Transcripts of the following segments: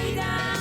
Lay down.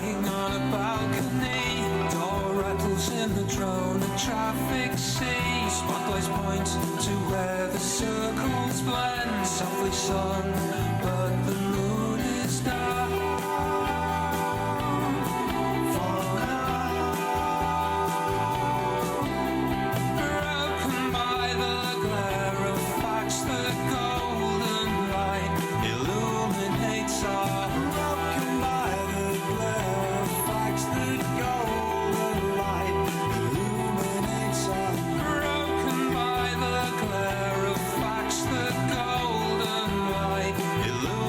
lying on a balcony. Door rattles in the drone, a traffic sea. Spotlights point to where the circles blend. Softly sung, but the moon is dark. For now, broken by the glare of facts, the golden light illuminates our. Broken by the glare of facts, the golden light illuminates our. Broken by the glare of facts, the golden light illuminates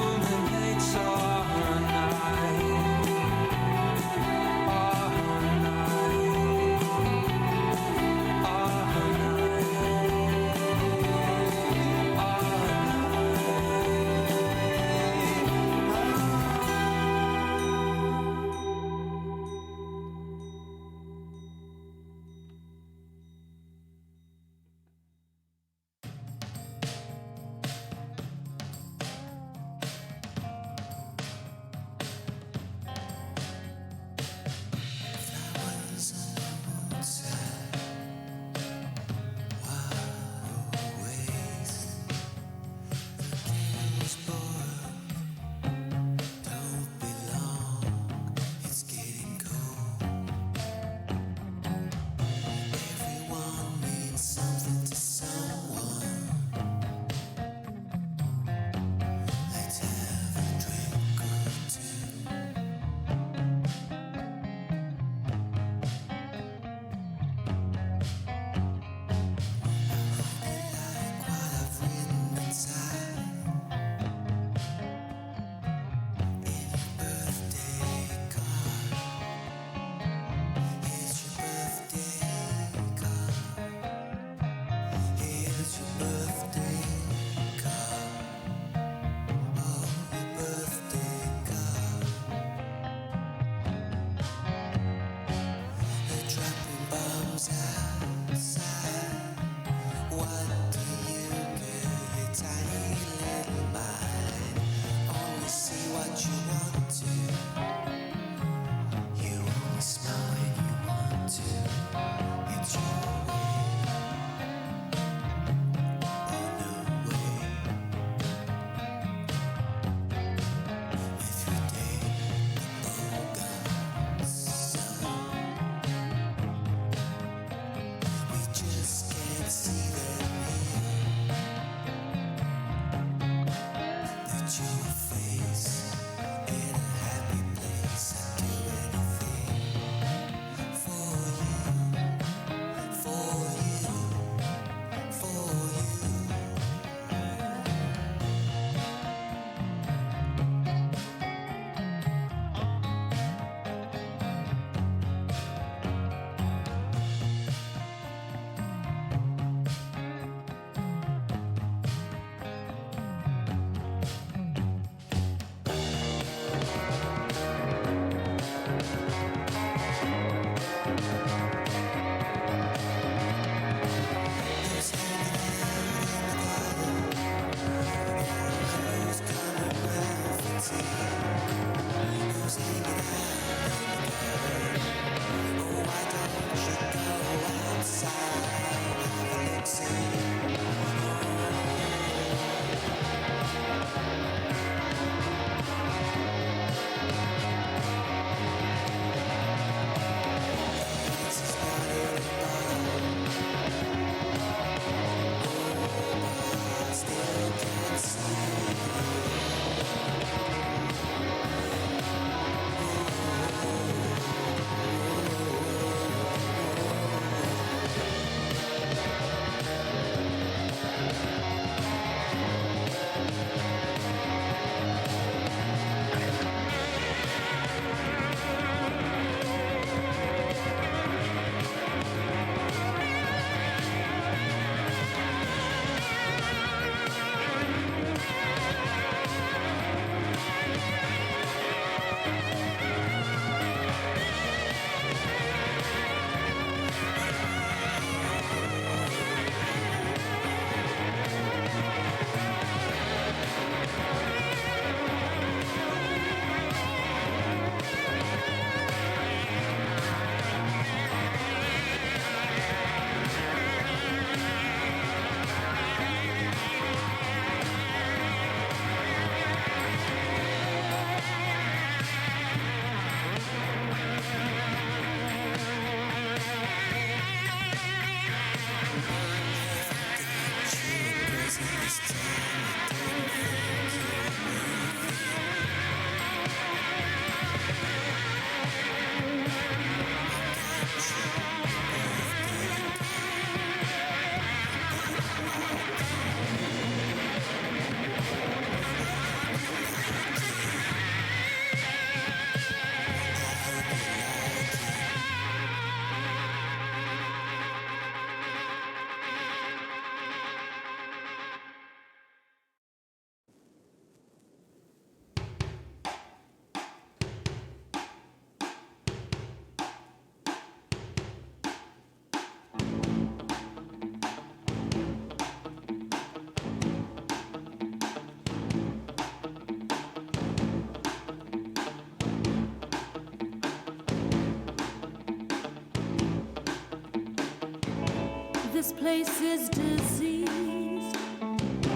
This place is diseased.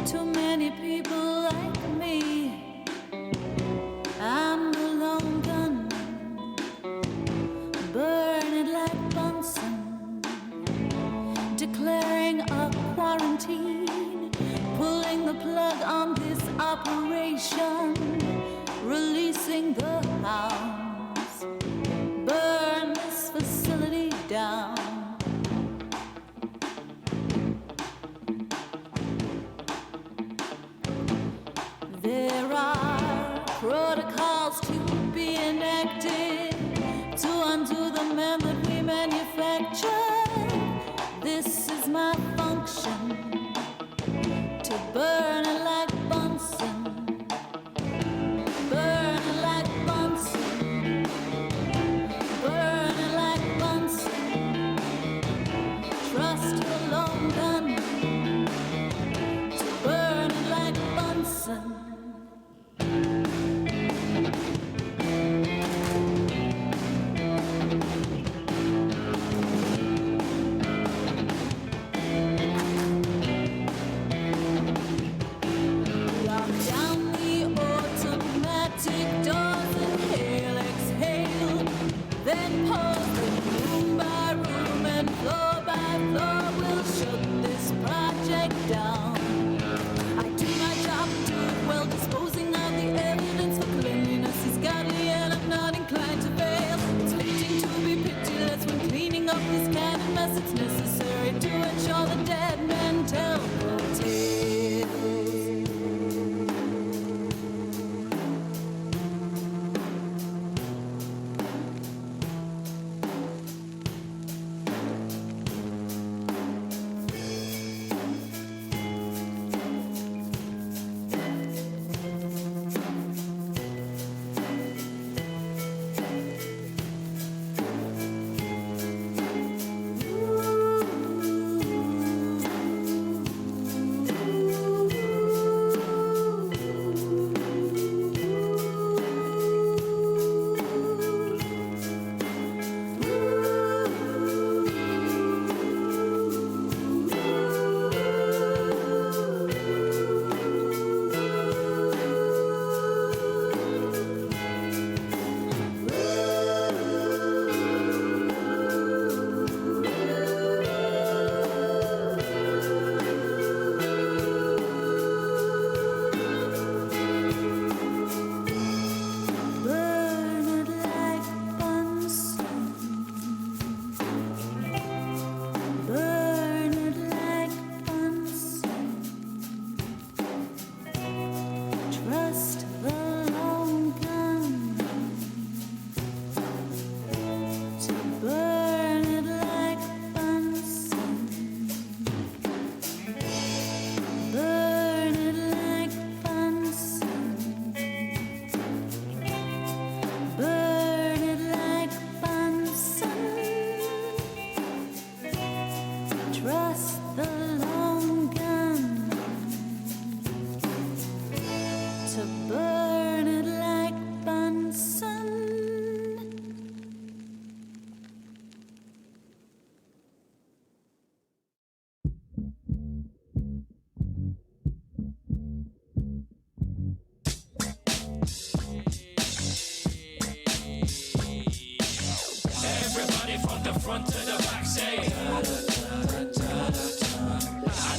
Too many people like me. I'm the lone gunman. Burn it like Bunsen. Declaring a quarantine. Pulling the plug on this operation. Releasing the hounds. Burn this facility down. There are protocols to be enacted to undo the man that we manufacture. This is my function, to burn it like Bunsen. Burn it like Bunsen. Burn it like Bunsen. Trust the lone gunman to burn it like Bunsen. It's necessary to ensure the dead men tell no tales. front to the back, say. And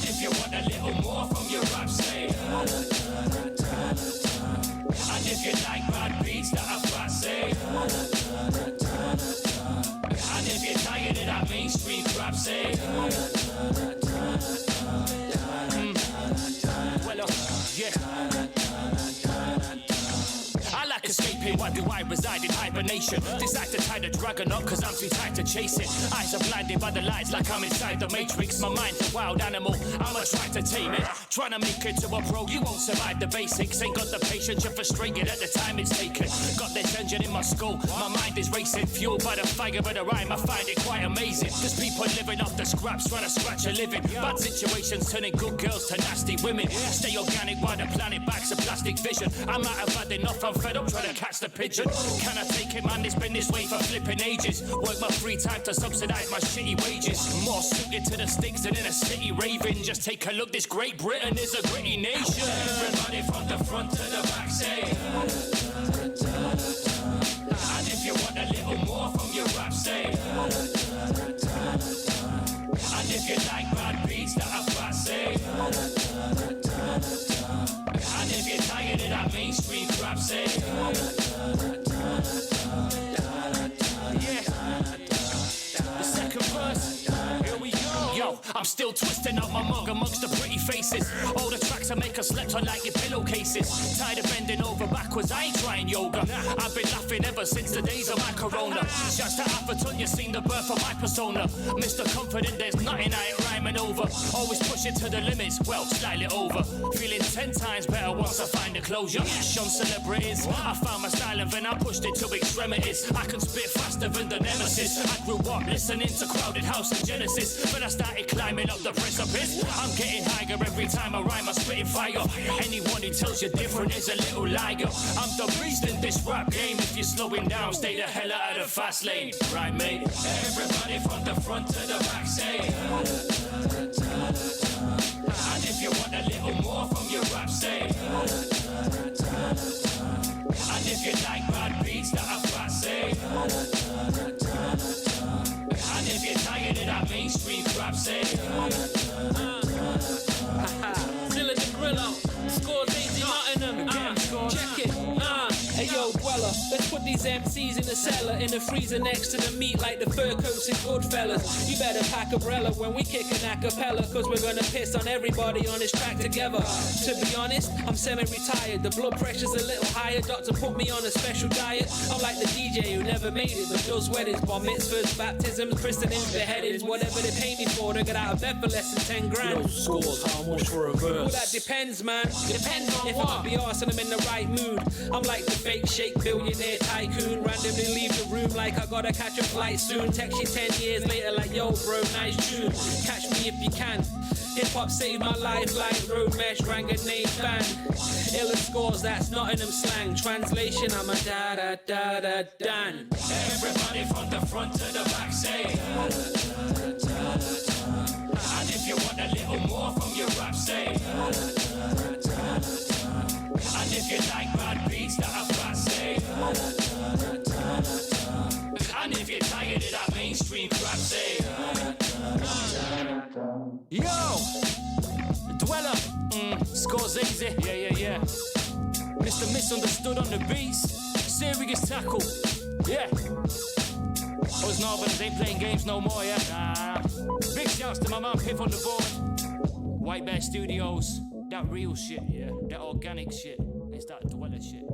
if you want a little more from your rap, say. And if you like bad beats that are fat, say. And if you're tired of that mainstream crap, say. Well, yeah. I like escaping, why do I reside in hibernation? Decide to tie the dragon up cause I'm too tired to chase it. Eyes are blinded by the lights like I'm inside the matrix. My mind's a wild animal, I'ma try to tame it. Trying to make it to a pro, you won't survive the basics. Ain't got the patience, you're frustrated at the time it's taken. Got this engine in my skull, my mind is racing. Fueled by the fire of the rhyme, I find it quite amazing. There's people living off the scraps, trying to scratch a living. Bad situations turning good girls to nasty women. Stay organic while the planet backs a plastic vision. I might have had enough, I'm fed up trying to catch the pigeon. Can I take shit, man, it's been this way for flipping ages. Work my free time to subsidise my shitty wages. More suited to the sticks than in a city raving. Just take a look, this Great Britain is a gritty nation. Everybody from the front to the back say. And if you want a little more from your rap, say. And if you like bad beats that are fat, say. And if you're tired of that mainstream crap, say. Yeah. The second verse. Here we go. Yo, I'm still twisting up my mug amongst the pretty faces. All the tracks I make are slept on like your pillowcases. Tired of bending over backwards, I ain't trying yoga. I've been laughing ever since the days of my corona. Shouts to Atherton, you seen the birth of my persona. Mr. Confident, there's nothing I ain't rhyming over. Always push it to the limits, well, slightly over. Feeling 10 times better once I find a closure. Shun celebrities, I found my style and then I pushed it to extremities. I can spit faster than the nemesis. I grew up listening to Crowded House and Genesis. When I started climbing up the precipice, I'm getting higher every time I rhyme, I'm spitting fire. Anyone who tells you different is a little liar. I'm the beast in this rap game. If you're slowing down, stay the hell out of the fast lane. Right, mate? Everybody from the front to the back say. And if you want a little more from your rap, say. And if you like bad beats that are fat, say. And if you're tired of that mainstream crap, say. Zilla the Grillo, scores easy, Nottingham. Check it. Hey yo, Dweller, let's put these MCs in the cellar, in the freezer next to the meat like the fur coats in Goodfellas. You better pack a brella when we kick an acapella, cause we're gonna piss on everybody on this track together. To be honest, I'm semi-retired, the blood pressure's a little higher, doctor put me on a special diet. I'm like the DJ who never made it, but does weddings, bar mitzvahs, baptisms, christenings, beheadings, whatever they pay me for, they get out of bed for less than 10 grand. Yo, scores, how much for a verse? Well, that depends, man. Depends on if what? I'm up the arse and I'm in the right mood, I'm like the fake shake billionaire tycoon. Randomly leave the room like I gotta catch a flight soon. Text you 10 years later like, yo bro, nice tune. Catch me if you can. Hip-hop saved my life like road mesh, rang a name band. Illa scores, that's Nottingham slang. Translation, I'm a da-da-da-da-dan. Everybody from the front to the back say. And if you want a little more from your rap, say. And if you like bad beats that are fat, say. And if you're tired of that mainstream crap, say. Yo! Dweller! Scores easy. Yeah. Mr. Misunderstood on the beats. Serious tackle. Yeah. Us Northerns ain't playing games no more, yeah? Nah. Big shouts to my man Piff on the board. White Bear Studios. That real shit, yeah. That organic shit. It's that Dweller shit.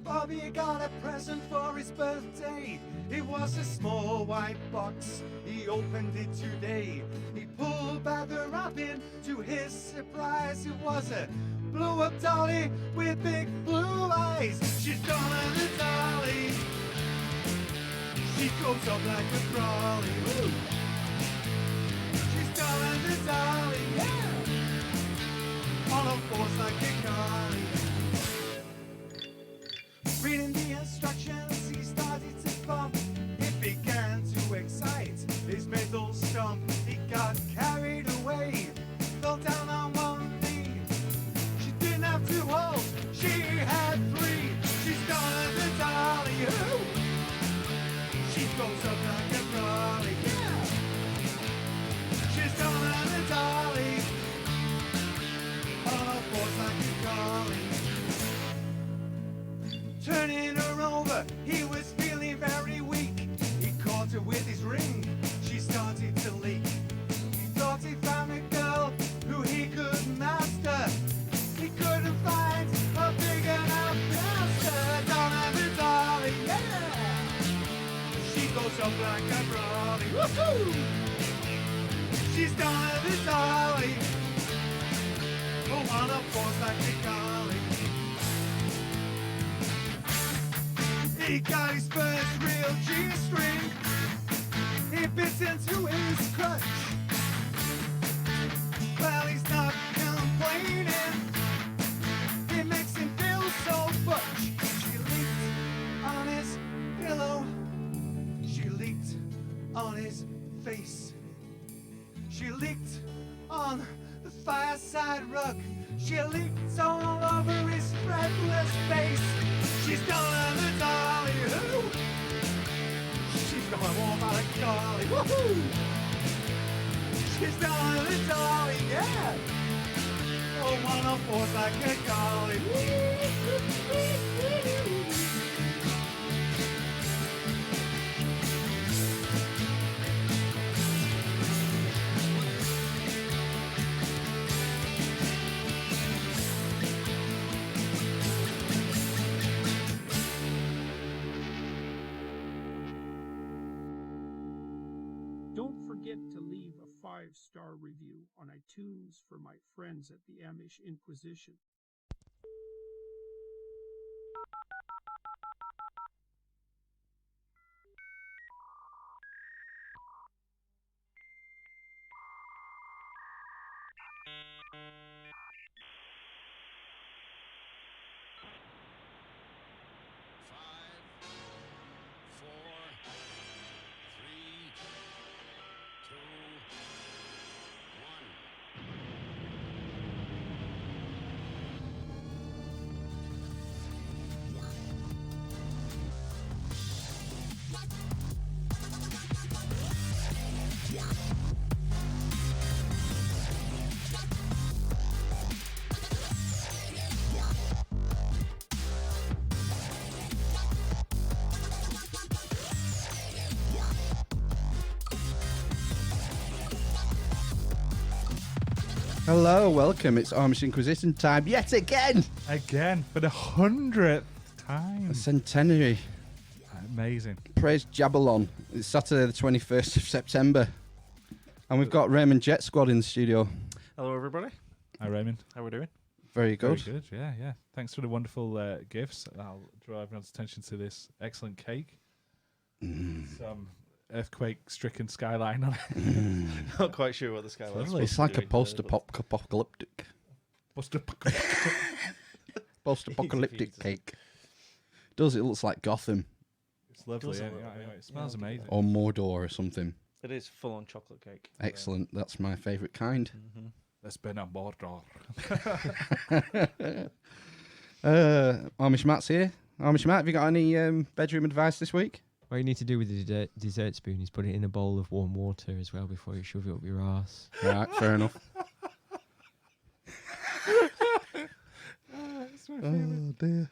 Bobby got a present for his birthday. It was a small white box. He opened it today. He pulled back the wrapping. To his surprise, it was a blow-up dolly with big blue eyes. She's Donna the dolly. She goes up like a trolley. Woo. She's Donna the dolly. Yeah. On her force like a collie. Reading the instructions, he started to bump. It began to excite his mental stump. He got carried away, fell down on one knee. She didn't have 2 holes, she had 3. She's Donna the dolly. Ooh. She goes up like a trolley. Yeah. She's Donna the dolly. On her force like a collie. Turning her over, he was feeling very weak. He caught her with his ring, she started to leak. He thought he found a girl who he could master. He couldn't find a big enough master. Donna the dolly, yeah! She goes up like a trolley, woohoo! She's Donna the dolly. Oh on a force like a golly. He got his first real G-string. He bits into his crutch. Well, he's not complaining. It makes him feel so butch. She leaked on his pillow. She leaked on his face. She leaked on the fireside rug. She leaked all over his fretless face. She's done the dolly who? She's got more about a golly woohoo! She's done the dolly, yeah! Oh, one of force like a golly woo! Don't forget to leave a 5-star review on iTunes for my friends at the Amish Inquisition. Hello, welcome. It's Amish Inquisition time yet again. Again, for the 100th time. A centenary. Amazing. Praise Jabalon. It's Saturday the 21st of September. And we've got Raymond Jet Squad in the studio. Hello, everybody. Hi, Raymond. How we doing? Very good. Very good, yeah. Thanks for the wonderful gifts. I'll draw everyone's attention to this excellent cake. Some earthquake-stricken skyline on it. Not quite sure what the skyline is. It's like a post-apocalyptic post-apocalyptic cake. Does it looks like Gotham It's lovely. Does Yeah, it look yeah, like it smells amazing. or Mordor or something? It is full-on chocolate cake. Excellent. That's my favourite kind. There's been a Mordor. Amish Matt's here. Amish Matt, have you got any bedroom advice this week? What you need to do with the dessert spoon is put it in a bowl of warm water as well before you shove it up your arse. Right, fair enough. Oh dear.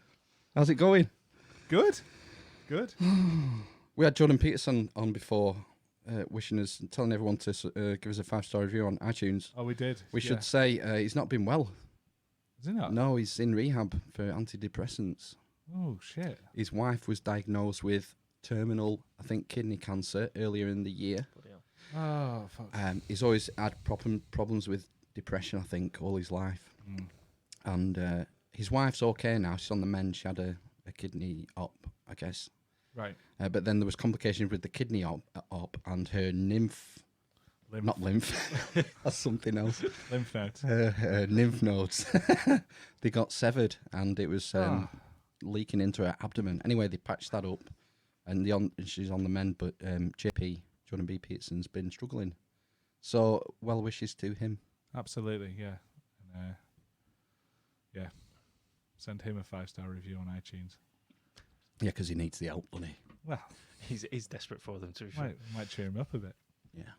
How's it going? Good. We had Jordan Peterson on before, wishing us, telling everyone to give us a 5-star review on iTunes. Oh, we did. We should say he's not been well. Is it not? No, he's in rehab for antidepressants. Oh, shit. His wife was diagnosed with terminal, I think, kidney cancer earlier in the year. Oh, fuck. He's always had problems with depression, I think, all his life. And his wife's okay now. She's on the mend. She had a kidney op, I guess. Right. But then there was complications with the kidney op and her not lymph, that's something else. Lymph nodes. Her lymph nodes. They got severed and it was leaking into her abdomen. Anyway, they patched that up and she's on the mend, but JP, Jordan B. Peterson's been struggling. So, well wishes to him. Absolutely, yeah. And, yeah. Send him a 5-star review on iTunes. Yeah, because he needs the help, doesn't he? Well, he's desperate for them too. Sure. might cheer him up a bit. Yeah.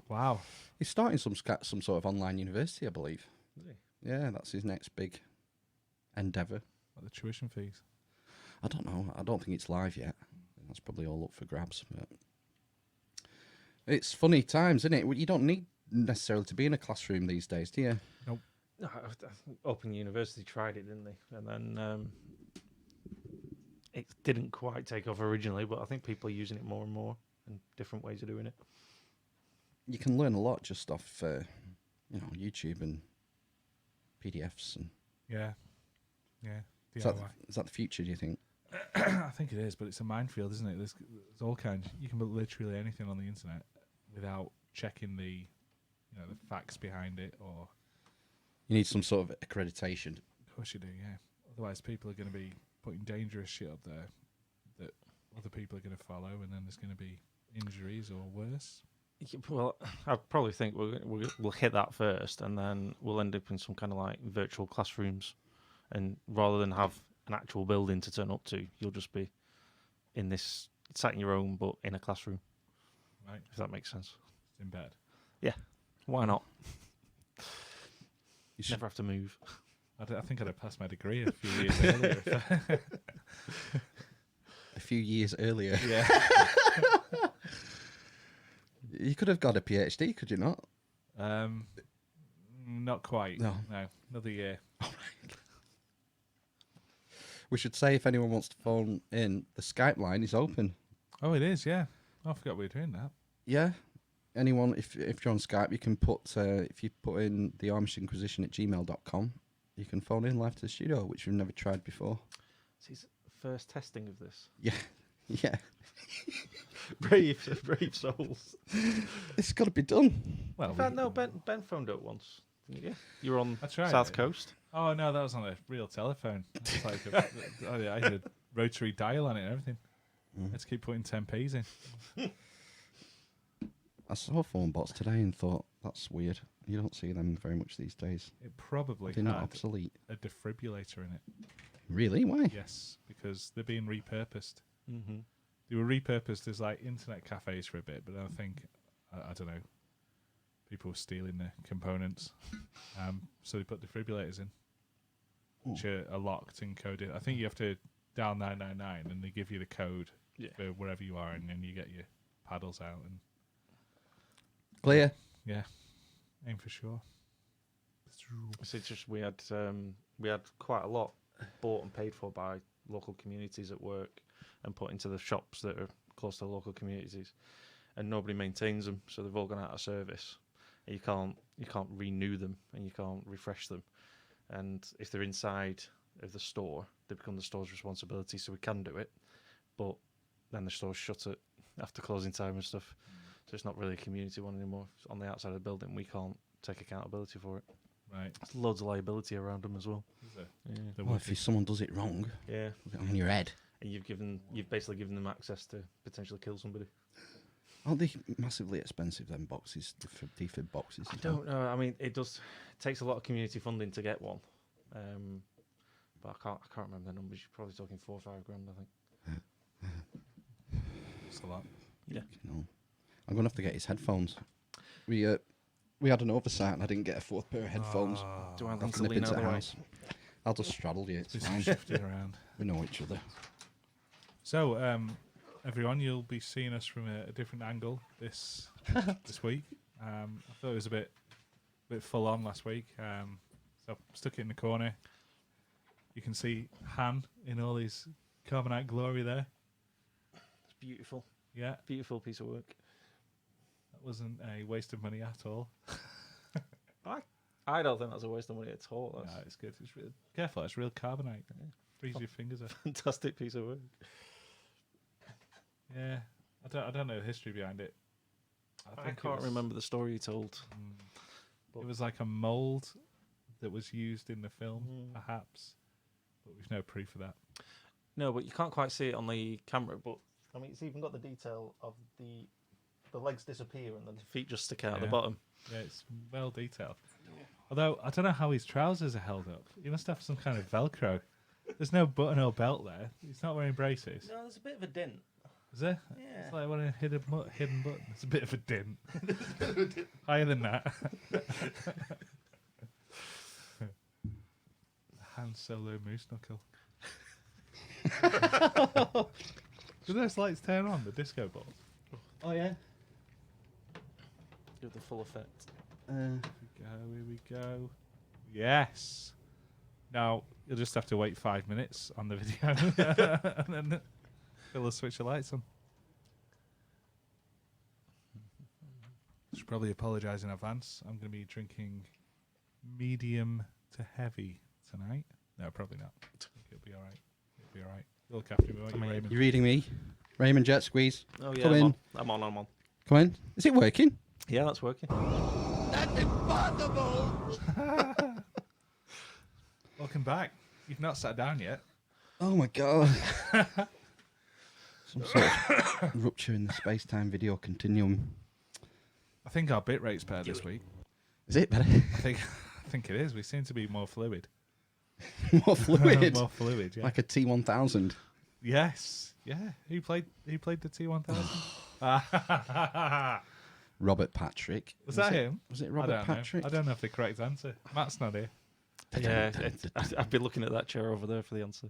Wow. He's starting some sort of online university, I believe. Is he? Yeah, that's his next big endeavour. What, the tuition fees? I don't know. I don't think it's live yet. That's probably all up for grabs. But it's funny times, isn't it? You don't need necessarily to be in a classroom these days, do you? Nope. No, Open University tried it, didn't they? And then it didn't quite take off originally, but I think people are using it more and more and different ways of doing it. You can learn a lot just off, YouTube and PDFs and Yeah. is DIY. that the future? Do you think? I think it is, but it's a minefield, isn't it? There's all kinds. You can put literally anything on the internet without checking the facts behind it, or You need some sort of accreditation. of course you do, yeah. Otherwise, people are going to be putting dangerous shit up there that other people are going to follow, and then there's going to be injuries or worse. Yeah, well, I probably think we'll hit that first, and then we'll end up in some kind of like virtual classrooms, and rather than have an actual building to turn up to, you'll just be in this sat in your own, but in a classroom. Right. If that makes sense. In bed. Yeah. Why not? You should Never have to move. I think I'd have passed my degree a few years earlier. a few years earlier. Yeah. You could have got a PhD, could you not? Not quite. No. Another year. We should say if anyone wants to phone in, the Skype line is open. Oh, it is, yeah. I forgot we were doing that. Yeah. Anyone, if you're on Skype, you can put, if you put in the Amish Inquisition at gmail.com, you can phone in live to the studio, which we've never tried before. It's his first testing of this. Yeah. Yeah. brave souls. It's got to be done. Well, In fact, no, Ben phoned up once, didn't you? You were on That's right. South Coast. Oh, no, that was on a real telephone. It's like I had a rotary dial on it and everything. Let's keep putting 10p's in. I saw phone bots today and thought, that's weird. You don't see them very much these days. It probably They're not had obsolete. a defibrillator in it. Really? Why? Yes, because they're being repurposed. Mm-hmm. They were repurposed as like internet cafes for a bit, but I think, I don't know, people were stealing the components. So they put defibrillators in, which are locked and coded. I think you have to dial 999 and they give you the code for wherever you are, and then you get your paddles out. And Clear? yeah, aim for sure. So it's just we had quite a lot bought and paid for by local communities at work and put into the shops that are close to the local communities, and nobody maintains them, so they've all gone out of service. And you can't renew them and you can't refresh them, and if they're inside of the store, they become the store's responsibility. So we can do it, but then the store's shut it after closing time and stuff. So it's not really a community one anymore. It's on the outside of the building, we can't take accountability for it. Right. There's loads of liability around them as well. Is there? Yeah. Well, if someone does it wrong, Yeah. on your head. And you've basically given them access to potentially kill somebody. Aren't they massively expensive, them boxes, defib boxes? I don't know. I mean, it takes a lot of community funding to get one. But I can't remember the numbers. You're probably talking $4 or $5 grand, I think. It's a lot. Yeah. No. I'm going to have to get his headphones. We had an oversight and I didn't get a fourth pair of headphones. Do I I'll need have to nip lean into out the the way? house. I'll just straddle you. It's Just fine. shifting around. We know each other. So, everyone, you'll be seeing us from a different angle this week. I thought it was a bit full on last week. So I stuck it in the corner. You can see Han in all his carbonite glory there. It's beautiful. Yeah, Beautiful piece of work. that wasn't a waste of money at all. I don't think that's a waste of money at all. No, That's it's good. It's real careful. It's real carbonite. Freeze your fingers off. a fantastic piece of work. Yeah, I don't know the history behind it. I think it can't was- remember the story you told. It was like a mold that was used in the film, perhaps, but we've no proof of that. No, but you can't quite see it on the camera. But I mean, it's even got the detail of the legs disappear and then the feet just stick out at the Yeah. bottom. Yeah, it's well detailed. Although I don't know how his trousers are held up. He must have some kind of Velcro. There's no button or belt there. He's not wearing braces. No, there's a bit of a dent. Is there? Yeah. It's like one hidden button. It's a bit of a dint. Higher than that. Han Solo moose knuckle. Do those lights turn on, the disco balls? Oh, yeah? Give the full effect. Here we go. Yes. Now, you'll just have to wait 5 minutes on the video. And then Phil will switch the lights on. Should probably apologise in advance. I'm going to be drinking medium to heavy tonight. No, probably not. I think it'll be all right. It'll be all right. Look after me, won't you, Raymond? You reading me? Raymond Jet Squeeze. Oh yeah, Come in. I'm on. Come in. Is it working? Yeah, that's working. That's impossible! Welcome back. You've not sat down yet. Oh my god. Some sort of rupture in the space-time video continuum. I think our bit rate's better this week. Is it better? I think it is. We seem to be more fluid. More fluid? More fluid, yeah. Like a T1000. Yes. Yeah. Who played the T1000? Robert Patrick. Was that it, him? Was it I Robert don't know. Patrick? I don't know the correct answer. Matt's not here. Yeah, I've been looking at that chair over there for the answer.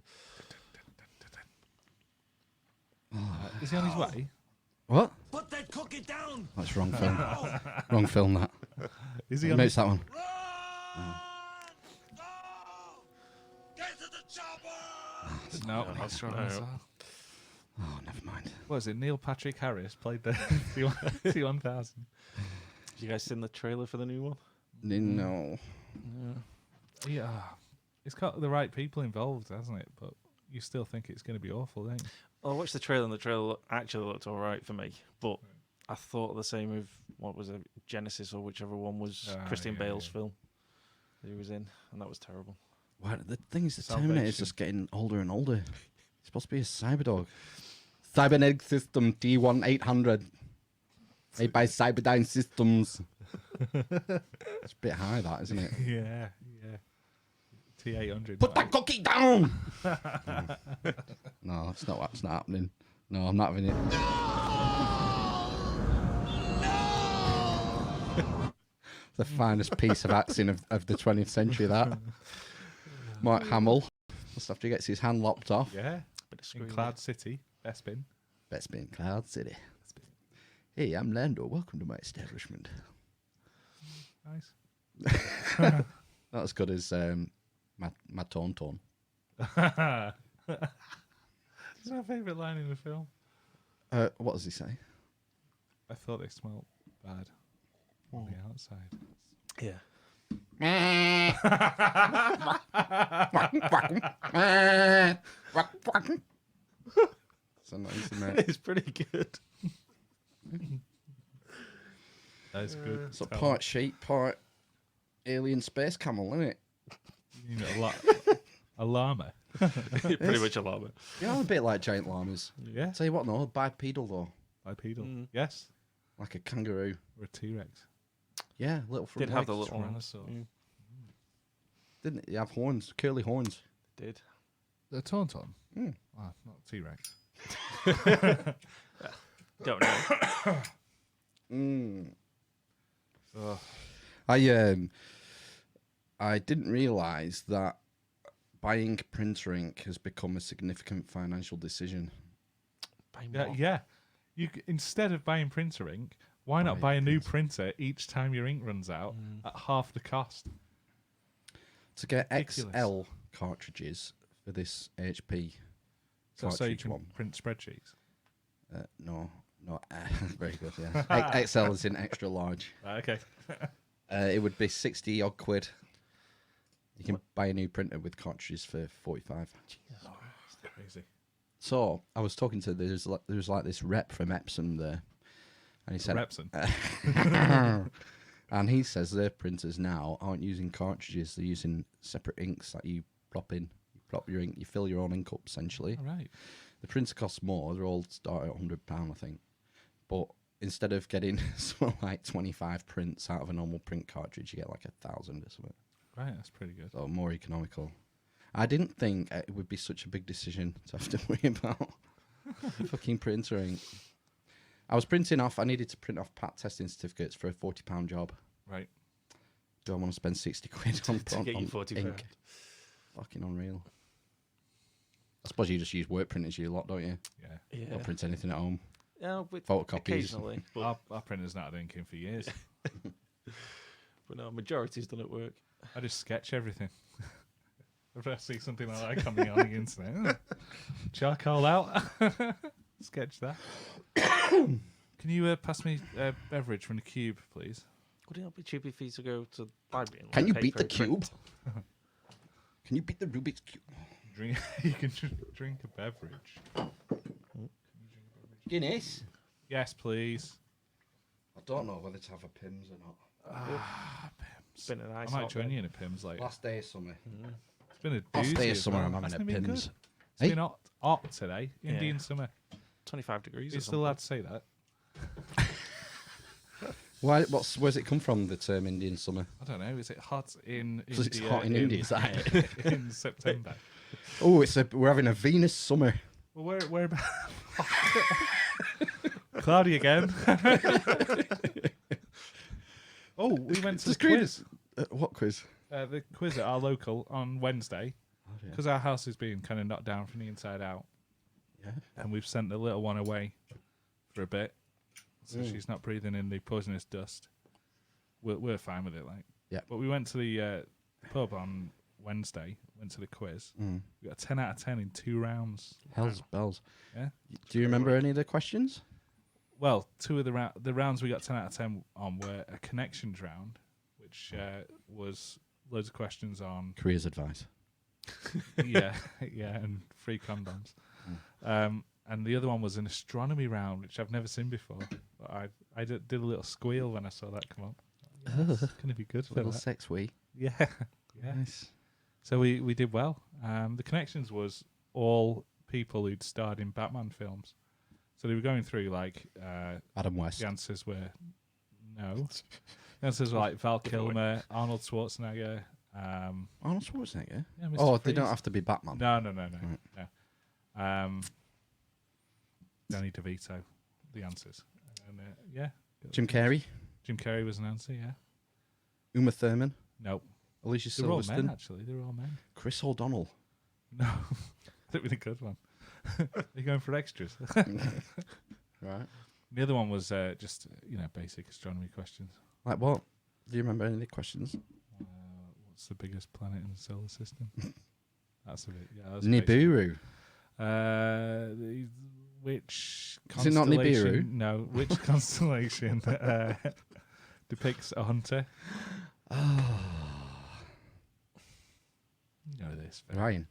Is he on his way? What? Put that cookie down! That's wrong film. Wrong film, that. Is he No, on it's that one. Get to the chopper! No, that's wrong as well. Oh, never mind. What was it? Neil Patrick Harris played the T1000. Have you guys seen the trailer for the new one? No. Yeah. It's got the right people involved, hasn't it? But you still think it's going to be awful, don't you? Well, I watched the trailer, and the trailer actually looked all right for me. But I thought the same with, what was it, Genesis or whichever one was Christian Bale's film that he was in, and that was terrible. Well, the thing is, the Salvation. Terminator is just getting older and older. It's supposed to be a cyberdog. Cybernetic System T1800. Made by Cyberdyne Systems. It's a bit high, that, isn't it? Yeah. T800. Put that cookie down! No, that's not happening. No, I'm not having it. The finest piece of acting of the 20th century, that. Mark Hamill. Just after he gets his hand lopped off. Yeah. Bit of In screaming. Cloud City. Best bin. Best be in Cloud City. Hey, I'm Lando. Welcome to my establishment. Nice. Not as good as my Tauntaun. It's my favourite line in the film. What does he say? I thought they smelled bad on the outside. Yeah. So nice, mate. It's pretty good. That is good. So part sheep, part alien space camel, isn't it? You know, a llama. Pretty much a llama. You know, a bit like giant llamas. Yeah. Tell you what, though, bipedal though, Bipedal. Mm. Yes. like a kangaroo. Or a T-Rex. Yeah, little front Did have the legs. little Tyrannosaur. Mm, Didn't it? You have horns, curly horns. did. The Tauntaun? Mm. Ah, not T-Rex. Don't know. Mm. Oh. I didn't realise that buying printer ink has become a significant financial decision. Yeah. Instead of buying printer ink, why not buy a new printer each time your ink runs out at half the cost? To get Ridiculous. XL cartridges for this HP So you cartridge can one. print spreadsheets. No, very good. Yeah, XL is in extra large. Okay. It would be 60 odd quid. You can buy a new printer with cartridges for 45. Crazy. So I was talking to there's like this rep from Epsom there, and he said Repson. and he says their printers now aren't using cartridges; they're using separate inks that you plop in. You plop your ink, you fill your own ink up essentially. All right. The printer costs more; they're all start at £100, I think. But instead of getting something like 25 prints out of a normal print cartridge, you get like 1,000 or something. Right, that's pretty good. So more economical. I didn't think it would be such a big decision to have to worry about fucking printer ink. I was printing off. I needed to print off pat testing certificates for a £40 job. Right. Do I want to spend 60 quid on, To get you 40 ink? pound. Fucking unreal. I suppose you just use work printers you lot, don't you? Yeah. Yeah. Don't print anything at home. Yeah, with Photocopies. occasionally. But, Our printer's not had ink in for years. but no, majority's done at work. I just sketch everything. If I see something I like on the internet, charcoal out, sketch that. Can you pass me a beverage from the cube, please? Would it not be cheaper for you to go to the library? And Can you pay beat for the a print? cube? Can you beat the Rubik's Cube? You can drink a beverage. Guinness? Yes, please. I don't know whether to have a Pimm's or not. Pimm's. Been a nice I might hot join day. you in a Pimm's later. Last day of summer. It's been a Last day doozy of as summer, well. I'm having Hasn't a it been good? Pimm's. It's Hey? been hot today. Indian Yeah. summer. 25 degrees. Are you or still allowed to say that? Where's it come from, the term Indian summer? I don't know. Is it hot in 'Cause India? it's hot in India, is that it? in September. Oh, we're having a Venus summer. Well, where about? Cloudy again. Oh, we went to the quiz. What quiz? The quiz at our local on Wednesday, yeah. because our house is being kind of knocked down from the inside out. Yeah. And we've sent the little one away for a bit, so she's not breathing in the poisonous dust. We're fine with it, like. Yeah. But we went to the pub on Wednesday. Went to the quiz. We got a 10 out of 10 in 2 rounds. Hell's bells. Yeah. Do you remember any of the questions? Well, 2 of the rounds we got 10 out of 10 on were a connections round, which was loads of questions on Careers advice. yeah, and free condoms. And the other one was an astronomy round, which I've never seen before. But I did a little squeal when I saw that come up. Yeah, it's going to be good for Little that. sex wee. Yeah, yeah. Nice. So we did well. The connections was all people who'd starred in Batman films. So they were going through like Adam West. the answers were no. The answers were like Val Kilmer, Arnold Schwarzenegger. Arnold Schwarzenegger? Yeah, Mr. Oh, they don't Freeze. have to be Batman. No. Right. Danny DeVito, the answers. And, yeah. Jim Carrey? Jim Carrey was an answer, yeah. Uma Thurman? Nope. Alicia They're all Silverstone? men, actually. They're all men. Chris O'Donnell? No. That'd be a good one. They're going for extras. Right. The other one was just, basic astronomy questions. Like what? Do you remember any of the questions? What's the biggest planet in the solar system? That's a bit, yeah. That was a basic. Nibiru. Which Is it not constellation? Nibiru? No. Which constellation depicts a hunter? Oh. You know this. Ryan.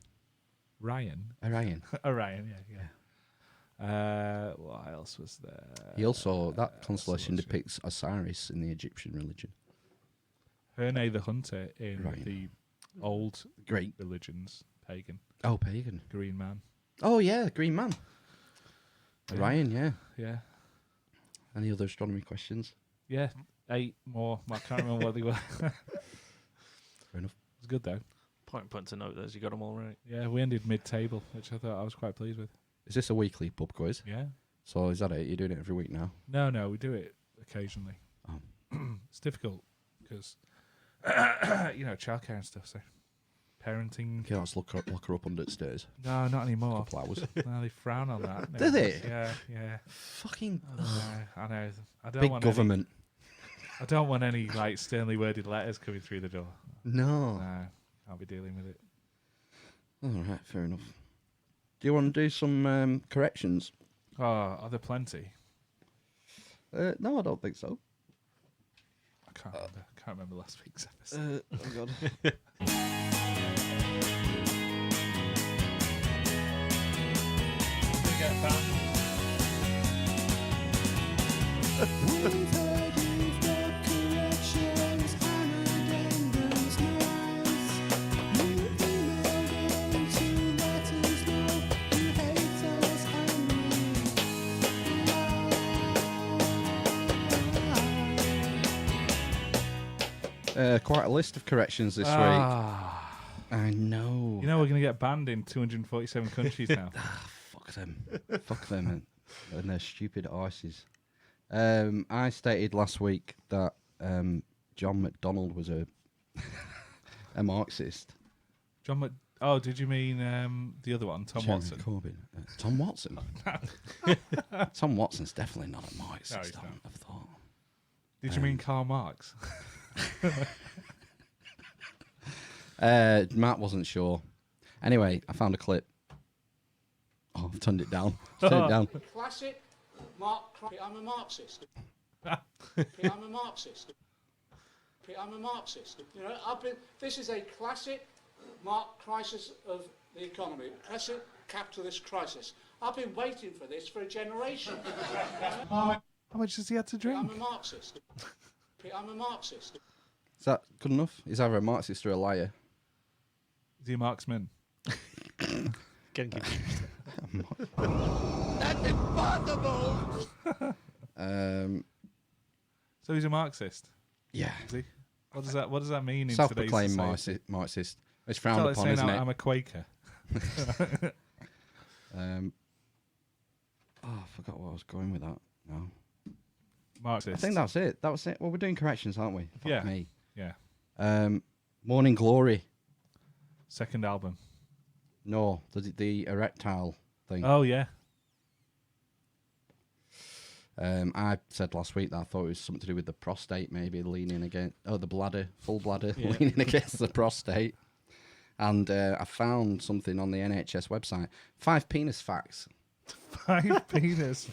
Ryan. Orion. Orion, yeah. What else was there? He also, that constellation Constellation. depicts Osiris in the Egyptian religion. Herne the hunter in Right. the old Great. religions, pagan, Oh, pagan. green man. Oh, yeah, the Green Man. Yeah. Orion, yeah. Yeah. Any other astronomy questions? Yeah. 8 more. I can't remember what they were. Fair enough. It was good, though. Point to note those. You got them all right. Yeah, we ended mid-table, which I thought I was quite pleased with. Is this a weekly pub quiz? Yeah. So is that it? You're doing it every week now? No, we do it occasionally. Oh. It's difficult because, childcare and stuff, so parenting. Okay, let's lock her up under the stairs. No, not anymore. Couple hours. No, they frown on that. Do they? Yeah. Fucking I know. I don't big want government. I don't want any sternly worded letters coming through the door. No. No, I'll be dealing with it. All right, fair enough. Do you want to do some corrections? Oh, are there plenty? No, I don't think so. I can't remember. Can't remember last week's episode. Oh God. Quite a list of corrections this week. I know. You know we're going to get banned in 247 countries now. Fuck them. Fuck them and their stupid arses. I stated last week that John McDonald was a Marxist. Oh, did you mean the other one, Tom Jeremy Watson? Corbyn. Tom Watson? Tom Watson's definitely not a Marxist, No, he's I not. wouldn't have thought. Did you mean Karl Marx? Matt wasn't sure. Anyway, I found a clip. Oh, I've turned it down. Turned it down. Classic I'm a Marxist. I'm a Marxist. I'm a Marxist. This is a classic Crisis of the economy. Oppressive capitalist crisis. I've been waiting for this for a generation. How much does he have to drink? I'm a Marxist. I'm a Marxist. Is that good enough? He's either a Marxist or a liar. Is he a marksman? Getting confused. That's impossible! So he's a Marxist. Yeah. Is he? What does that mean in today's Self-proclaimed society? Marxist. It's It's frowned like upon, saying isn't it? I'm a Quaker. I forgot what I was going with that. No. Marxist. I think that's it. That was it. Well, we're doing corrections, aren't we? Fuck Yeah. me. Yeah. Morning Glory. Second album. No, the erectile thing. Oh yeah. I said last week that I thought it was something to do with the prostate, maybe leaning against. Oh, the bladder, full bladder, Yeah. leaning against the prostate. And I found something on the NHS website. 5 penis facts. 5 penis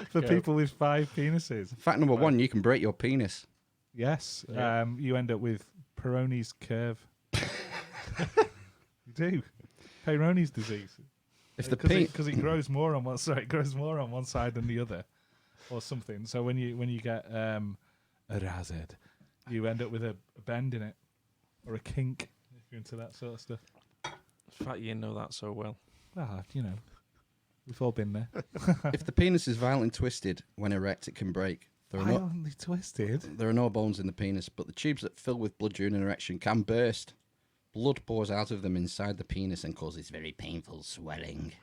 for Go. people with 5 penises. Fact number 1: you can break your penis. Yes. Yeah. You end up with Peyronie's curve. You do. Peyronie's disease. If the because it grows more on one side, it grows more on one side than the other, or something. So when you get a razed, you end up with a bend in it, or a kink if you're into that sort of stuff. In fact, you know that so well. Well, we've all been there. if the penis is violently twisted when erect, it can break. There are, no, Violently twisted. there are no bones in the penis, but the tubes that fill with blood during an erection can burst. Blood pours out of them inside the penis and causes very painful swelling.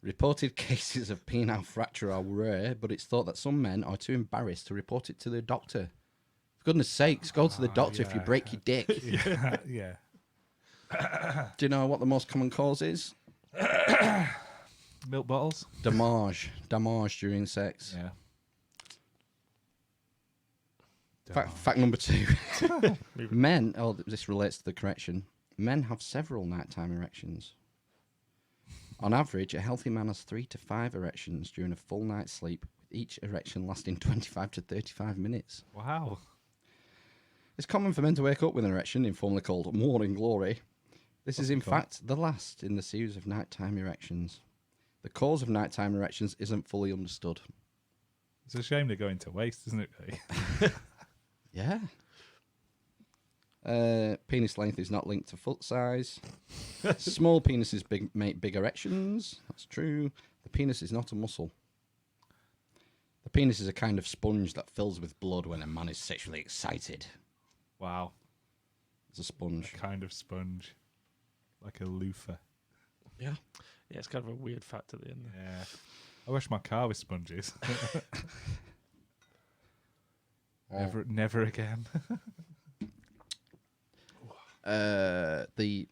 Reported cases of penile fracture are rare, but it's thought that some men are too embarrassed to report it to their doctor. For goodness sakes, go to the doctor if you yeah. break your dick. Yeah. Yeah. Do you know what the most common cause is? Milk bottles. Damage during sex. Yeah. Fact number 2. Men, this relates to the correction. Men have several nighttime erections. On average, a healthy man has 3 to 5 erections during a full night's sleep, with each erection lasting 25 to 35 minutes. Wow. It's common for men to wake up with an erection, informally called morning glory. This is in cool. fact the last in the series of nighttime erections. The cause of nighttime erections isn't fully understood. It's a shame they're going to waste, isn't it? Really? Yeah. Penis length is not linked to foot size. Small penises make big erections. That's true. The penis is not a muscle. The penis is a kind of sponge that fills with blood when a man is sexually excited. Wow. It's a sponge. A kind of sponge. Like a loofah. Yeah. Yeah, it's kind of a weird fact at the end. Yeah. I wash my car with sponges. Never again. The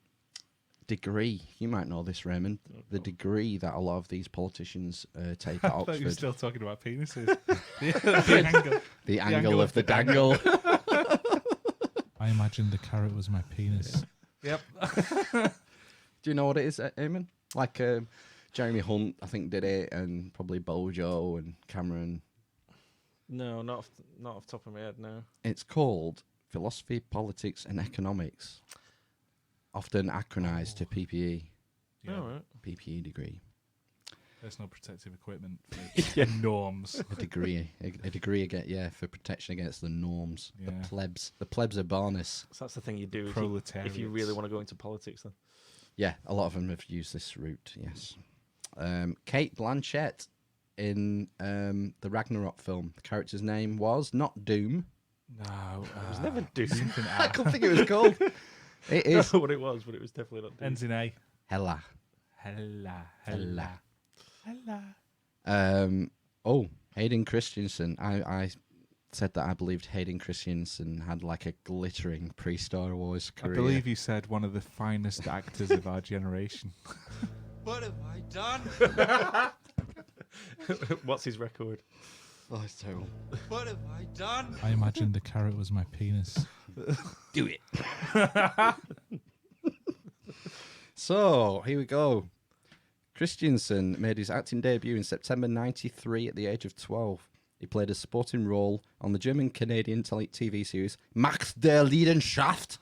degree, you might know this, Raymond, the degree that a lot of these politicians take at I thought you were Oxford. still talking about penises. the angle. The angle of the dangle. I imagined the carrot was my penis. Yep. Do you know what it is, Eamon? Like Jeremy Hunt, I think, did it, and probably Bojo and Cameron. No, not off the top of my head, no. It's called Philosophy, Politics and Economics, often acronized to PPE. Yeah. All right. PPE degree. Personal protective equipment for norms. A degree for protection against the norms. Yeah. The plebs are Barnes. So that's the thing you do if you really want to go into politics, then. Yeah, a lot of them have used this route, yes. Kate Blanchett in the Ragnarok film, the character's name was not Doom. No. It was never Doom. I couldn't think it was called. It is. I don't know what it was, but it was definitely not Doom. Ends in A. Hella. Hella. Hayden Christensen. I said that I believed Hayden Christensen had like a glittering pre-Star Wars I career. believe you said one of the finest actors of our generation. What have I done? What's his record? Oh, it's terrible. What have I done? I imagined the carrot was my penis. Do it. So, here we go. Christensen made his acting debut in September 1993 at the age of 12. He played a supporting role on the German-Canadian TV series Max der Leidenschaft.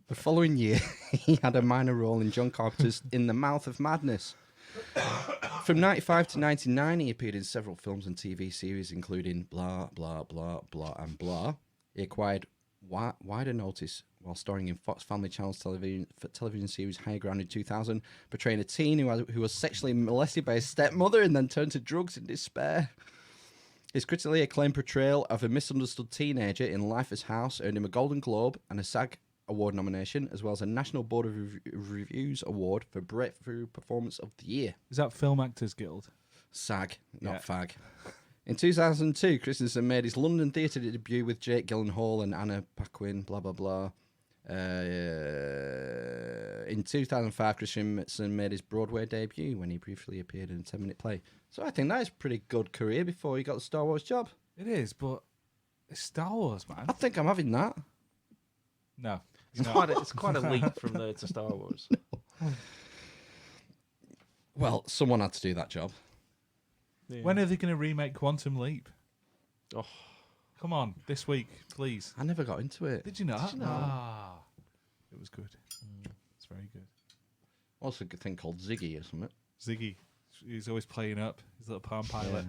The following year, he had a minor role in John Carpenter's In the Mouth of Madness. From 95 to 99, he appeared in several films and TV series, including Blah, Blah, Blah, Blah, and Blah. He acquired wider notice while starring in Fox Family Channel's television series Higher Ground in 2000, portraying a teen who was sexually molested by his stepmother and then turned to drugs in despair. His critically acclaimed portrayal of a misunderstood teenager in Life as House earned him a Golden Globe and a SAG Award nomination, as well as a National Board of Reviews Award for Breakthrough Performance of the Year. Is that Film Actors Guild? SAG, not FAG. In 2002, Christensen made his London theatre debut with Jake Gyllenhaal and Anna Paquin, blah, blah, blah. In 2005, Christensen made his Broadway debut when he briefly appeared in a 10-minute play. So I think that is a pretty good career before he got the Star Wars job. It is, but it's Star Wars, man. I think I'm having that. No. It's quite a leap from there to Star Wars. Well, someone had to do that job. Yeah. When are they going to remake Quantum Leap? Oh, come on, this week, please. I never got into it. Did you not? Did you not? Ah, it was good. It's very good. Also, a good thing called Ziggy or something. Ziggy, he's always playing up his little Palm Pilot. Yeah.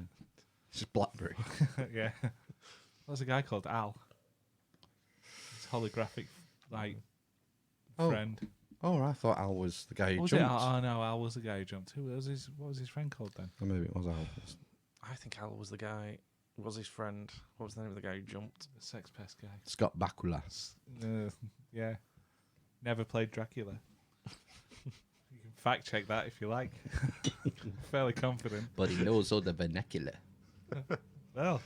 It's just Blackberry. Yeah. There's a guy called Al. His holographic, friend. Oh, I thought Al was the guy who Was jumped. it? Oh no, Al was the guy who jumped. What was his friend called then? Or maybe it was Al. I think Al was the guy. Was his friend? What was the name of the guy who jumped? The sex pest guy. Scott Bakula. Yeah. Never played Dracula. You can fact check that if you like. Fairly confident. But he knows all the vernacular. Well,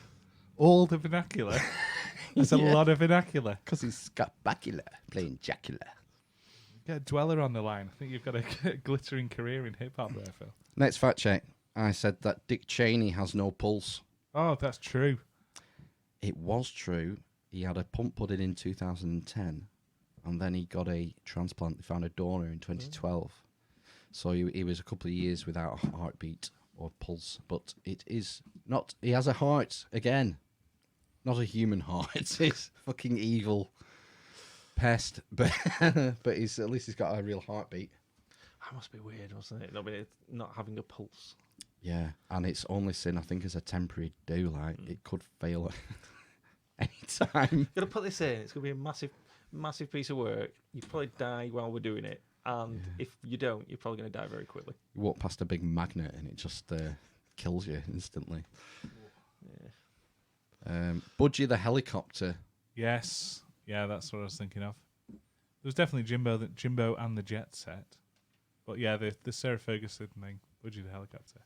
all the vernacular. There's a lot of vernacular. Because he's Scott Bakula playing Dracula. Get a dweller on the line. I think you've got a glittering career in hip hop there, Phil. Next fact check. I said that Dick Cheney has no pulse. Oh, that's true. It was true. He had a pump put in 2010, and then he got a transplant. They found a donor in 2012. So he was a couple of years without a heartbeat or pulse. But it is not... He has a heart, again. Not a human heart. It's fucking evil pest. But he's at least he's got a real heartbeat. That must be weird, wasn't it? Not having a pulse. Yeah, and it's only seen, I think, as a temporary do. Like, it could fail at any time. Got to put this in. It's going to be a massive, massive piece of work. You probably die while we're doing it, and if you don't, you're probably going to die very quickly. You walk past a big magnet and it just kills you instantly. Yeah. Budgie the helicopter. Yes. Yeah, that's what I was thinking of. There was definitely Jimbo and the Jet Set. But yeah, the Sarah Ferguson thing, Budgie the helicopter.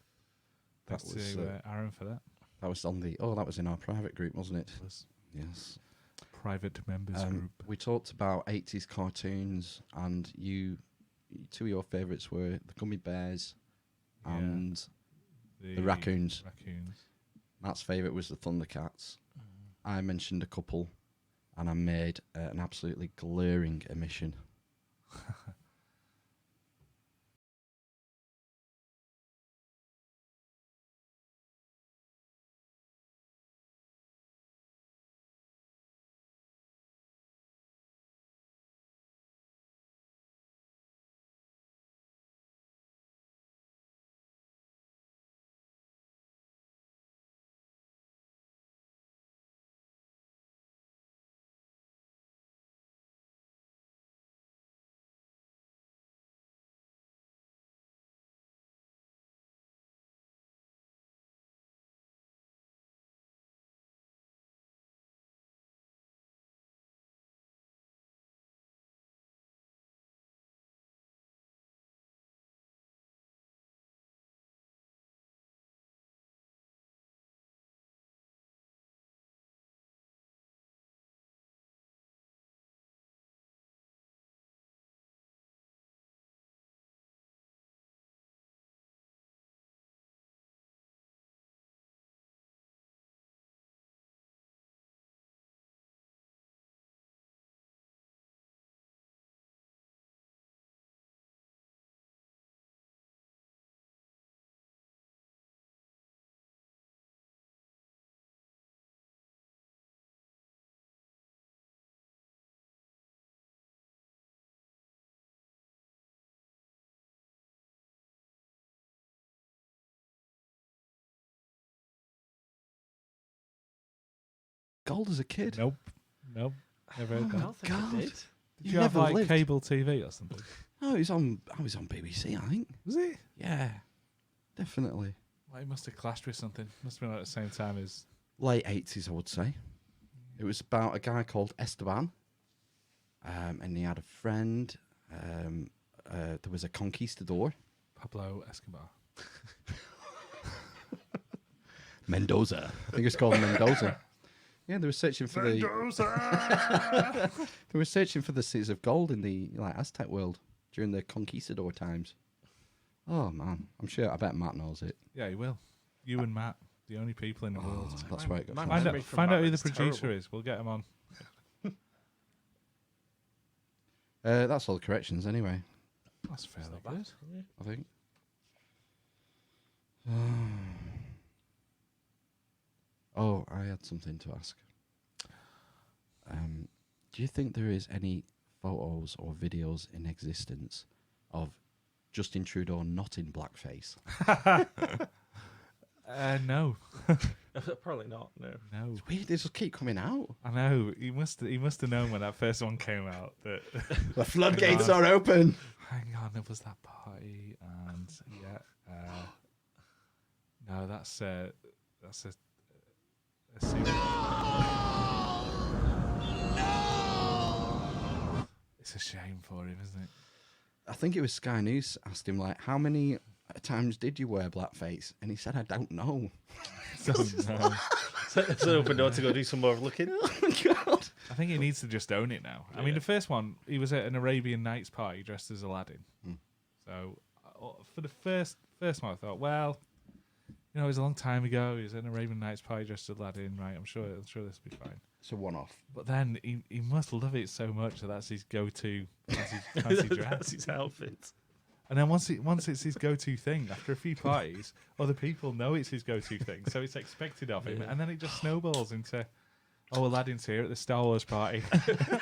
That Thanks was to Aaron for that. That was on that was in our private group, wasn't it? It was. Yes. Private members group. We talked about 80s cartoons, and two of your favourites were the Gummy Bears and the Raccoons. Matt's favourite was the Thundercats. I mentioned a couple, and I made an absolutely glaring omission. Gold as a kid? Nope. Never heard Oh that. my God. did. Did You you have never like lived. cable TV or something? No, I was on BBC, I think. Was it? Yeah, definitely. Well, it must have clashed with something. Must have been at the same time as. Late 80s, I would say. It was about a guy called Esteban, and he had a friend. There was a conquistador. Pablo Escobar. Mendoza. I think it's called Mendoza. Yeah, they were searching for they were searching for the cities of gold in the Aztec world during the conquistador times. Oh man, I bet Matt knows it. Yeah, he will. You and Matt, the only people in the world. That's where it got my from. memory from Find back out who then the is producer terrible. is. We'll get him on. That's all the corrections anyway, That's fairly Not bad. good. Yeah. I think. Oh, I had something to ask. Do you think there is any photos or videos in existence of Justin Trudeau not in blackface? No. Probably not. No. No. It's weird. They just keep coming out. I know. He must have known when that first one came out that The floodgates are open. hang on, there was that party and no, that's a secret. It's a shame for him, isn't it? I think it was Sky News asked him how many times did you wear blackface? And he said, I don't know. Don't know. So it's an open door to go do some more looking. Oh my God. I think he needs to just own it now. I mean, the first one, he was at an Arabian Nights party dressed as Aladdin. So for the first one, I thought, well, it was a long time ago. He was at an Arabian Nights party dressed as Aladdin, right? I'm sure this will be fine. It's a one-off. But then he must love it so much that that's his go-to fancy dress. That's his outfit. And then once it's his go-to thing, after a few parties, other people know it's his go-to thing, so it's expected of him, and then it just snowballs into, Aladdin's here at the Star Wars party. I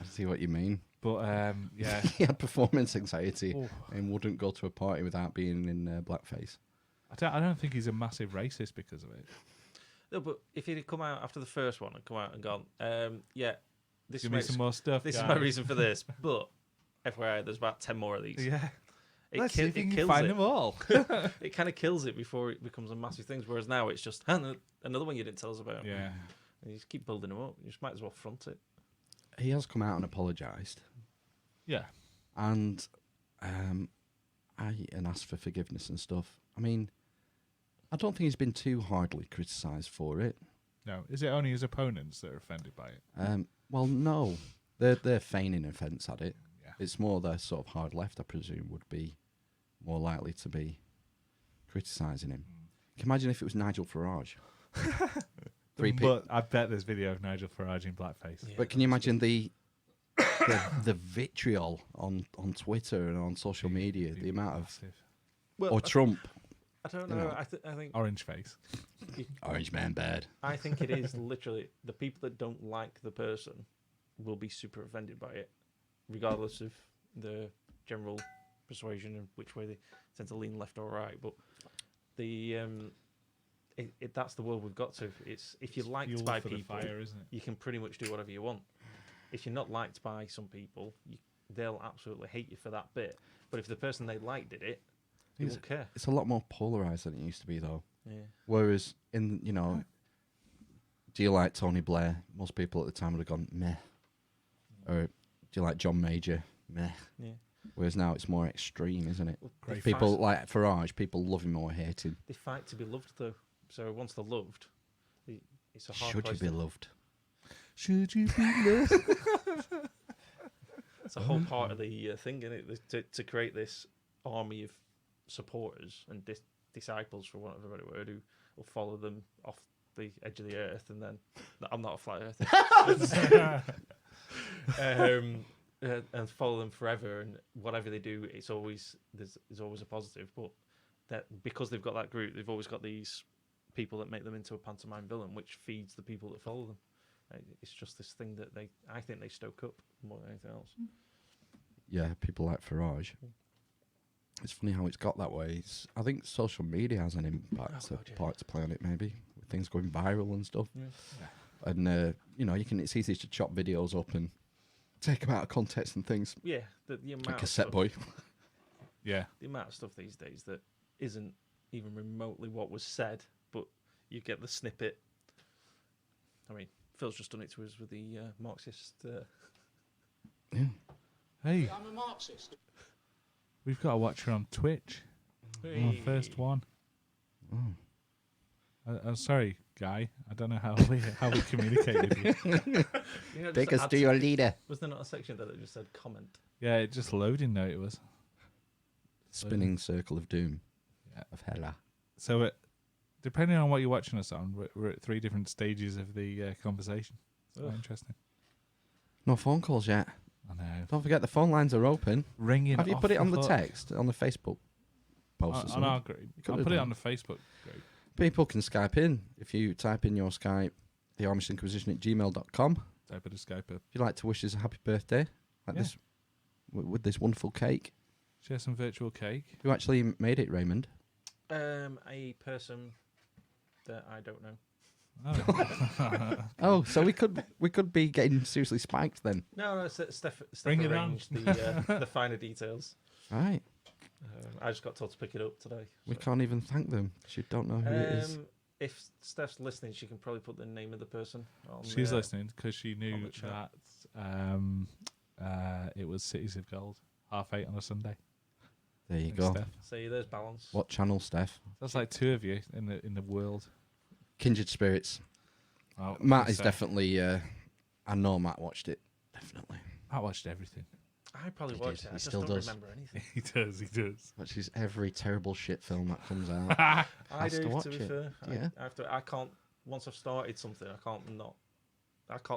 see what you mean. But yeah, He had performance anxiety Oh. and wouldn't go to a party without being in blackface. I don't think he's a massive racist because of it. No, but if he'd come out after the first one and come out and gone, this Give me some more stuff. This guys. is my reason for this, but FYI, there's about 10 more of these. Yeah. It, See if you it can kills find it. them all. It kind of kills it before it becomes a massive thing. Whereas now it's just another one you didn't tell us about. Yeah. And you just keep building them up. You just might as well front it. He has come out and apologised. Yeah. And asked for forgiveness and stuff. I mean, I don't think he's been too hardly criticised for it. No. Is it only his opponents that are offended by it? Well, no. They're feigning offence at it. Yeah. It's more the sort of hard left, I presume, would be more likely to be criticising him. Can you imagine if it was Nigel Farage? But I bet there's video of Nigel Farage in blackface. Yeah. But can you imagine the vitriol on Twitter and on social media, the amount of... Massive. Well, Or Trump. I don't you know. know. I think Orange face. Orange man bad. I think it is literally the people that don't like the person will be super offended by it, regardless of the general persuasion and which way they tend to lean left or right. But the that's the world we've got to. It's if you're liked Fuel by for the people, fire, isn't it? you can pretty much do whatever you want. If you're not liked by some people, they'll absolutely hate you for that bit. But if the person they like did it, they won't care. It's a lot more polarised than it used to be, though. Yeah. Whereas, do you like Tony Blair? Most people at the time would have gone, meh. Or do you like John Major? Meh. Yeah. Whereas now it's more extreme, isn't it? Great People like Farage, people love him or hate him. They fight to be loved, though. So once they're loved, it's a hard Should you place be to- loved? Should you be loved? It's a whole part of the thing, isn't it? To create this army of supporters and disciples, for want of a better word, who will follow them off the edge of the earth, and then I'm not a flat earther, and follow them forever, and whatever they do, it's always there's always a positive. But that because they've got that group, they've always got these people that make them into a pantomime villain, which feeds the people that follow them. It's just this thing that I think they stoke up more than anything else. Yeah, people like Farage. It's funny how it's got that way. I think social media has an impact, part to play on it, maybe with things going viral and stuff. Yeah. And it's easy to chop videos up and take them out of context and things. Yeah, the amount Like of Cassette stuff, Boy. Yeah. the amount of stuff these days that isn't even remotely what was said, but you get the snippet. I mean, Phil's just done it to us with the Marxist. Yeah. Hey, I'm a Marxist. we've got a watcher on Twitch. Our first one. I'm sorry, Guy. I don't know how we communicate with you. You know, Take just us add to your something. leader. Was there not a section there that just said comment? Yeah, it just loading though. It was Spinning circle of doom. Yeah. Of hella. so. Depending on what you're watching us on, we're at 3 different stages of the conversation. So interesting. No phone calls yet. I know. Don't forget the phone lines are open. Ringing. Have you off put it on the hook. text on the Facebook post? or on something? our group? could I'll have put it done. on the Facebook group. People can Skype in. If you type in your Skype, the Amish Inquisition at gmail.com. Type of Skype up. If you'd like to wish us a happy birthday, like Yeah. this, with this wonderful cake. Share some virtual cake. Who actually made it, Raymond? A person that I don't know. Oh. Oh, so we could be getting seriously spiked then. No, Steph Bring it on. arranged the finer details. Right. I just got told to pick it up today. We can't even thank them because you don't know who it is. If Steph's listening, she can probably put the name of the person on. She's listening because she knew the chat. that it was Cities of Gold, 8:30 on a Sunday. There you Thanks, go. Steph. See, there's balance. What channel, Steph? That's like 2 of you in the world. Kindred Spirits. Oh, Matt is definitely. I know Matt watched it. Definitely. I watched everything. I probably He watched did. it. He I just still don't does. remember anything. He does. He does. Watches every terrible shit film that comes out. I Has do, to watch to be it. fair. Yeah. I can't. Once I've started something, I can't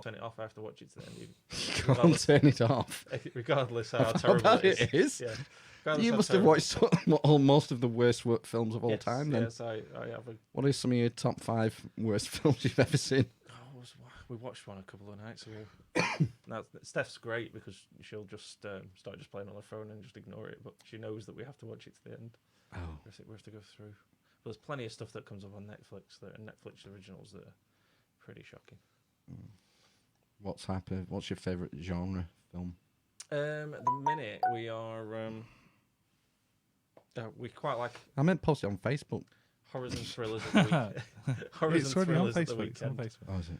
turn it off. I have to watch it to the end. Can't turn it off. Regardless how How terrible bad it it is. Yeah. Regardless You how must have terrible- watched most of the worst films of all Yes, time. Then, Yes, I have. what are some of your top 5 worst films you've ever seen? We watched one a couple of nights ago. Now Steph's great because she'll just start just playing on her phone and just ignore it, but she knows that we have to watch it to the end. Oh, We have to go through. But there's plenty of stuff that comes up on Netflix that are Netflix originals that are pretty shocking. what's your favourite genre film? At the minute we are we quite like I meant post it on Facebook. horrors and thrillers at the week. Horrors It's and already on thrillers at the Facebook. It's on weekend. Facebook. Oh, is it?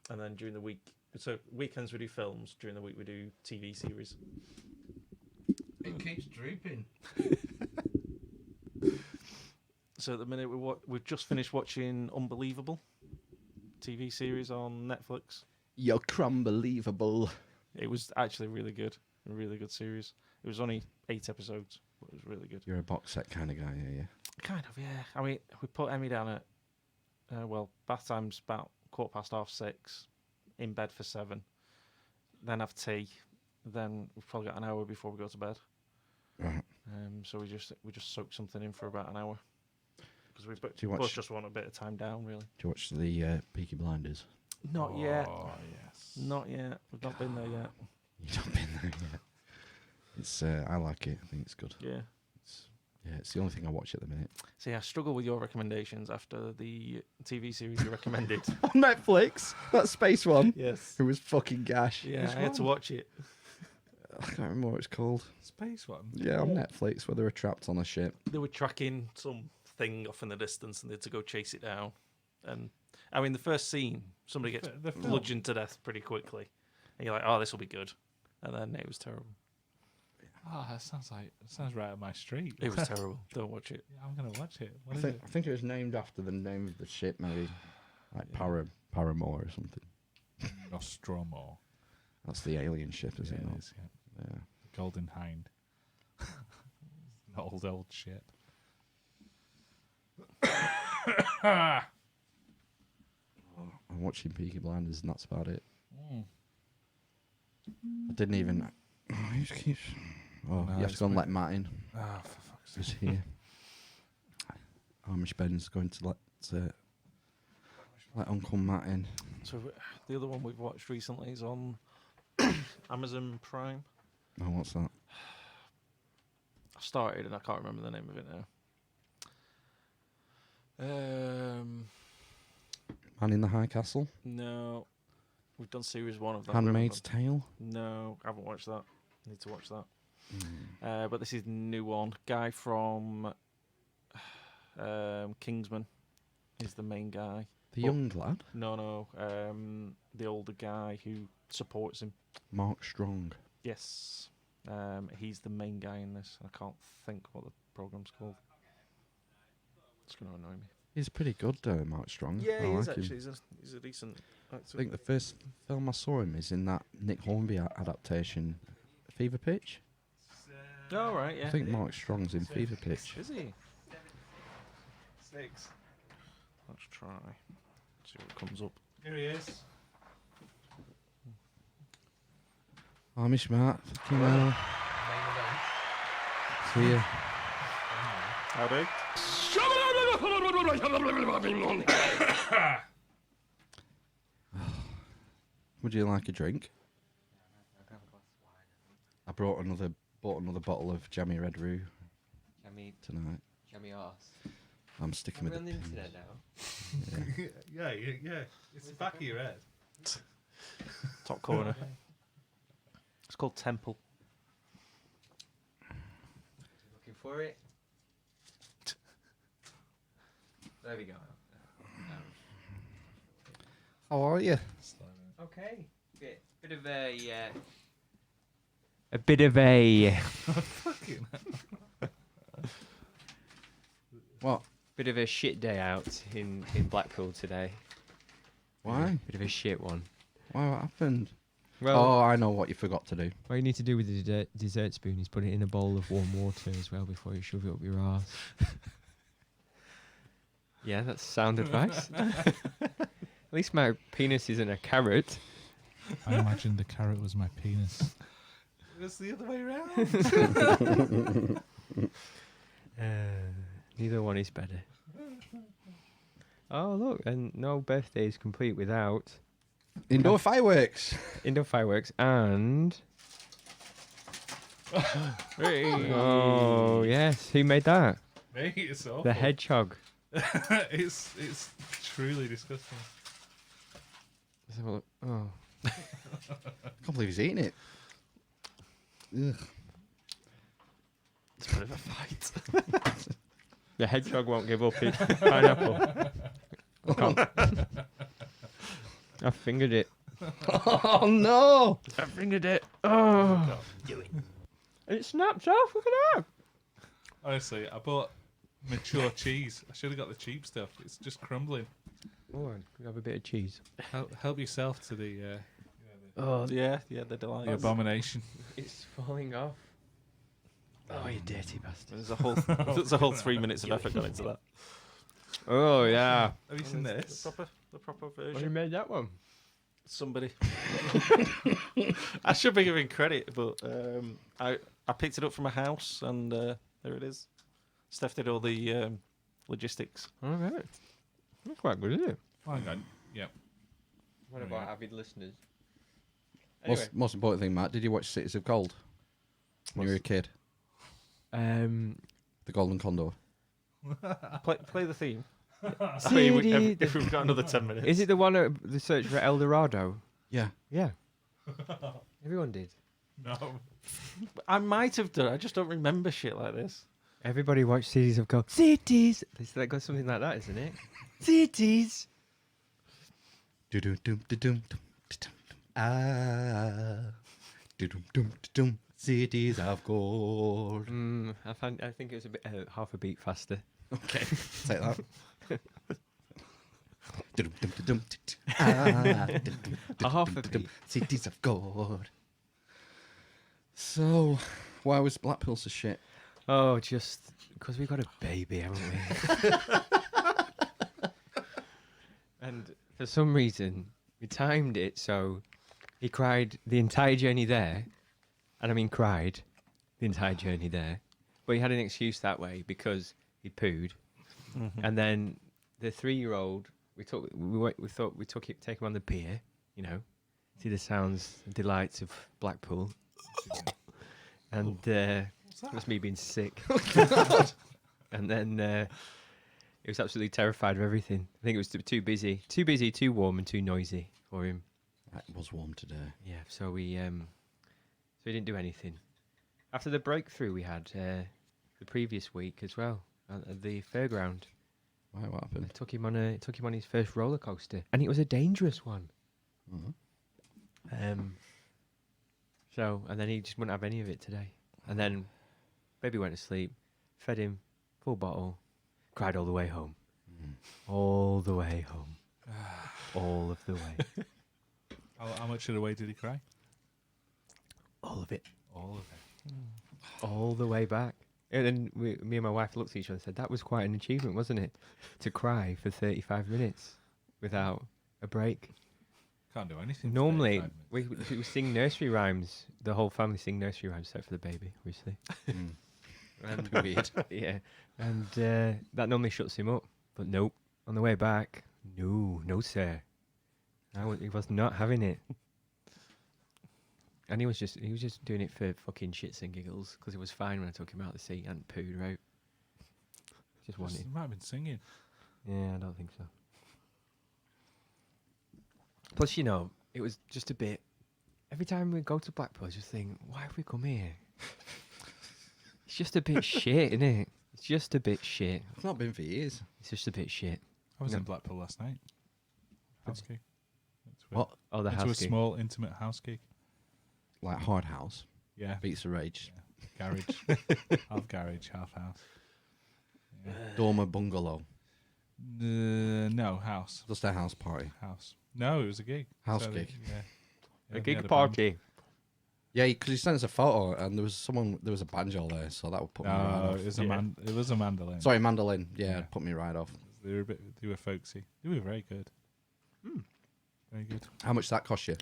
And then during the week, so weekends we do films. During the week we do TV series. It keeps drooping. So at the minute we've just finished watching Unbelievable, TV series on Netflix. You're crumbelievable. It was actually really good, a really good series. It was only 8 episodes, but it was really good. You're a box set kind of guy, are you? Kind of, yeah. I mean, we put Emmy down at bath time's about 6:15, in bed for 7, then have tea, then we've probably got an hour before we go to bed. Right. So we just soak something in for about an hour because we you watch- both just want a bit of time down, really. Do you watch the Peaky Blinders? Not yet. Oh yes. Not yet. We've not been there yet. You've not been there yet. It's I like it. I think it's good. Yeah. It's the only thing I watch at the minute. See, I struggle with your recommendations after the TV series you recommended. On Netflix, that space one. Yes. It was fucking gash. Yeah, I had to watch it. I can't remember what it's called. Space one. Yeah, on Netflix, where they were trapped on a ship. They were tracking some thing off in the distance and they had to go chase it down. And I mean, the first scene, somebody gets The film. bludgeoned to death pretty quickly. And you're like, oh, this will be good. And then it was terrible. Oh, that sounds right up my street. It was terrible. Don't watch it. Yeah, I'm gonna watch it. What I is think, it? I think it was named after the name of the ship, maybe. Like Paramore or something. Nostromo. That's the alien ship, is Yeah, it it not? is, yeah. Yeah. Golden Hind. An old shit. I'm watching Peaky Blinders and that's about it. Mm. I didn't even... Oh, he just keeps... Oh, No, you have to it's go and weird. let Matt in. Oh, for fuck's He's sake. here. Amish Ben's going to let Uncle Matt in. So the other one we've watched recently is on Amazon Prime. Oh, what's that? I started and I can't remember the name of it now. Man in the High Castle. No, we've done series 1 of that. Handmaid's Tale. No, I haven't watched that. Need to watch that. But this is the new one. Guy from Kingsman is the main guy. The young lad. No. The older guy who supports him. Mark Strong. Yes. He's the main guy in this. I can't think what the program's called. It's going to annoy me. He's pretty good, Mark Strong. Yeah, I he is like him. actually. He's a decent actor. I think the first film I saw him is in that Nick Hornby adaptation, Fever Pitch. Oh, right, yeah. I think Mark Strong's in Fever Pitch. Is he? 6. Let's try. See what comes up. Here he is. Amish Matt, fucking hell. See ya. Howdy. Would you like a drink? I bought another bottle of Jammy Red Roo tonight. Jammy arse. I'm sticking with on the the pins. internet now. Yeah. It's the back of your head. Top corner. It's called Temple. Looking for it. There we go. How are you? Okay. Bit of a bit of a Fucking What? bit of a shit day out in Blackpool today. Why? Bit of a shit one. Why? What happened? Well, Oh, I know what you forgot to do. what you need to do with the dessert spoon is put it in a bowl of warm water as well before you shove it up your arse. Yeah, that's sound advice. At least my penis isn't a carrot. I imagined the carrot was my penis. It was the other way around. Neither one is better. Oh, look, and no birthday is complete without Indoor fireworks. indoor fireworks and... Oh, yes. Who made that? Mate, it's awful. The hedgehog. it's truly disgusting. Let's have a look. Oh. I can't believe he's eating it. Ugh. It's a bit of a fight. The hedgehog won't give up his pineapple. I can't. I fingered it. Oh no! I fingered it. Oh. Do it. It snapped off. Look at that. Honestly, I bought mature cheese. I should have got the cheap stuff. It's just crumbling. Oh, we have a bit of cheese. Help yourself to the Oh, Yeah, the delight. the abomination. it's falling off. Oh, you dirty bastard. There's a whole 3 minutes of effort gone into that. Oh, yeah. Have you seen this? The proper Who version. made that one? Somebody. I should be giving credit, but I picked it up from a house and there it is. Steph did all the logistics. All right. That's quite good, isn't it? Hang on. Yep. What There about you go. avid listeners? Anyway, Most important thing, Matt, did you watch Cities of Gold when you were a kid? The Golden Condor. Play the theme. CD If we've got another 10 minutes. Is it the one at the search for El Dorado? Yeah. Yeah. Everyone did. No. I might have done. I just don't remember shit like this. Everybody watched Cities of Gold. Cities! They got something like that, isn't it? Cities! Ah. Cities of Gold. I think it was a bit half a beat faster. Okay, take that. Ah. Half a beat. Cities of Gold. So, why was Blackpool so shit? Oh, just because we got a baby, haven't we? And for some reason, we timed it so he cried the entire journey there. And I mean cried the entire journey there. But he had an excuse that way because he pooed. Mm-hmm. And then the 3-year-old, we thought we'd take him on the pier, you know, see the sounds and delights of Blackpool. And that? That's me being sick. And then he was absolutely terrified of everything. I think it was too busy, too warm, and too noisy for him. It was warm today. Yeah, so we didn't do anything. After the breakthrough we had the previous week as well at the fairground. Why? What happened? It took him on his first roller coaster, and it was a dangerous one. Mm-hmm. So, and then he just wouldn't have any of it today. And then baby went to sleep, fed him full bottle, cried all the way home. All the way home. All of the way. How much of the way did he cry? All of it. All of it. All the way back. And then me and my wife looked at each other and said, that was quite an achievement, wasn't it? To cry for 35 minutes without a break. Can't do anything. Normally, we sing nursery rhymes. The whole family sing nursery rhymes, except for the baby, obviously. And weird. Yeah. And that normally shuts him up. But nope. On the way back, no, sir. He was not having it. And he was just doing it for fucking shits and giggles, because it was fine when I took him out of the seat and pooed out. Just wanted. He might have been singing. Yeah, I don't think so. Plus, it was just a bit. Every time we go to Blackpool, I just think, why have we come here? It's just a bit shit, isn't it? It's just a bit shit. It's not been for years. It's just a bit shit. I was in Blackpool last night. House gig. What? Oh, the Into house a gig. small, intimate house gig. Like hard house. Yeah. Beats the rage. Yeah. Garage. Half garage, half house. Yeah. Dormer bungalow. No, house. Just a house party. House. No, it was a gig. House So gig. Yeah. A Yeah, gig had a party. band. Yeah, because he sent us a photo and there was a banjo there, so that would put me right No, off. it was a mandolin. Sorry, mandolin. Yeah, Yeah. put me right off. They were folksy. They were very good. Very good. How much that cost you?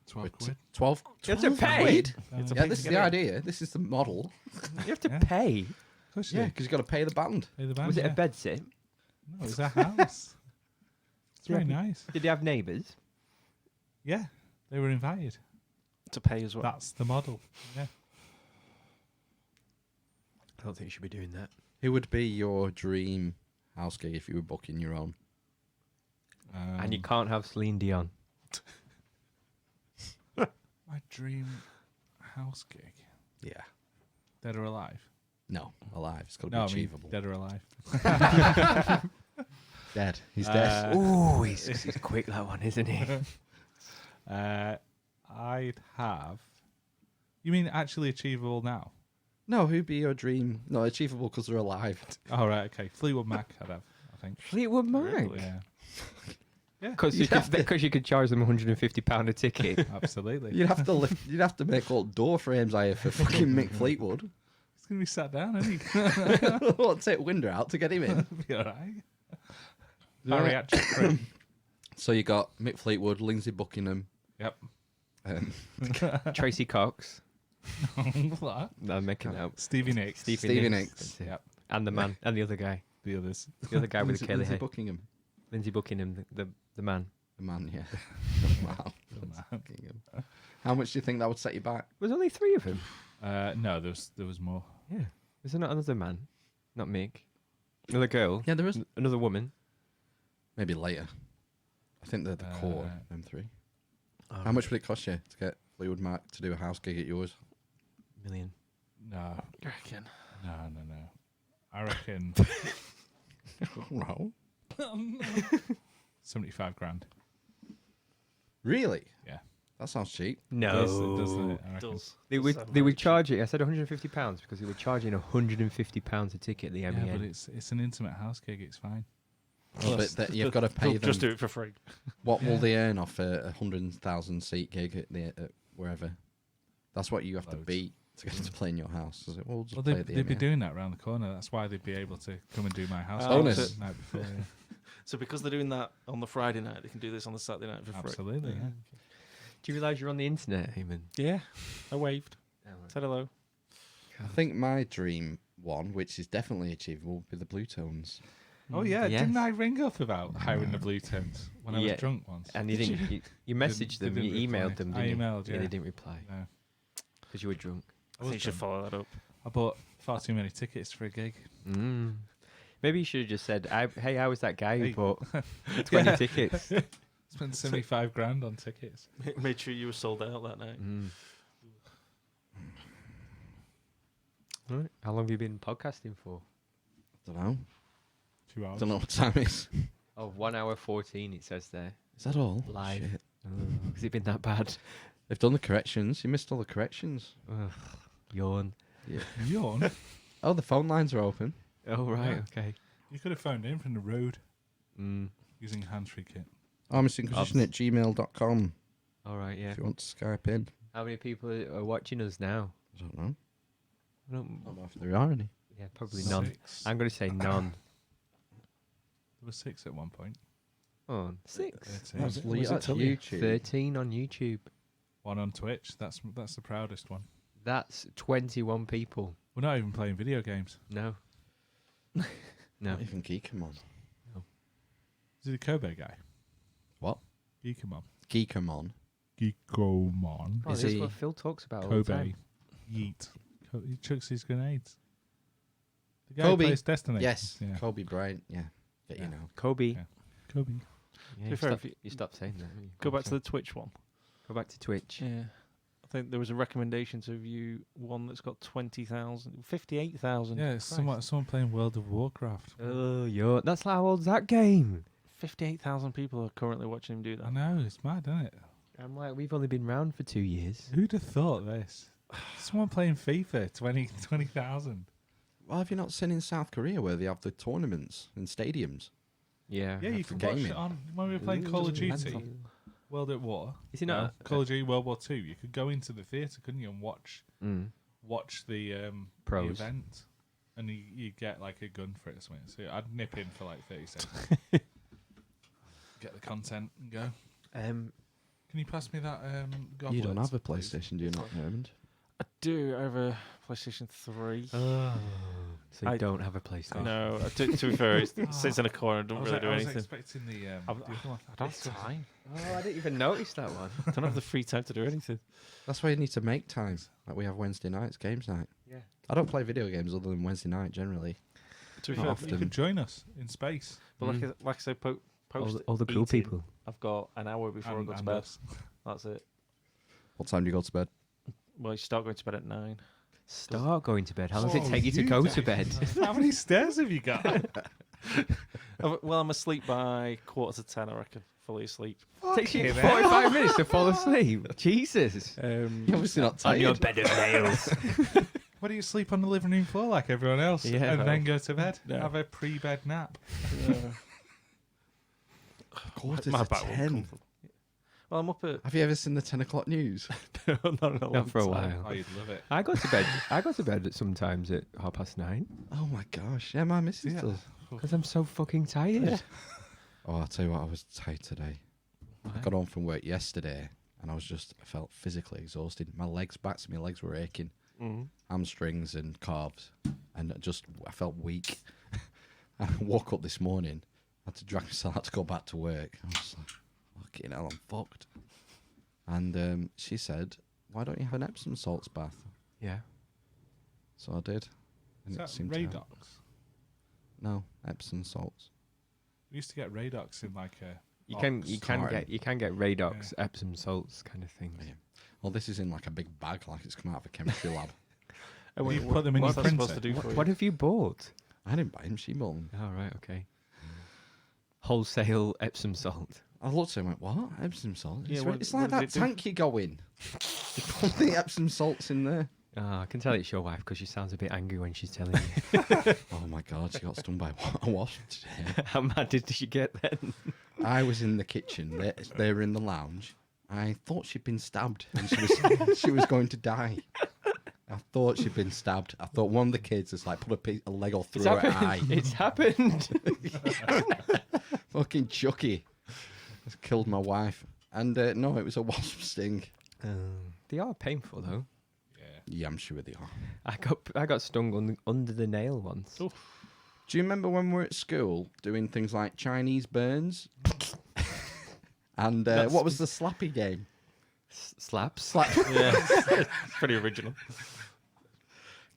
12 quid. 12 You have to pay? quid? You have to Yeah, pay this to is get the in. idea. This is the model. You have to Yeah. pay. Of course you Yeah, do. because you've got to pay the band. Pay the band, Was it a yeah. bed sit? No, it was a house. It's very nice. Did you have neighbours? Yeah, they were invited. To pay as well. That's the model. Yeah. I don't think you should be doing that. Who would be your dream house gig if you were booking your own? And you can't have Celine Dion. My dream house gig. Yeah. Dead or alive? No, alive. It's got to No, I be mean achievable. dead or alive. Dead. He's dead. Ooh, he's quick, that one, isn't he? I'd have. You mean actually achievable now? No, who'd be your dream? No, achievable because they're alive. Oh, right, okay. Fleetwood Mac, I'd have, I think. Fleetwood Mac? Yeah. Yeah. Because you could charge them £150 a ticket. Absolutely. You'd have to lift. You'd have to make all door frames higher for fucking Mick Fleetwood. He's going to be sat down, isn't he? Well, take window out to get him in. Be all right. Alright. Bariatric. So you got Mick Fleetwood, Lindsay Buckingham. Yep. Tracy Cox. What? No, I'm making it up. Stevie Nicks. Stevie Nicks. That's it. Yep. And the man. And the other guy. The others. The other guy with the curly Lindsay hair. Buckingham. Lindsay Buckingham, the man. The man, yeah. Wow. The man. Buckingham. How much do you think that would set you back? There's only 3 of them. No, there was more. Yeah. There's another man. Not Mick. Another girl. Yeah, there is. Another woman. Maybe later. I think they're the core, them 3. Oh, How much would it cost you to get Fleetwood Mac to do a house gig at yours? $1 million. No. I reckon. No. I reckon No. 75 grand. Really? Yeah. That sounds cheap. No. It doesn't it? I reckon. They would charge it. I said £150 because they were charging £150 a ticket at the Yeah, MEN. but it's an intimate house gig. It's fine. Well, but you've got to pay them. Just do it for free. What will they earn off a 100,000 seat gig at wherever? That's what you have to Loads. beat to get to play in your house. Is it? We'll just Well, play at the they'd be MEN. doing that around the corner. That's why they'd be able to come and do my house Bonus. gigs the night before. Yeah. So because they're doing that on the Friday night, they can do this on the Saturday night for free. Absolutely. Yeah. Do you realise you're on the internet, Eamon? Yeah. I waved. Said hello. I think my dream one, which is definitely achievable, would be the Blue Tones. Oh yeah, Yes. didn't I ring up about hiring the Blue Tones when I was Yeah. drunk once? And you didn't. You messaged They them. didn't You emailed reply. them. I Didn't you? emailed, Yeah, yeah. they didn't reply No. because you were drunk. I think you should follow that up. I bought far too many tickets for a gig. Maybe you should have just said, "Hey, I was that guy who Hey. bought 20 tickets." Spent 75 grand on tickets. Made sure you were sold out that night. Right. How long have you been podcasting for? Don't know. 2 hours. Don't know what time it is. Oh, 1 hour 14. It says there. Is that all? Live. Shit. Has it been that bad? They've done the corrections. You missed all the corrections. Ugh, yawn. Yeah. Yawn? Oh, the phone lines are open. Oh right, Yeah. okay. You could have phoned in from the road using hands-free kit. Amish Inquisition at gmail.com. All right, yeah. If you want to Skype in. How many people are watching us now? I don't know. I don't, I don't know if there are any. yeah, probably none. 6. I'm going to say none. There were 6 at one point. Oh, 6. 13. That's, Was it that's till YouTube. 13 on YouTube. 1 on Twitch. That's the proudest one. That's 21 people. We're not even playing video games. No. No. Not even Geekamon. Is he the Kobe guy? What? Geekamon. Geekamon. Geekamon. Oh, Is this is he- what Phil talks about all the Kobe. time. Yeet. He chucks his grenades. The guy Kobe. who plays Destiny. Yes. Yeah. Kobe Bryant. Yeah. Get you Yeah. now. Kobe. Yeah. Kobe. Yeah, be you, fair, stop, if you stop saying that. don't you? Go Oh, back to sorry. the Twitch one. Go back to Twitch. Yeah. I think there was a recommendation to view one that's got 20,000, 58,000. Yeah, it's someone playing World of Warcraft. Oh, yo, that's how old's that game? 58,000 people are currently watching him do I that. know, it's mad, isn't it? I'm like, we've only been round for 2 years. Who'd have thought this? Someone playing FIFA, 20,000. Well, have you not seen in South Korea where they have the tournaments in stadiums? Yeah. Yeah, you for can watch gaming. it on when we were playing Call of Duty, World at War. Is he not? Call of Duty World War 2. You could go into the theatre, couldn't you, and watch the Pros. the event, and you get like a gun for it or something. So I'd nip in for like 30 seconds, get the content, and go. Can you pass me that? Goblet, You don't have a please? PlayStation, do you not, Raymond? I do. I have a PlayStation 3. So you I- don't have a PlayStation? No, to be fair, it sits in a corner and I don't was, really do I was anything. expecting the I've- other one. I don't have time. Oh, I didn't even notice that one. I don't have the free time to do anything. That's why you need to make time. Like we have Wednesday nights, games night. Yeah. I don't play video games other than Wednesday night generally. To be Not fair, often. You could join us in space. but like I said, All post the cool eating, people. I've got an hour before I And- go to and bed. us. That's it. What time do you go to bed? Well, you start going to bed at 9. Start going to bed. How long does Oh, it take you to you go Dave. to bed? How many stairs have you got? Well, I'm asleep by 9:45, I reckon. Fully asleep. Takes you Fucking hell. 45 minutes to fall asleep. Jesus. You're obviously not On your tired. bed of nails. Why do you sleep on the living room floor like everyone else, Yeah. and then go to bed? Yeah. Have a pre-bed nap. Quarter My to back won't 10. comfort. Well, I'm up at Have you ever seen the 10 o'clock news? not in a long Not for a time. while. Oh, you'd love it. I go to bed at sometimes at 9:30 Oh my gosh. Yeah, my missus Yeah. does. because I'm so fucking tired. Oh, I'll tell you what, I was tired today. I got home from work yesterday and I felt physically exhausted. My legs, backs of my legs were aching. Hamstrings and calves. And I felt weak. I woke up this morning, had to drag myself out to go back to work. I was like, fucking hell, I'm fucked. And she said, why don't you have an Epsom salts bath? Yeah. So I did. And Is that seemed to help. Radox? No, Epsom salts. We used to get Radox in like a. You box. can get Radox, Epsom salts kind of things. Yeah. Well, this is in like a big bag, like it's come out of a chemistry lab. And You put them in what's your that supposed printer? to do for you? What have you bought? I didn't buy them, she bought them. Oh, right, okay. Wholesale Epsom salt. I looked at him and went, what? Epsom salt? Yeah, It's, what- it's what like does that it do? tank you go in. You put the Epsom salts in there. Oh, I can tell it's your wife because she sounds a bit angry when she's telling you. Oh my God, she got stung by a wasp today. How mad did she get then? I was in the kitchen, they were in the lounge. I thought she'd been stabbed and she was going to die. I thought she'd been stabbed. I thought one of the kids has like put a Lego through her eye. It's happened. Fucking Chucky has killed my wife. And no, it was a wasp sting. They are painful though. Yeah, I'm sure they are. I got stung under the nail once. Do you remember when we were at school doing things like Chinese burns? And what was the slappy game? Slaps. Slap. Yeah, it's pretty original.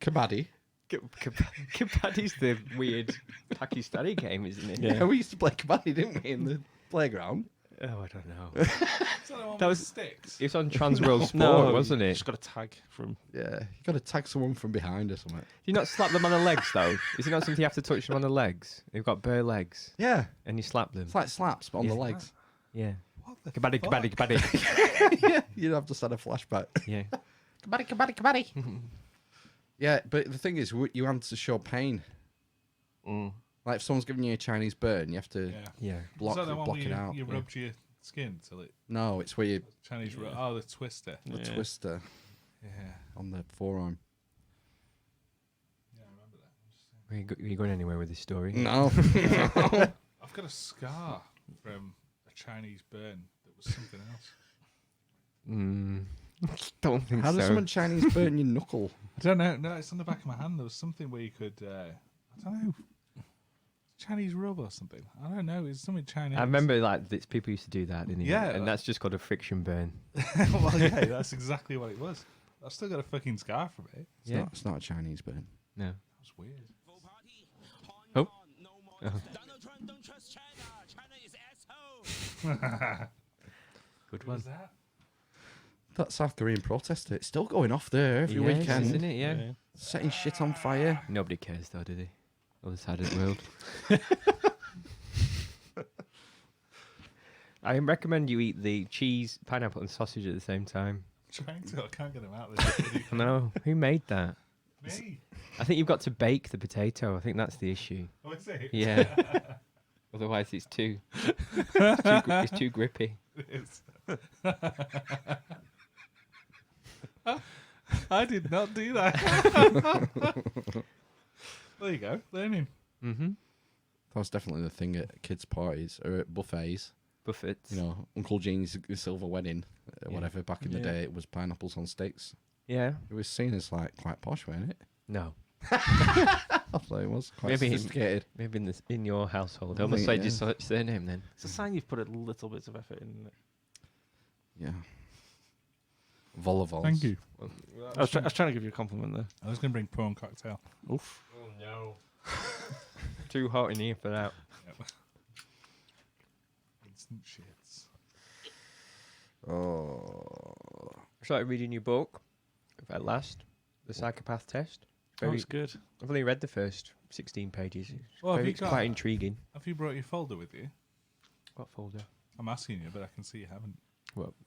Kabaddi. Kabaddi's the weird Pakistani game, isn't it? Yeah, we used to play kabaddi, didn't we, in the playground? Oh, I don't know. Is that the one That with was sticks? It was on Trans World Sport, wasn't You it? just got a tag from. Yeah, you got to tag someone from behind or something. Do you not slap them on the legs though? Is it not something you have to touch them on the legs? They've got bare legs. Yeah, And you slap them. it's like slaps, but on the legs. Yeah. What the Kabaddi, fuck? kabaddi, kabaddi. Yeah, you'd have to start a flashback. Yeah. Kabaddi, kabaddi, kabaddi. Yeah, but the thing is, you have to show pain. Like if someone's giving you a Chinese burn, you have to Yeah. block, Is that the one block where it out. you yeah. rubbed your skin till it No, it's where you Chinese oh, the twister. the twister Yeah. on the forearm. Yeah, I remember that. Are you going anywhere with this story? No. I've got a scar from a Chinese burn that was something else. Don't think How so. does someone Chinese burn your knuckle? I don't know. No, it's on the back of my hand. There was something where you could, I don't know, Chinese rub or something. I don't know. It's something Chinese. I remember people used to do that, didn't they? Yeah, And that's just called a friction burn. Well, yeah, that's exactly what it was. I've still got a fucking scar from it. It's not a Chinese burn. No. That's weird. Oh. Donald Trump don't trust China. China is asshole. Good What one. was that? That South Korean protester, it's still going off there every Yes, weekend. isn't it? Yeah. Setting shit on fire. Nobody cares though, do they? Other side of the world. I recommend you eat the cheese, pineapple, and sausage at the same time. Trying to. I can't get them out of this. No, who made that? Me. I think you've got to bake the potato. I think that's the issue. Oh, is it? Yeah. Otherwise, it's it's too grippy. It is. I did not do that. There you go. Learning. Mm-hmm. That was definitely the thing at kids' parties or at buffets. Buffets. You know, Uncle Jean's silver wedding, Yeah. whatever. Back in the day, it was pineapples on sticks. Yeah. It was seen as like quite posh, wasn't it? No. I thought it was quite Maybe sophisticated. Maybe in your household. I I almost think, said your surname then. It's a sign you've put a little bit of effort in. Yeah. Volleyball. Thank you. I was trying to give you a compliment there. I was going to bring prawn cocktail. Oof. Oh no. Too hot in here for that. Yep. Instant shits. Oh. I started reading your book at last, The Psychopath Test. Oh, it's good. I've only read the first 16 pages. It's Well, have you it's got- quite intriguing. Have you brought your folder with you? What folder? I'm asking you, but I can see you haven't.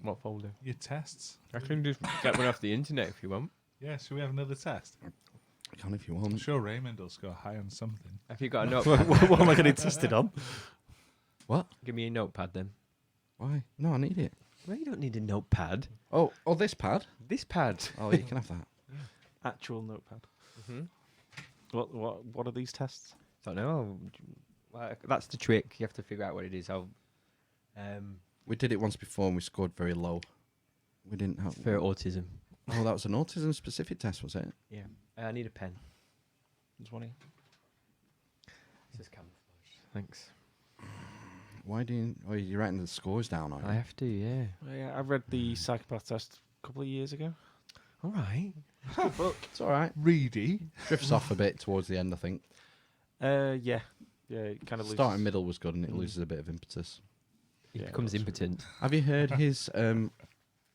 What folder? Your tests. I can just get one off the internet if you want. Yeah, should we have another test? I can if you I'm want. sure Raymond will score high on something. Have you got a notepad? What am I getting tested on? What? Give me a notepad then. Why? No, I need it. Well, you don't need a notepad. Oh, this pad? This pad. Oh, you can have that. Actual notepad. Mm-hmm. What are these tests? Don't know. Well, that's the trick. You have to figure out what it is. We did it once before and we scored very low. We didn't have... For autism. Oh, that was an autism-specific test, was it? Yeah. I need a pen. There's one here. This is camouflage. Thanks. Why do you... Oh, you're writing the scores down, aren't you? I have to, yeah. Yeah, I read the psychopath test a couple of years ago. All right. Good book. It's all right. Reedy. Drifts off a bit towards the end, I think. Yeah. It kind of loses. Start and middle was good and it loses a bit of impetus. He Yeah, becomes that's impotent. Have you heard his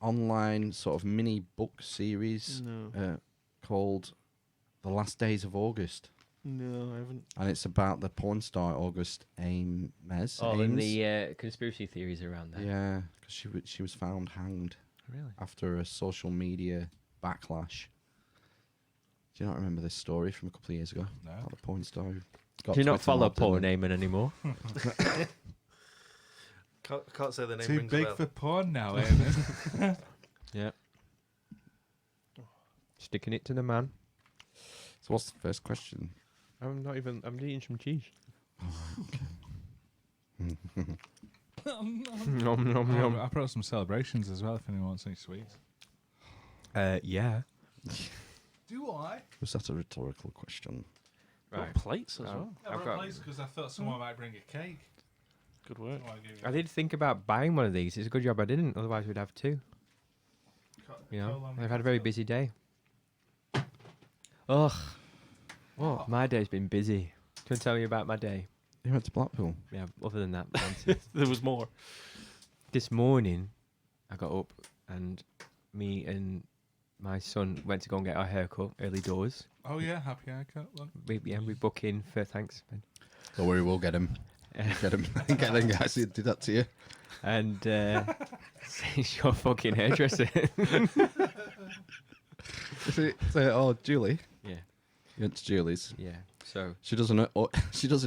online sort of mini book series No. called The Last Days of August? No, I haven't. And it's about the porn star August Ames. Oh, and Ames. the conspiracy theories around that. Yeah, because she was found hanged Really? after a social media backlash. Do you not remember this story from a couple of years ago? No. About the porn star who got Do you not Twitter follow mobbed and Paul then- Neyman anymore? Can't say the name. Too big for porn now, Eamon. Yeah. Sticking it to the man. So what's the first question? I'm eating some cheese. Nom, nom, nom. I brought some celebrations as well if anyone wants any sweets. Yeah. Do I? Was that a rhetorical question? Right. Plates as well. I I've brought got- plates because I thought someone might bring a cake. Good work. So I gave you I did think about buying one of these. It's a good job I didn't. Otherwise, we'd have two. You know, I've had a very busy day. Ugh. What? My day's been busy. Can I tell you about my day? You went to Blackpool? Yeah, other than that, nonsense. There was more. This morning, I got up and me and my son went to go and get our haircut early doors. Oh yeah, happy haircut. Look. We book in for thanks. Ben. Don't worry, we'll get him. Get him. Get them guys who did that to you. And it's your fucking hairdresser. Is it? Oh, Julie. Yeah. You went to Julie's. Yeah. So she does an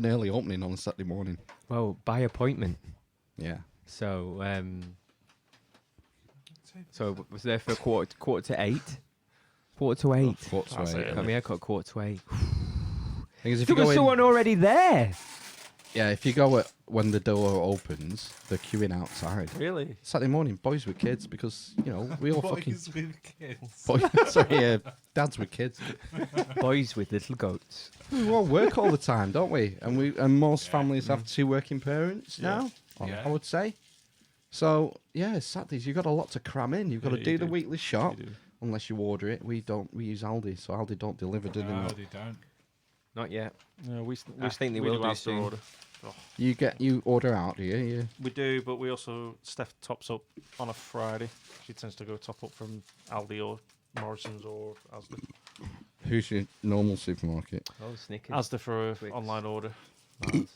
early opening on a Saturday morning. Well, by appointment. Yeah. So so was there for quarter to 8. Quarter to 8. Quarter to 8. Got my haircut quarter to 8. Thing is, if There you go was someone already there. Yeah, if you go when the door opens, they're queuing outside. Really? Saturday morning, boys with kids, because, you know, we all fucking... Boys with kids. Sorry, dads with kids. Boys with little goats. We all work all the time, don't we? And most families have 2 working parents now, I would say. So, yeah, Saturdays, you've got a lot to cram in. You've got to do the weekly shop, unless you order it. We use Aldi, so Aldi don't deliver, do they? No, they don't. Not yet. No, we think they will do soon. order. Oh. You order out, do you? Yeah. We do, but we also Steph tops up on a Friday. She tends to go top up from Aldi or Morrison's or Asda. Who's your normal supermarket? Oh, Snickers. Asda for Twix. online order. Mars.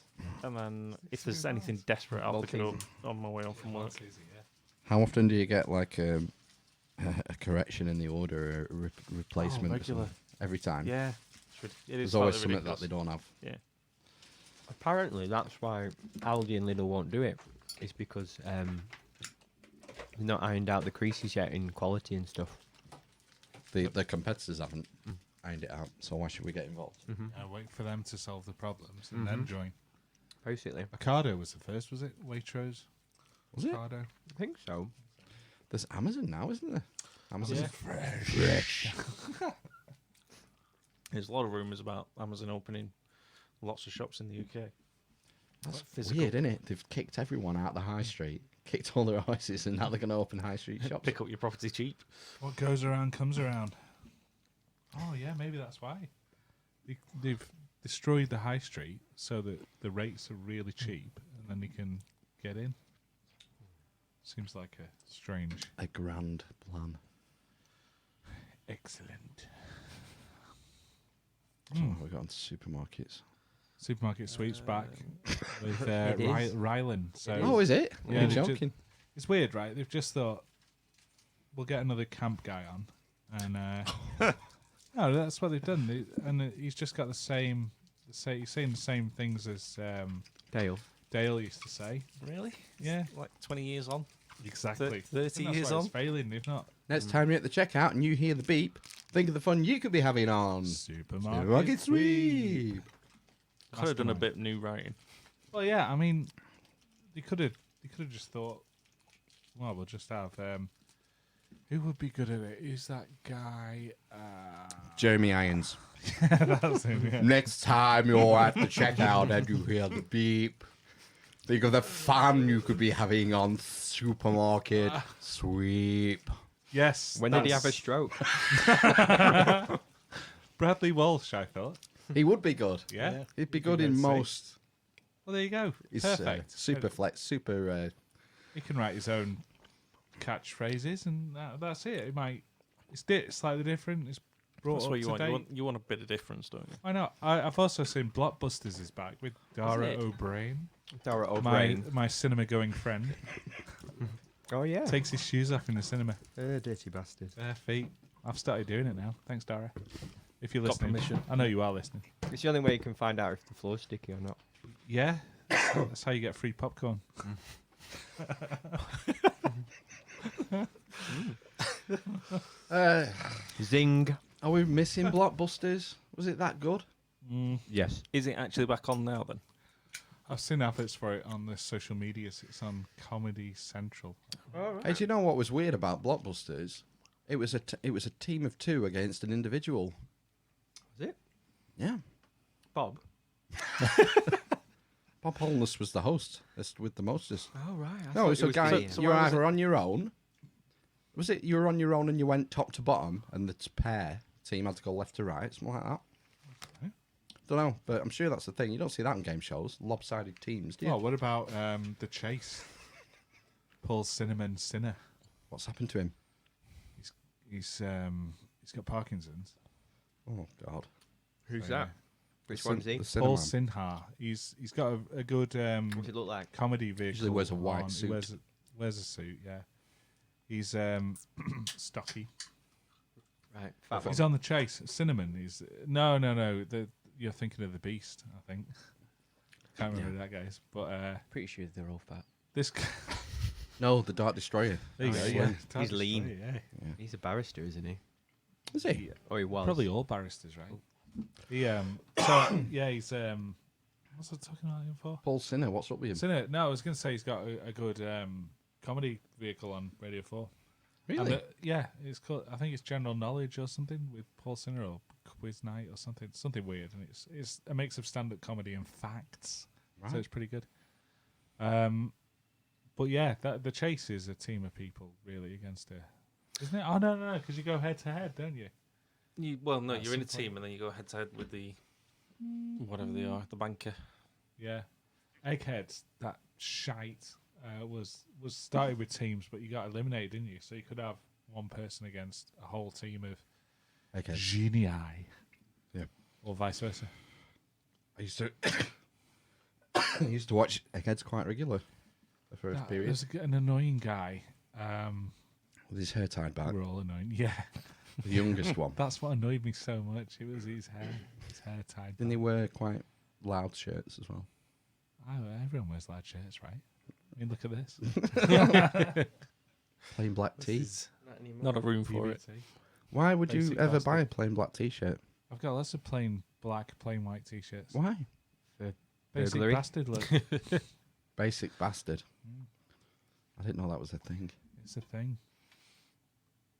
And then if there's anything desperate, I'll pick it up on my way home from work. How often do you get like a correction in the order, or a replacement? Or regular. something? Every time. Yeah. There's always something that they don't have. Yeah. Apparently, that's why Aldi and Lidl won't do it. It's because they've not ironed out the creases yet in quality and stuff. The competitors haven't ironed it out, so why should we get involved? Wait for them to solve the problems and then join. Basically. Ocado was the first, was it? Waitrose? Was it? Ocado? I think so. There's Amazon now, isn't there? Amazon's fresh. There's a lot of rumours about Amazon opening lots of shops in the UK. That's physical. weird, isn't it? They've kicked everyone out the high street, kicked all their houses, and now they're going to open high street shops. Pick up your property cheap. What goes around comes around. Oh yeah, maybe that's why. They've destroyed the high street so that the rates are really cheap, and then they can get in. Seems like a grand plan. Excellent. Oh, we got onto supermarkets. Supermarket sweeps back with It is. Ryland. So Oh, is it? Yeah, You're they've joking. it's weird, right? They've just thought we'll get another camp guy on, and no, that's what they've done. He's just got the same. He's saying the same things as Dale. Dale used to say. Really? Yeah. Like 20 years on? Exactly. 30 And that's years why on? It's failing. They've not. Next time you're at the checkout and you hear the beep, think of the fun you could be having on Supermarket Sweep. Could have done a bit of new writing. Well, yeah. I mean, they could have just thought, well, we'll just have who would be good at it? Who's that guy? Jeremy Irons. That's him. Yeah. Next time you're at the checkout and you hear the beep, think of the fun you could be having on Supermarket Sweep. Yes. When did he have a stroke? Bradley Walsh, I thought. He would be good. Yeah. He'd be good in most. Well, there you go. He's Perfect. super flex, super. He can write his own catchphrases, and that's it. It might. It's slightly different. It's brought That's up what you to want. date. You want a bit of difference, don't you? I know. I've also seen Blockbusters is back with Dara it? O'Brien. Dara O'Brien. My cinema-going friend. Oh, yeah. Takes his shoes off in the cinema. Dirty bastard. Bare feet. I've started doing it now. Thanks, Dara. If you're Got listening. permission. I know you are listening. It's the only way you can find out if the floor's sticky or not. Yeah. That's how you get free popcorn. Zing. Are we missing Blockbusters? Was it that good? Yes. Is it actually back on now then? I've seen adverts for it on the social medias. It's on Comedy Central. Hey, do you know what was weird about Blockbusters? It was a team of 2 against an individual. Was it? Yeah. Bob? Bob Holness was the host with the mostest. Oh, right. No, it's a guy. Pete. You're either on your own. Was it you were on your own and you went top to bottom, and the pair team had to go left to right, something like that. Don't know, but I'm sure that's the thing. You don't see that in game shows. Lopsided teams, do you? Oh, what about the chase? Paul Cinnamon Sinner. What's happened to him? He's got Parkinson's. Oh God. Who's So, that? Which one's he? Paul Sinha. He's got a good What's it look like? comedy vehicle. Usually wears a white on. suit. He wears a suit. Yeah. He's stocky. Right. Fat He's one. on the chase. Cinnamon. He's no. You're thinking of the Beast. I think. Can't remember who that guy is, but Pretty sure they're all fat. this. Guy, No, the Dark Destroyer. there you go. He's Yeah, slim. Dark He's lean. Destroyer, yeah. He's a barrister, isn't he? Is he? Or he was. Probably all barristers, right? He so yeah, he's what's I talking about him for? Paul Sinner. What's up with him? Sinner. No, I was going to say he's got a good comedy vehicle on Radio 4. Really? And, yeah, it's called. I think it's General Knowledge or something with Paul Sinner or Quiz Night or something weird, and it's a mix of stand-up comedy and facts, so it's pretty good. But yeah, the chase is a team of people really against isn't it? Oh no, because you go head to head, don't you? Well, no, At you're in a some point. team and then you go head to head with the whatever they are, the banker. Yeah, Eggheads. That shite was started with teams, but you got eliminated, didn't you? So you could have one person against a whole team of genii. Yeah. Or vice versa. I used to watch Eggheads quite regular. The first period. There's an annoying guy. With his hair tied back. We're all annoying. Yeah. The youngest one. That's what annoyed me so much. It was his hair tied. Didn't he wear quite loud shirts as well? Oh, everyone wears loud shirts, right? I mean, look at this. Plain black tee. Not a room for it. Why would you Basic ever bastard. buy a plain black t-shirt? I've got lots of plain black, plain white t-shirts. Why? Basic burglary? bastard look. Basic bastard. I didn't know that was a thing. It's a thing.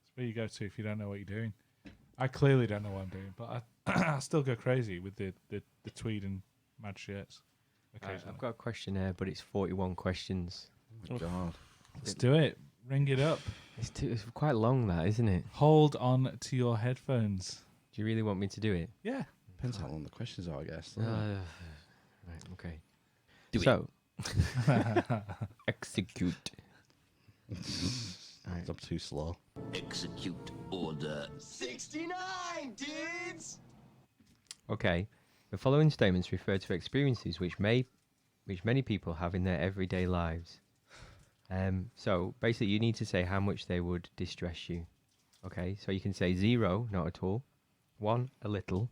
It's where you go to if you don't know what you're doing. I clearly don't know what I'm doing, but I still go crazy with the tweed and mad shirts. Occasionally. I've got a questionnaire, but it's 41 questions. Oh, God. Let's do it. Ring it up. It's quite long, that, isn't it? Hold on to your headphones. Do you really want me to do it? Yeah. Depends how long the questions are, I guess. Right, okay. Do it. So, execute. Right. I'm too slow. Execute order 69, dudes! Okay. The following statements refer to experiences which many people have in their everyday lives. So basically, you need to say how much they would distress you. Okay, so you can say 0, not at all. 1, a little.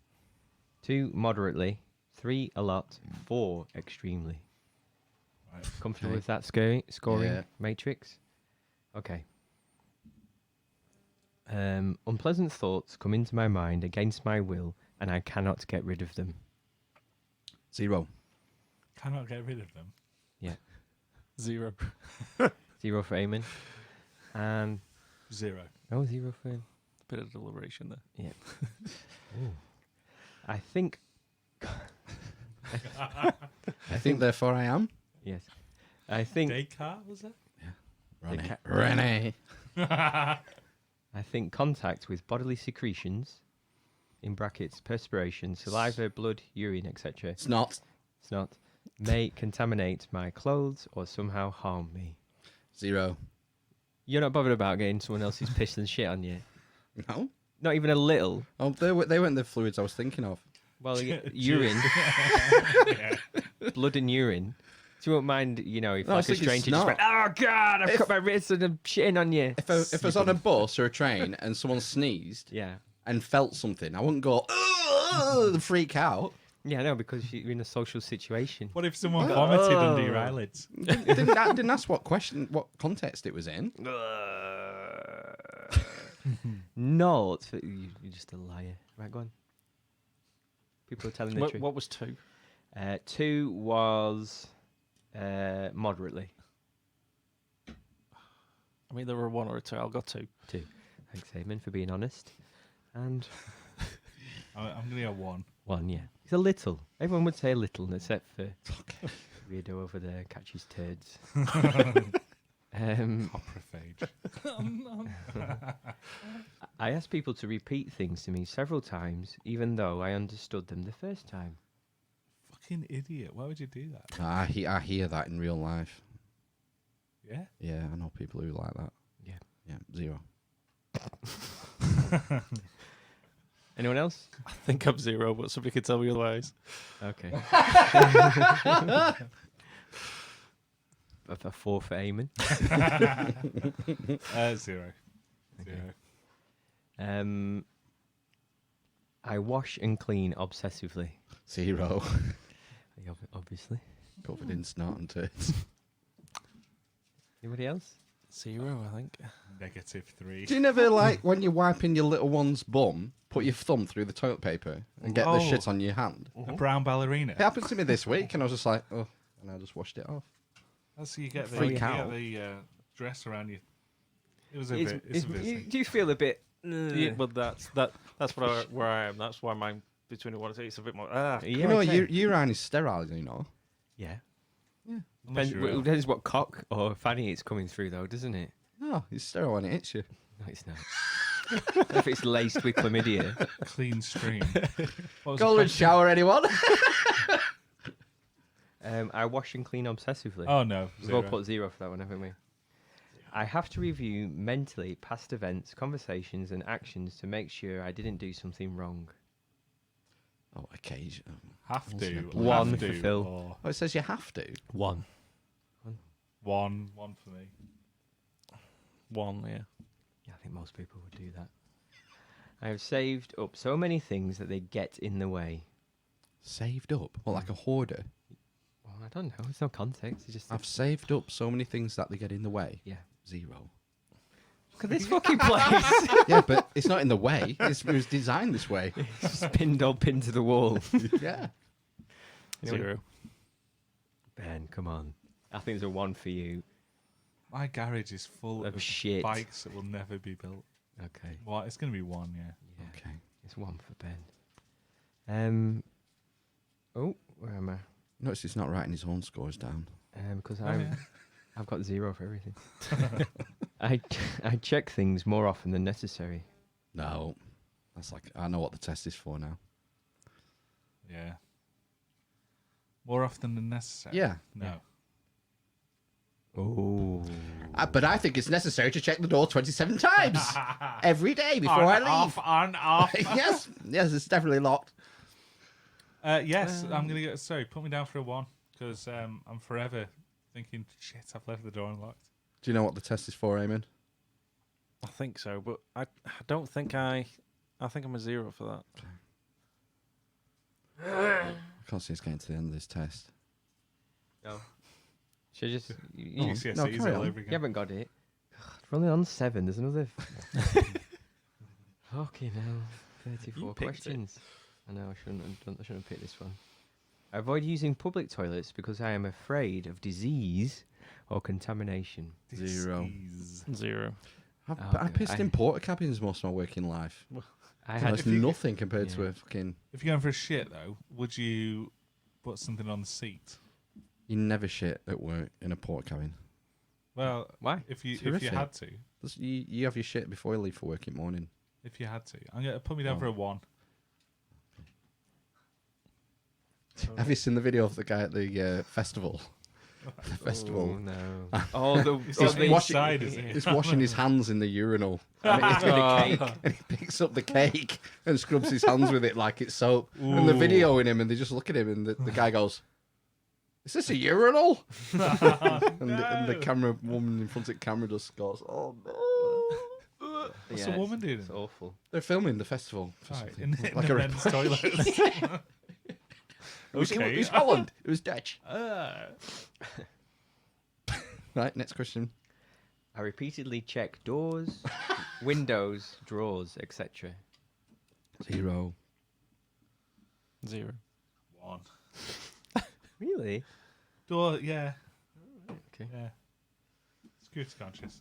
2, moderately. 3, a lot. 4, extremely. Right. Comfortable Okay. with that scoring Yeah. matrix? Okay. Unpleasant thoughts come into my mind against my will, and I cannot get rid of them. 0. Cannot get rid of them. Yeah. 0. 0 for Eamon. And 0. oh, 0 for him. Bit of deliberation there. Yeah. I think. I think, therefore, I am. Yes. I think. Descartes, was it? Rene. I think contact with bodily secretions, in brackets, perspiration, saliva, blood, urine, etc. Snot. Snot. May contaminate my clothes or somehow harm me. 0. You're not bothered about getting someone else's piss and shit on you. No. Not even a little. Oh, they weren't the fluids I was thinking of. Well, urine. Blood and urine. So you won't mind, you know, if No, I like was a thinking stranger just went, oh God, I've cut my wrist and I'm shitting on you. If I was on a bus or a train and someone sneezed Yeah. and felt something, I wouldn't go, ugh, freak out. Yeah, no, because you're in a social situation. What if someone vomited under your eyelids? Didn't ask what context it was in. No, you're just a liar. Right, go on. People are telling the truth. What was 2? 2 was moderately. I mean, there were 1 or a 2. I'll go 2. 2. Thanks, Eamon, for being honest. And I'm going to go 1. 1, yeah. It's a little. Everyone would say a little, except for weirdo over there catches turds. Coprophage. I asked people to repeat things to me several times, even though I understood them the first time. Fucking idiot. Why would you do that? I hear that in real life. Yeah? Yeah, I know people who like that. Yeah. Yeah, 0. Anyone else? I think I'm 0, but somebody could tell me otherwise. Okay. A 4 for Eamon. 0. Okay. I wash and clean obsessively. 0. Obviously. Covered in snot and tits. Anybody else? 0, I think. -3. Do you never, like, when you're wiping your little one's bum, put your thumb through the toilet paper and get the shit on your hand? A brown ballerina. It happened to me this week, and I was just like, oh, and I just washed it off. That's so you get the, Freak out. dress around you. It was a bit. It's a bit. Do you feel a bit? Yeah, but that's where I am. That's why mine between the 1 and 2 it's a bit more. You know, your urine is sterile, you know. Yeah. Yeah. Depends what cock or fanny it's coming through, though, doesn't it? No, it's sterile when it hits you. No, it's not. If it's laced with chlamydia. Clean stream. Golden shower, anyone? I wash and clean obsessively. Oh, no. We've all put 0 for that one, haven't we? I have to review mentally past events, conversations, and actions to make sure I didn't do something wrong. Oh, occasionally. Have to. One have for to, Phil. or Oh, it says you have to. 1. One for me. 1, yeah. Yeah, I think most people would do that. I have saved up so many things that they get in the way. Saved up? Well, like a hoarder? Well, I don't know. There's no context. It's just I've saved up so many things that they get in the way. Yeah. 0. Look at this fucking place. Yeah, but it's not in the way. It was designed this way. It's just pinned to the wall. Yeah. 0. Ben, come on. I think there's a 1 for you. My garage is full Of of shit. bikes that will never be built. Okay. Well, it's going to be 1, yeah. Okay. It's 1 for Ben. Oh, where am I? Notice he's not writing his own scores down. Because yeah. I've got 0 for everything. I check things more often than necessary. No. That's like, I know what the test is for now. Yeah. More often than necessary. Yeah. No. Oh. But I think it's necessary to check the door 27 times every day before I leave. On, off. Yes, it's definitely locked. Yes, I'm going to get... Sorry, put me down for a 1, because I'm forever thinking, shit, I've left the door unlocked. Do you know what the test is for, Eamon? I think so, but I don't think I think I'm a 0 for that. I can't see us getting to the end of this test. No. Should I just... GCSEs no, carry all on. over again. You haven't got it. We're only on 7. There's another... Fucking hell. 34 questions. I know, I shouldn't have picked this one. I avoid using public toilets because I am afraid of disease or contamination. 0. 0. I pissed in porta cabins most of my working life. That's nothing compared to a fucking... If you're going for a shit, though, would you put something on the seat? You never shit at work in a porta cabin. Well, why? If you horrific. had to. You have your shit before you leave for work in the morning. If you had to. I'm going to put me down for a 1. Have you seen the video of the guy at the festival? The festival. Oh, no. Oh, He's washing his hands in the urinal. And he picks up the cake and scrubs his hands with it like it's soap. Ooh. And they're videoing him and they just look at him and the guy goes, "Is this a urinal?" and the camera woman in front of the camera just goes, "Oh no." What's the woman doing? It's awful. They're filming the festival. Right, in the men's toilets. It was Holland. It was Dutch. Right, next question. I repeatedly check doors, windows, drawers, etc. 0. 0. 1. Really? Door, yeah. Okay. Yeah. Security conscious.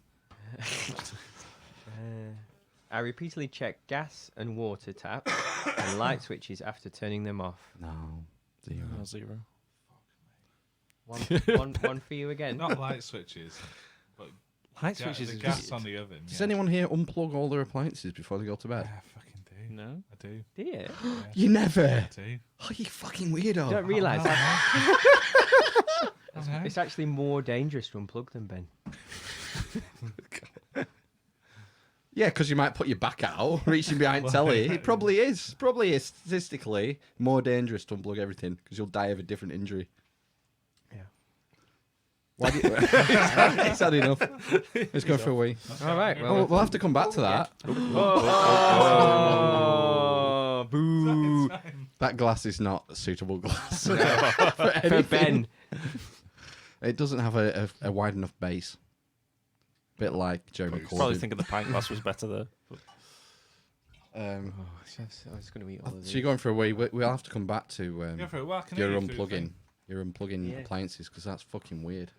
I repeatedly check gas and water taps and light switches after turning them off. No. 0. 0. One for you again. Not light switches, but Light switches the is gas weird. on the oven. Does yeah. anyone here unplug all their appliances before they go to bed? I fucking do. No. I do. Do you? You never. I do. Oh, you fucking weirdo. You don't realise Oh, that. It's actually more dangerous to unplug than Ben. Yeah, because you might put your back out, reaching behind telly. It probably is. Probably is statistically more dangerous to unplug everything because you'll die of a different injury. Yeah. Why do you... It's had enough. Let's go for a wee. All right. Oh, we'll have to come back to that. Oh, boo. That glass is not a suitable glass for For anything. Ben. It doesn't have a wide enough base. Bit like Jeremy Corbyn. Probably think of the pint glass was better there. I was going to eat all of So these. you're going for a wee. We'll have to come back to Go for it. Well, I can your eat it through the unplugging. thing. Your unplugging Yeah. appliances because that's fucking weird.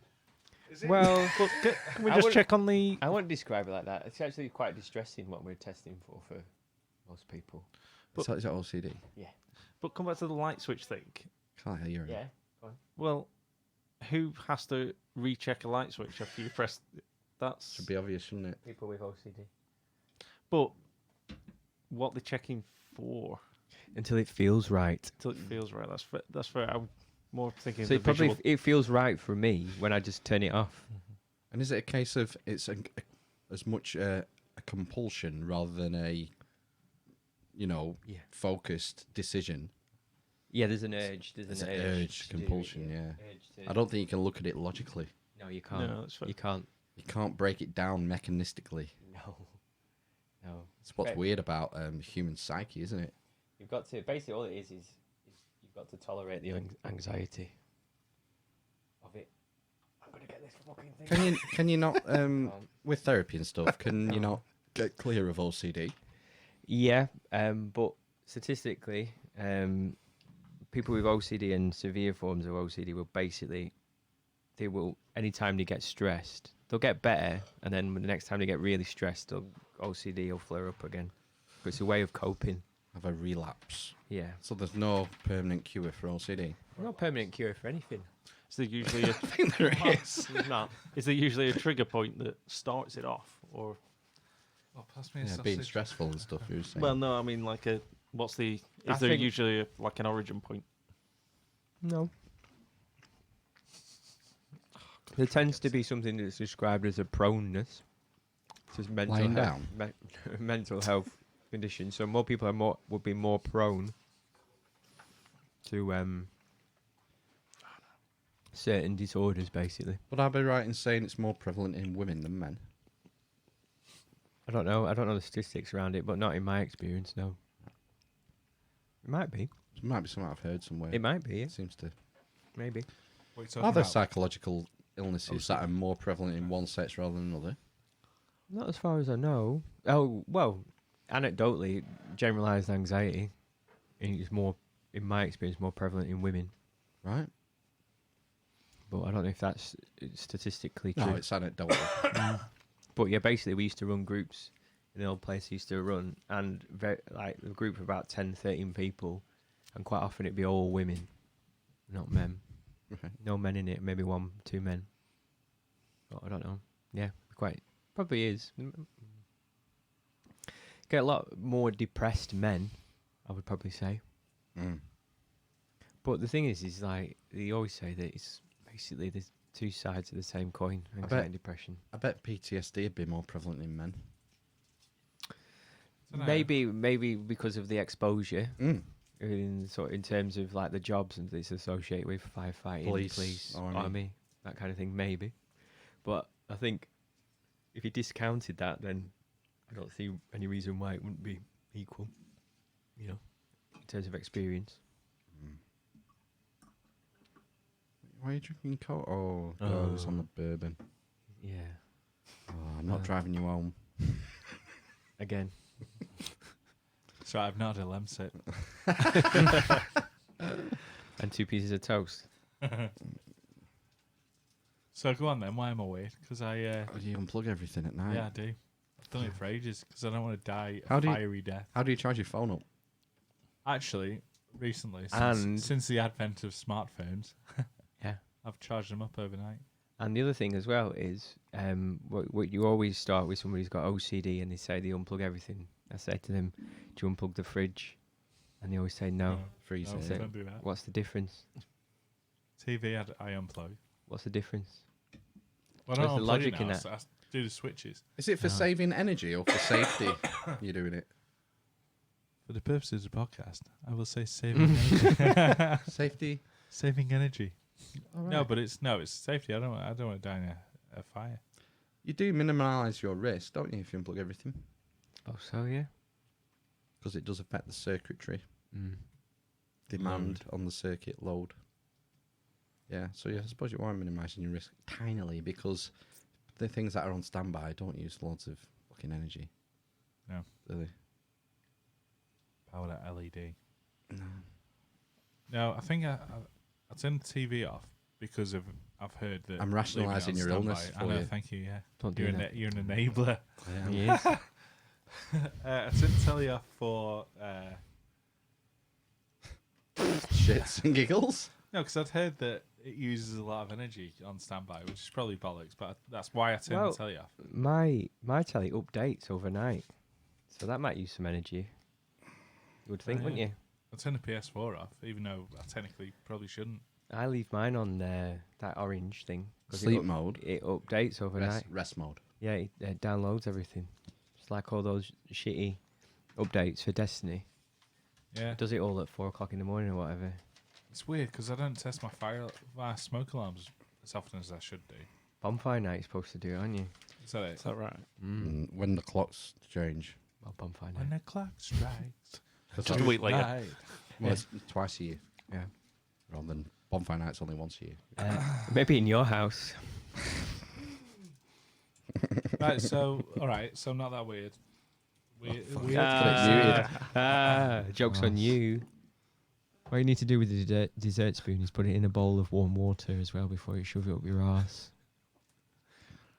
Well, Can we I just wouldn't- check on the? I wouldn't describe it like that. It's actually quite distressing what we're testing for most people. Is that OCD? Yeah. But come back to the light switch thing. Can't hear you. Yeah. Go on. Well, who has to recheck a light switch after you press? That's Should be obvious, shouldn't it? People with OCD. But what they're checking for Until it feels right. until it feels right. That's fair. I'm more thinking. So of it the probably visual. it feels right for me when I just turn it off. And is it a case of it's as much a compulsion rather than a, Yeah. focused decision? Yeah, there's an urge. There's It's an an urge, to do it, compulsion, yeah. Urge to- I don't think you can look at it logically. No, you can't. No, that's fair. You can't. You can't break it down mechanistically. No. No. It's what's Right. weird about the human psyche, isn't it? You've got to basically all it is you've got to tolerate the anxiety of it. I'm gonna get this fucking thing. Can you not with therapy and stuff? Can you not get clear of OCD? Yeah, but statistically, people with OCD and severe forms of OCD will basically, anytime they get stressed, they'll get better, and then the next time they get really stressed, OCD will flare up again. But it's a way of coping. Have a relapse. Yeah. So there's no permanent cure for OCD. No permanent cure for anything. Is there usually a, I think there is. not? Is there usually a trigger point that starts it off, or? Oh, pass me a Yeah, sausage. being stressful and stuff. You were saying. Well, no. I mean, like a. What's the? I Is there think- usually like an origin point? No. There tends to be something that's described as a proneness. It's a mental Lying health, down? mental health condition. So more people would be more prone to certain disorders, basically. Would I be right in saying it's more prevalent in women than men? I don't know. I don't know the statistics around it, but not in my experience. No. It might be. It might be something I've heard somewhere. It might be. Yeah. It seems to. Maybe. What are you Are talking there about? psychological illnesses that are more prevalent in one sex rather than another? Not as far as I know. Oh well, anecdotally, generalized anxiety is more, in my experience, more prevalent in women. Right? But I don't know if that's statistically true. No, it's anecdotal. But yeah, basically we used to run groups in the old place I used to run, and like a group of about 10, 13 people, and quite often it'd be all women, not men. Okay. No men in it, maybe 1, 2 men. But I don't know. Yeah, probably is. Get a lot more depressed men, I would probably say. Mm. But the thing is like they always say that it's basically there's two sides of the same coin: anxiety and depression. I bet PTSD would be more prevalent in men. Dunno. Maybe because of the exposure. Mm. In terms of like the jobs and it's associated with firefighting, Police, army, that kind of thing, maybe. But I think if you discounted that, then I don't see any reason why it wouldn't be equal. You know, in terms of experience. Why are you drinking coke? Oh, God, it's on the bourbon. Yeah. Oh, I'm not driving you home. Again. So I've not had a lem sip. And 2 pieces of toast. So go on then. Why am I weird? Because I. Do you unplug everything at night? Yeah, I do. I've done it for ages because I don't want to die How a do you- fiery death. How do you charge your phone up? Actually, recently, And- since the advent of smartphones, Yeah. I've charged them up overnight. And the other thing as well is, what you always start with somebody who's got OCD and they say they unplug everything. I say to them, do you unplug the fridge? And they always say no. Freeze No, it. don't do that. What's the difference? TV, I unplug. What's the difference? Well, Where's I the don't unplug logic it in now, that? so I do the switches. Is it for saving energy or for safety? You're doing it. For the purposes of the podcast, I will say saving energy. Safety. Saving energy. All No, right. but it's safety. I don't want to die in a fire. You do minimise your risk, don't you, if you unplug everything? Oh, so yeah. Because it does affect the circuitry Mm. demand on the circuit load. Yeah, so yeah, I suppose you are minimising your risk tinily because the things that are on standby don't use loads of fucking energy. No. Do they? Power that LED. No. No, I think I turned the TV off because of I've heard that I'm leaving it rationalising on your standby- illness I for know, you. thank you. Yeah, Don't do you're that. you're an enabler. I am. He is. I turned the telly off for Shits and giggles. no, because I'd heard that it uses a lot of energy on standby, which is probably bollocks. But that's why I turned Well, the telly off. My telly updates overnight, so that might use some energy. You would think, Oh, wouldn't yeah. you? I turned the PS4 off, even though I technically probably shouldn't. I leave mine on that orange thing. 'cause Sleep mode. It updates overnight. Rest mode. Yeah, it downloads everything. It's like all those shitty updates for Destiny. Yeah, It does it all at 4 o'clock in the morning or whatever. it's weird because I don't test my smoke alarms as often as I should do. Bonfire night you're supposed to do it, aren't you? Is that it? Is that right? Mm, when the clocks change. Well, bonfire When night. the clock strikes. Just a week later. Right. Well, it's twice a year. Yeah. Rather than bonfire night's only once a year. Maybe in your house. Right, so all right, so not that weird. Weird. Joke's on you. What you need to do with the dessert spoon is put it in a bowl of warm water as well before you shove it up your arse.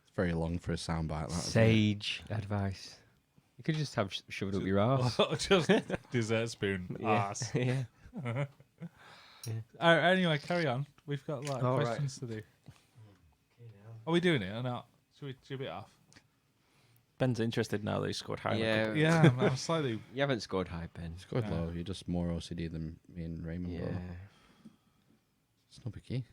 It's very long for a soundbite. That, isn't it? Sage advice. You could just have shove it up your arse. Just dessert spoon. Yeah. Arse. Yeah. Anyway, carry on. We've got like All right. questions to do. Are we doing it or not? Should we jib it off? Ben's interested now that he scored high. Yeah. Yeah, I'm slightly. You haven't scored high, Ben. It's good, Yeah. low. You're just more OCD than me and Raymond. Yeah. Bro. It's no biggie.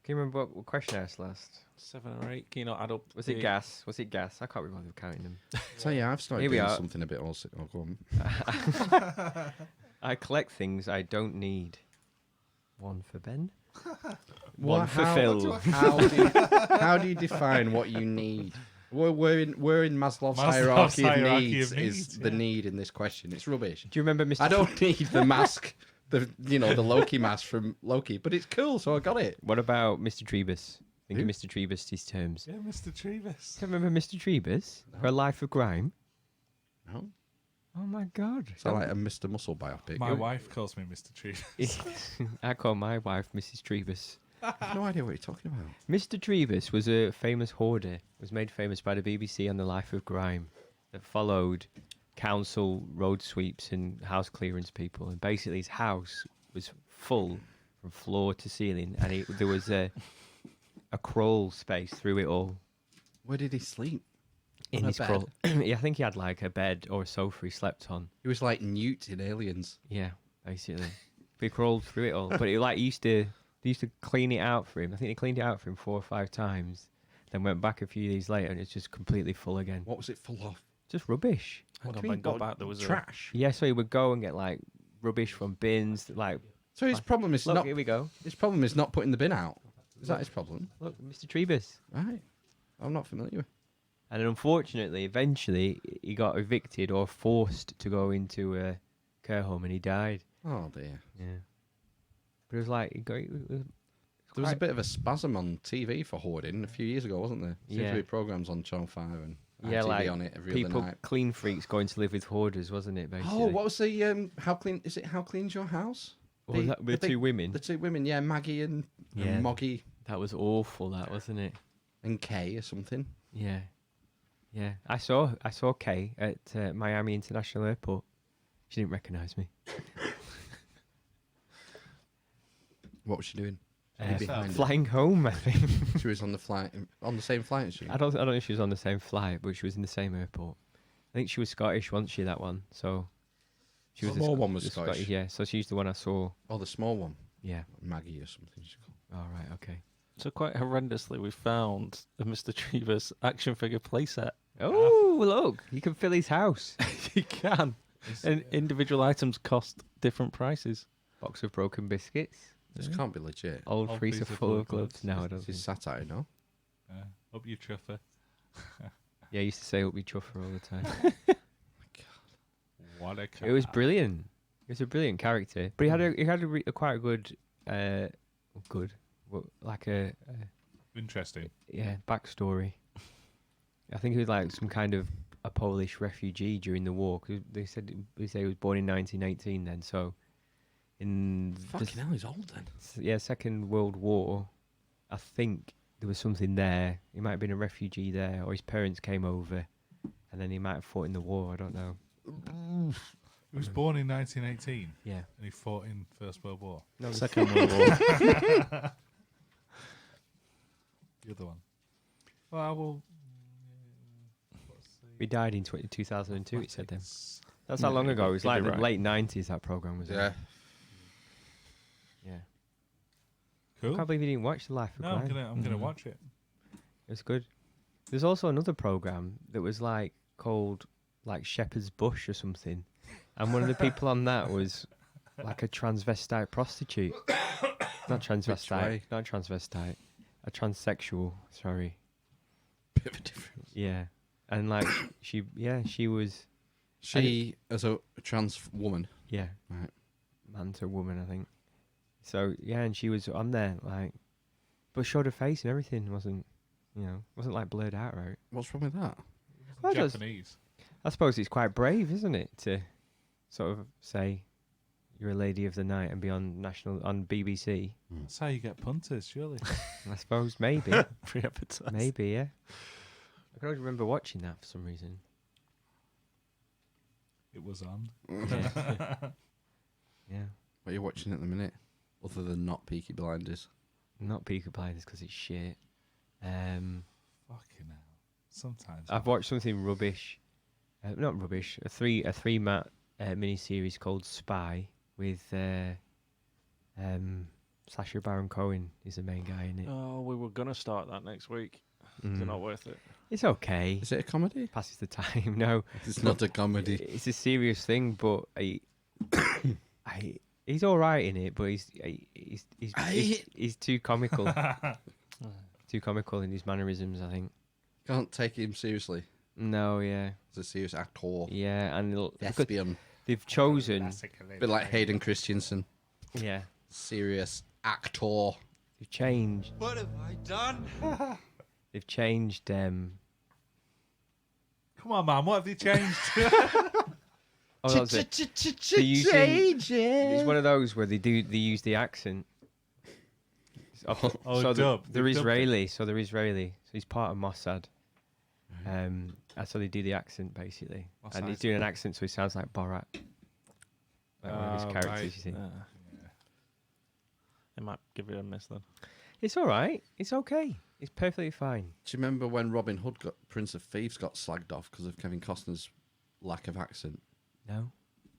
Can you remember what question I asked last? 7 or 8. Can you not add up? Was it gas? Was it gas? I can't remember counting them. So yeah, I've started Here we doing are. something a bit also. Oh, go on. I collect things I don't need. One for Ben. What- One for how- Phil. How do you define what you need? We're in Maslow's hierarchy of needs. Is the need in this question? It's rubbish. Do you remember Mr. I don't need the mask, the Loki mask from Loki, but it's cool, so I got it. What about Mr. Trebus? Think of Who? Mr. Trebus' his terms. Yeah, Mr. Trevis. Do you remember Mr. Trebus? For a Life of Grime? No, Oh my god. it's like a Mr. Muscle biopic. My wife calls me Mr. Trevis. I call my wife Mrs. Trebus. I have no idea what you're talking about. Mr. Trebus was a famous hoarder. Was made famous by the BBC on the Life of Grime that followed council road sweeps and house clearance people. And basically his house was full from floor to ceiling, and there was a crawl space through it all. Where did he sleep? In On a his bed? crawl. Yeah, I think he had like a bed or a sofa he slept on. He was like Newt in Aliens. Yeah, basically. He crawled through it all. But it like they used to clean it out for him. I think they cleaned it out for him 4 or 5 times. Then went back a few days later and it's just completely full again. What was it full of? Just rubbish. Hold on, do you Ben mean, got what, back. There was trash. Yeah, so he would go and get like rubbish from bins. Like, So his problem is look, not. here we go. His problem is not putting the bin out. Is that his problem? Look, Mr. Trebus. Right. I'm not familiar with. And unfortunately, eventually, he got evicted or forced to go into a care home and he died. Oh dear. Yeah. But it was like, There was a bit of a spasm on TV for hoarding a few years ago, wasn't there? Seems Yeah. to be programs on Channel 5 and yeah, ITV like on it every people, other night. clean freaks going to live with hoarders, wasn't it, basically? Oh, what was the how clean is it? How clean's your house? What was that, with the 2 women? The 2 women, yeah, Maggie and Yeah. Moggy That was awful, that, wasn't it? and Kay or something. Yeah. Yeah. I saw Kay at Miami International Airport. She didn't recognise me. What was she doing? behind her. Flying home, I think. She was on the same flight as she. I don't know if she was on the same flight, but she was in the same airport. I think she was Scottish, wasn't she? That one. So she The was small one was Scottish. Yeah. So she's the one I saw. Oh, the small one. Yeah. Maggie or something. She's called. All right. Okay. So quite horrendously, we found a Mr. Trevor's action figure playset. Oh, look! You can fill his house. You can. And individual items cost different prices. Box of broken biscuits. This can't be legit. Old freezer full of gloves. No, I don't. This is satire, no? Up your truffer. Yeah, I used to say "up your chuffer" all the time. What a It was brilliant. He was a brilliant character, but he had a quite a good, like a interesting. Yeah, backstory. I think he was like some kind of a Polish refugee during the war. 'Cause they say he was born in 1918. Then, so in Fucking hell, he's old then. Yeah, Second World War. I think there was something there. He might have been a refugee there, or his parents came over, and then he might have fought in the war. I don't know. He was born in 1918. Yeah. And he fought in First World War. No, Second World War. The other one. Well, I will. He died in 2002. It said then. That's Yeah, how long ago. It was you'd be like the right. late 90s. That program was. Yeah. Yeah. Cool. I can't believe you didn't watch the Life of No, Crime. I'm gonna watch it. It was good. There's also another program that was like called like Shepherd's Bush or something, and one of the people on that was like a transvestite prostitute. Not transvestite. way? Not transvestite. A transsexual. Sorry. Bit of a difference. Yeah, and like she was. She as a trans woman. Yeah. Right. Man to woman, I think. So yeah, and she was on there like, but showed her face and everything. Wasn't like blurred out, right? What's wrong with that? Well, that's- Japanese. I suppose it's quite brave, isn't it, to sort of say you're a lady of the night and be on BBC. That's how you get punters, surely. I suppose maybe. Free advertising. Maybe, yeah. I can always remember watching that for some reason. It was on. Yeah. What are you watching at the minute? Other than not Peaky Blinders. Not Peaky Blinders because it's shit. Fucking hell. Sometimes. I've watched something rubbish. Not rubbish. A three-mat mini-series called Spy with Sacha Baron Cohen is the main guy in it. Oh, we were gonna start that next week. Is it not worth it? It's okay. Is it a comedy? Passes the time. No, It's not a comedy. It's a serious thing, but he's all right in it. But he's too comical. Too comical in his mannerisms, I think. Can't take him seriously. No, yeah. He's a serious actor. Yeah, and Thespian. they've chosen. A bit like Hayden Christensen. Yeah. Serious actor. They've changed. What have I done? They've changed. Come on, man. What have they changed? Oh, that was it. They're using- It's one of those where they use the accent. Oh, so dub. they're They've dubbed Israeli. So they're Israeli. So he's part of Mossad. And so they do the accent basically, and he's doing an accent, so he sounds like Borat. Like one of his characters, right. you see. It might give it a miss then. It's all right. It's okay. It's perfectly fine. Do you remember when Robin Hood Prince of Thieves got slagged off because of Kevin Costner's lack of accent? No.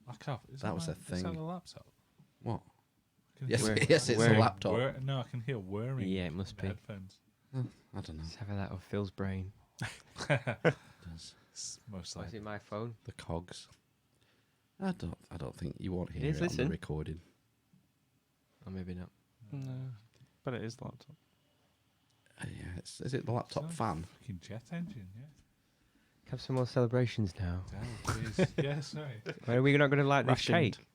Lack off. Is That was my- a thing. Is that the laptop? What? I can Yes, hear- yes, it's a laptop. No, I can hear whirring. Yeah, it must in be. the Headphones. I don't know. Let's have that of Phil's brain. It's most Or is likely. it my phone? The cogs. I don't think you won't hear is, it on listen. the recording. Or maybe not. No, but it is the laptop. Yeah, is it the laptop fan? Fucking jet engine, yeah. Have some more celebrations now. Damn, please. Yeah, sorry. Are we not going to like this Rationed. cake?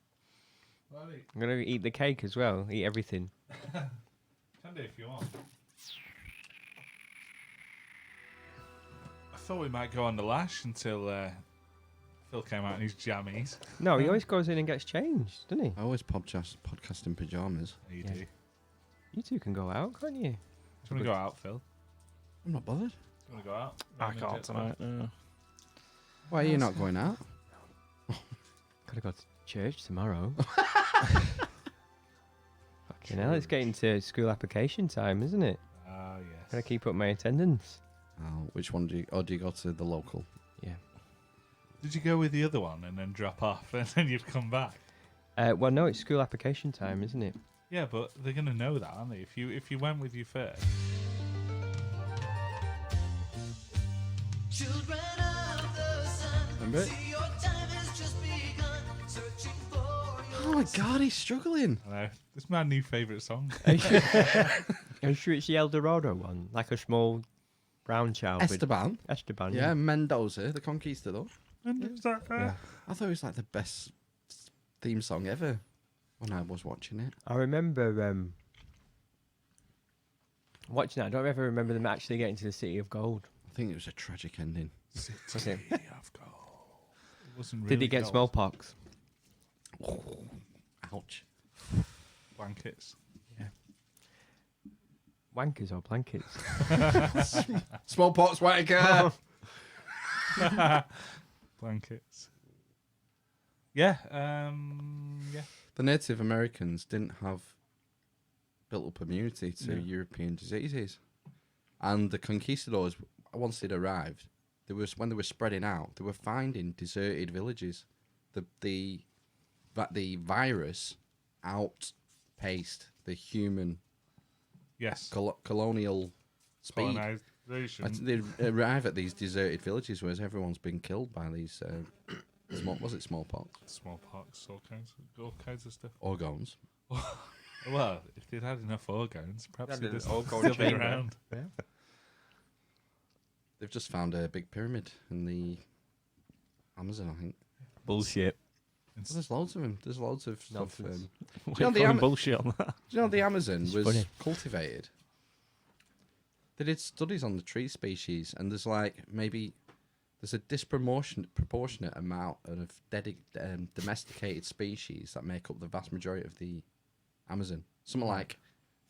Well, I'm going to eat the cake as well. Eat everything. can do if you want. I thought we might go on the lash until Phil came out in his jammies. No, he always goes in and gets changed, doesn't he? I always podcast in pyjamas. You Yeah. do. You two can go out, can't you? Do you want to go out, Phil? I'm not bothered. Do you want to go out? I Round the can't jet tonight. Why are you not going out? Gotta go to church tomorrow. Fucking You know, it's getting to school application time, isn't it? Ah, yes. Gotta keep up my attendance. Oh, which one do you? Or do you go to the local? Yeah. Did you go with the other one and then drop off and then you've come back? Well, no, it's school application time, isn't it? Yeah, but they're going to know that, aren't they? If you went with you first. Children of the sun, Remember it? see your time has just begun. Searching for your Oh my God, he's struggling. I know. This is my new favourite song. Are you sure it's the El Dorado one? Like a small brown child. Esteban. Esteban. Yeah, Mendoza, the Conquistador. Yeah. I thought it was like the best theme song ever when I was watching it. I remember watching that. I don't ever remember them actually getting to the City of Gold. I think it was a tragic ending. Was it? Of gold. It wasn't really Did he get gold. smallpox? Ouch. Blankets. Yeah. Wankers or blankets? Smallpox wanker. Blankets. Yeah. Yeah. The Native Americans didn't have built up immunity to European diseases, and the conquistadors, once they'd arrived, when they were spreading out, they were finding deserted villages. The virus outpaced the human colonial speed. Colonization. They arrive at these deserted villages, whereas everyone's been killed by these. Was it smallpox? Smallpox, all kinds of stuff. Organs. Well, if they'd had enough organs, perhaps Had they'd an still organ be chamber. around. Yeah. They've just found a big pyramid in the Amazon, I think. Bullshit. Well, there's loads of them. There's loads of stuff. Nonsense. Do you know the bullshit on that? Do you know the Amazon It's was funny. cultivated? They did studies on the tree species, and there's a disproportionate amount of domesticated species that make up the vast majority of the Amazon. Something like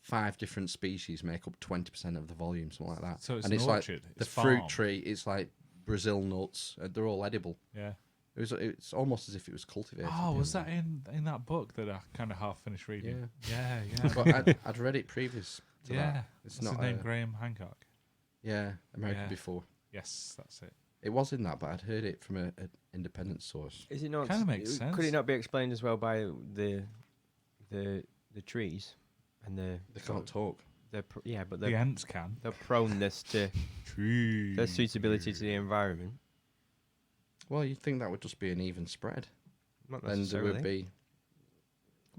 5 different species make up 20% of the volume, something like that. So it's and an it's orchard, like it's the fruit farm. tree. It's like Brazil nuts. They're all edible. Yeah. It's almost as if it was cultivated. Oh, the was other that in that book that I kind of half finished reading? Yeah. But I'd read it previous to Yeah. that. It's not his name Graham Hancock. Yeah, America Yeah. Before. Yes, that's it. It was in that, but I'd heard it from an independent source. Is it not? Kinda makes sense. Could it not be explained as well by the trees and the? They can't talk. Yeah, but The ants can. Their proneness to Trees. their suitability to the environment. Well, you'd think that would just be an even spread. Not Then there necessarily. would be.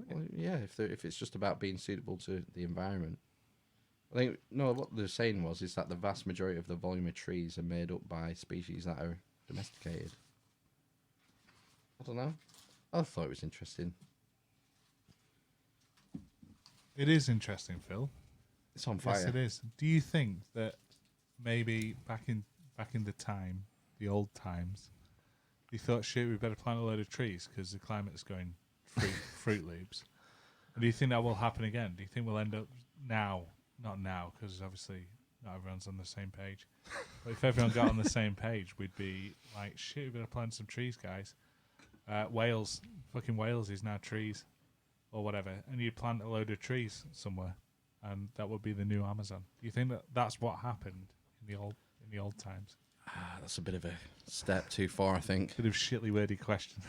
Well, yeah, if it's just about being suitable to the environment. I think what they're saying is that the vast majority of the volume of trees are made up by species that are domesticated. I don't know. I thought it was interesting. It is interesting, Phil. It's on fire. Yes, it is. Do you think that maybe back in the time, the old times, you thought, shit, we better plant a load of trees because the climate's going Fruit Loops? And do you think that will happen again? Do you think we'll end up now? Not now, because obviously not everyone's on the same page. But if everyone got on the same page, we'd be like, shit, we better plant some trees, guys. Wales is now trees, or whatever, and you'd plant a load of trees somewhere, and that would be the new Amazon. Do you think that that's what happened in the old times? That's a bit of a step too far, I think. Bit of shitly wordy question.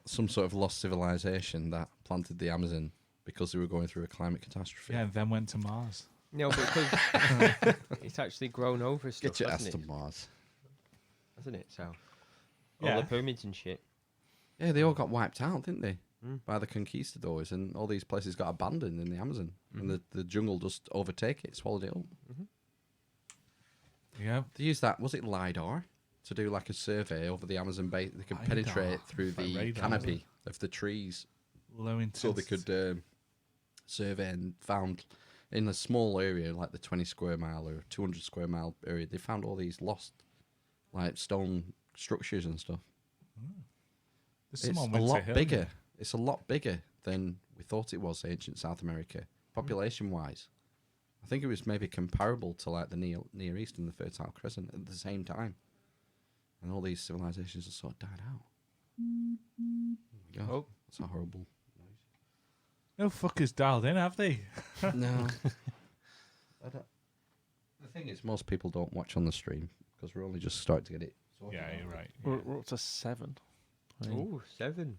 Some sort of lost civilization that planted the Amazon because they were going through a climate catastrophe. Yeah, and then went to Mars. No, because it's actually grown over stuff, Get your ass hasn't to it? Mars. Hasn't it? So, Yeah. all the pyramids and shit. Yeah, they all got wiped out, didn't they? Mm. By the conquistadors, and all these places got abandoned in the Amazon, and the jungle just overtake it, swallowed it up. Yeah. They used that, was it LiDAR, to do like a survey over the Amazon base. They could LiDAR, penetrate through like the radar, canopy of the trees, Low intensity. so they could survey, and found in a small area like the 20 square mile or 200 square mile area, they found all these lost like stone structures and stuff. There's It's someone a went to lot Hill. bigger. It's a lot bigger than we thought it was, ancient South America, population-wise. I think it was maybe comparable to like the Near East and the Fertile Crescent at the same time. And all these civilizations have sort of died out. Oh my God, Oh. that's a horrible No fuckers dialed in, have they? No. The thing is, most people don't watch on the stream because we're only just starting to get it. sorted Yeah, out. you're right. We're up to 7. Oh, 7.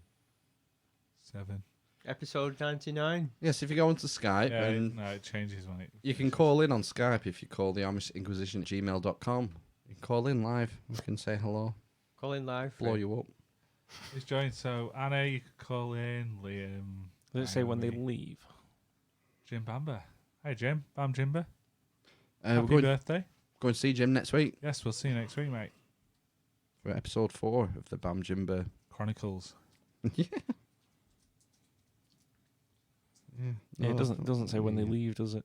7. Episode 99. Yes, if you go onto Skype, Yeah, and no, it changes when it. you can call in on Skype if you call the Amish Inquisition at gmail.com. You can call in live. You can say hello. Call in live. Blow you up. He's joined. So Anna, you could call in. Liam. Does it say when they Naomi, leave? Jim Bamber. Hey Jim, Bam Jimber. We're Happy going, birthday. going to see Jim next week Yes, we'll see you next week, mate. for episode 4 of the Bam Jimber. Chronicles. Yeah. Yeah, it Oh, doesn't say when they leave, does it?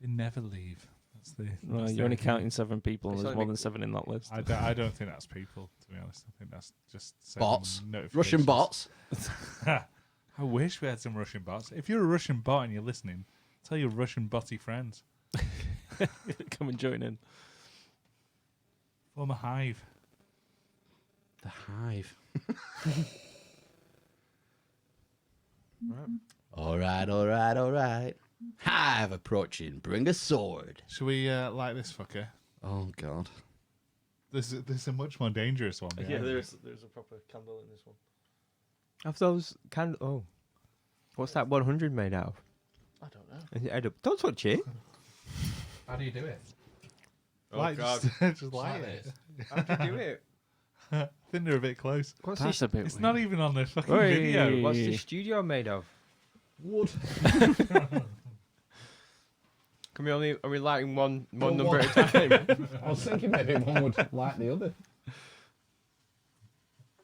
They never leave. That's the. Right, that's you're the only idea. counting 7 people, and It's there's only- more than 7 in that list. I don't think that's people, to be honest. I think that's just Bots. notifications. Russian bots. I wish we had some Russian bots. If you're a Russian bot and you're listening, tell your Russian botty friends. Come and join in. Form a hive. The Hive. All right. Hive approaching. Bring a sword. Should we light this fucker? Oh, God. There's a much more dangerous one. Yeah, behind me. there's a proper candle in this one. Of those Oh. What's that 100 made out of? I don't know. Is it edible? Don't touch it. How do you do it? Light, God. just light it. How do you do it? I think they're a bit close. What's That's this? a bit It's weird. not even on the fucking Oi, video. What's the studio made of? Wood. Can we only? Are we lighting one number at a time? I was thinking maybe one would light the other.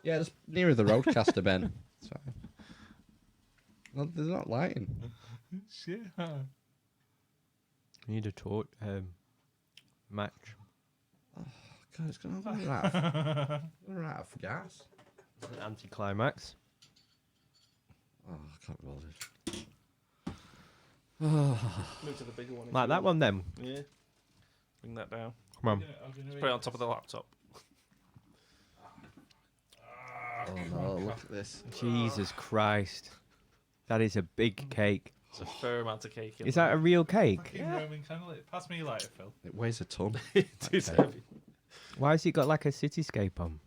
Yeah, just nearer the roadcaster, Ben. It's fine. No, they're not lighting. Shit. We need a torch match. God, it's going to run out of gas. An anti-climax. Oh, I can't be bothered. Move to the bigger one. if Like you that want. one then. Yeah. Bring that down. Come on. Just put it on top of the laptop. Oh no, look at this. Jesus Christ. That is a big cake. It's a fair amount of cake. Is that a real cake? Fucking Roman candle. Pass me your lighter, Phil. It weighs a ton. It is Okay. heavy. Why has it got like a cityscape on?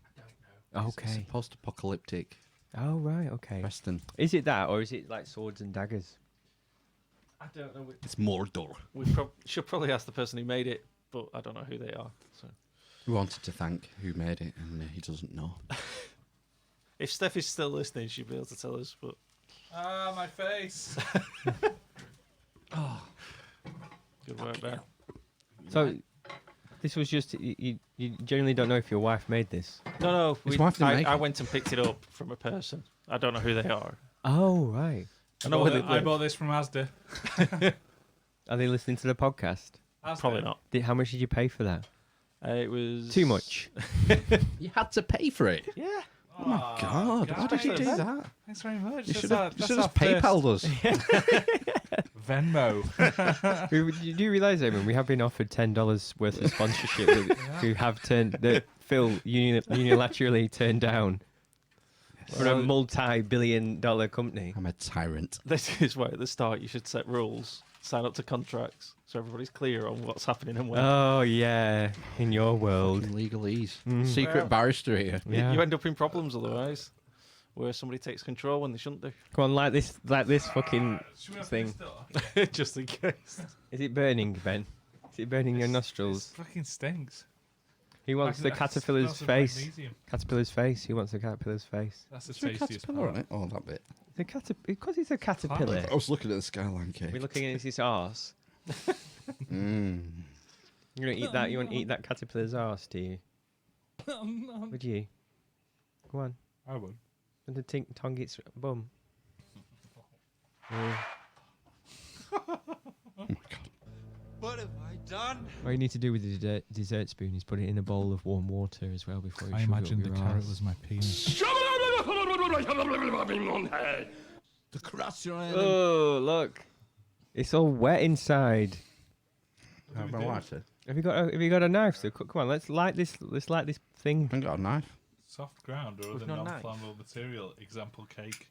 It's Okay. post-apocalyptic. Oh, right, okay. Western. Is it that, or is it like swords and daggers? I don't know. It's Mordor. We should probably ask the person who made it, but I don't know who they are. So We wanted to thank who made it, and he doesn't know. if Steph is still listening, she'll be able to tell us. But Ah, my face. good work there. So, this was just, you generally don't know if your wife made this? No, His wife didn't make I it. went and picked it up from a person. I don't know who they are. Oh, right. I know where they I live. bought this from Asda. Are they listening to the podcast? Asda. Probably not. How much did you pay for that? It was Too much. You had to pay for it. Yeah. Oh my God! Why did you do guys. that? Thanks very much. You That's should our- have that's just our first PayPal'd us. Venmo. Do you realise, Eamon, we have been offered $10 worth of sponsorship that we have turned, that Phil unilaterally turned down for a multi-billion-dollar company. I'm a tyrant. This is why at the start you should set rules, sign up to contracts, so everybody's clear on what's happening and when. Oh, yeah, in your world. Fucking legalese. Mm. Secret Well, barrister here. Yeah. You end up in problems otherwise, where somebody takes control when they shouldn't do. Come on, like this fucking Should we open thing. this door? Just in case. Is it burning, Ben? Is it burning your This nostrils? fucking stinks. He wants the Like, caterpillar's smells of face. magnesium. Caterpillar's face. He wants the caterpillar's face. That's the Is there a tastiest caterpillar part. on it? Oh, that bit. Because he's a caterpillar. I was looking at the skyline cake. We're looking at his arse. Mm. You're gonna eat that? You want to eat that caterpillar's arse, do you? Would you? Go on. I would. And the tongue its bum. Yeah. What have I done? All you need to do with the dessert spoon is put it in a bowl of warm water as well before you I shove it up imagined the your carrot arse. was my penis. To cross your Oh, look. It's all wet inside. My wife said. Have you got a knife? So come on, let's light this thing. I haven't got a knife. Soft ground or With other no knife. non-flammable material. Example cake.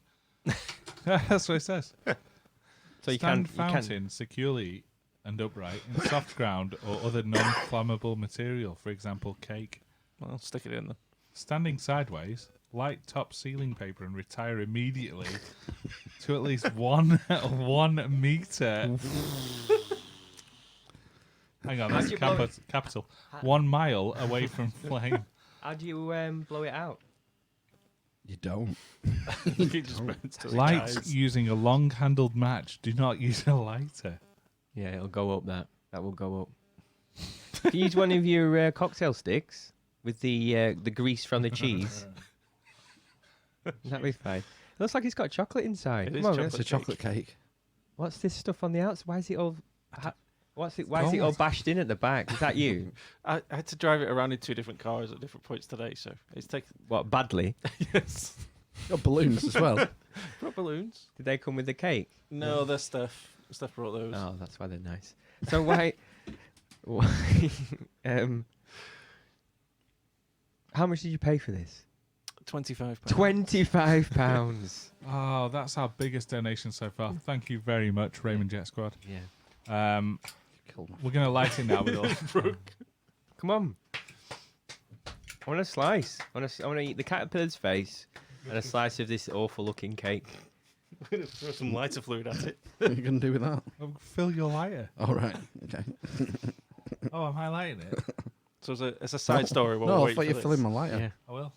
That's what it says. So you Stand can't. You fountain can't. securely and upright in soft ground or other non-flammable material, for example, cake. Well, stick it in then. Standing sideways, light top ceiling paper and retire immediately to at least 1 meter. Hang on, How that's do you blow it? capital. 1 mile away from flame. How do you blow it out? You don't. It just burns to the Light eyes. using a long-handled match. Do not use a lighter. Yeah, it'll go up. That will go up. If you use one of your cocktail sticks with the grease from the cheese, that'd be fine. It looks like it's got chocolate inside. It Come is on, chocolate It's a chocolate cake. What's this stuff on the outside? Why is it all? Why is it all bashed in at the back? Is that you? I had to drive it around in 2 different cars at different points today, so it's taken. What, badly? Yes. Got balloons as well. Brought balloons. Did they come with the cake? No, they're Steph. Steph brought those. Oh, that's why they're nice. So why? How much did you pay for this? £25. £25. Oh, that's our biggest donation so far. Thank you very much, Raymond Jet Squad. Yeah. We're going to light it now with all. Come on. I want a slice. I want to eat the caterpillar's face and a slice of this awful-looking cake. I'm going to throw some lighter fluid at it. What are you going to do with that? Fill your lighter. All right. Okay. Oh, I'm highlighting it. So it's a side story. While No, we're I waiting thought for you this. filling my lighter. Yeah. I will.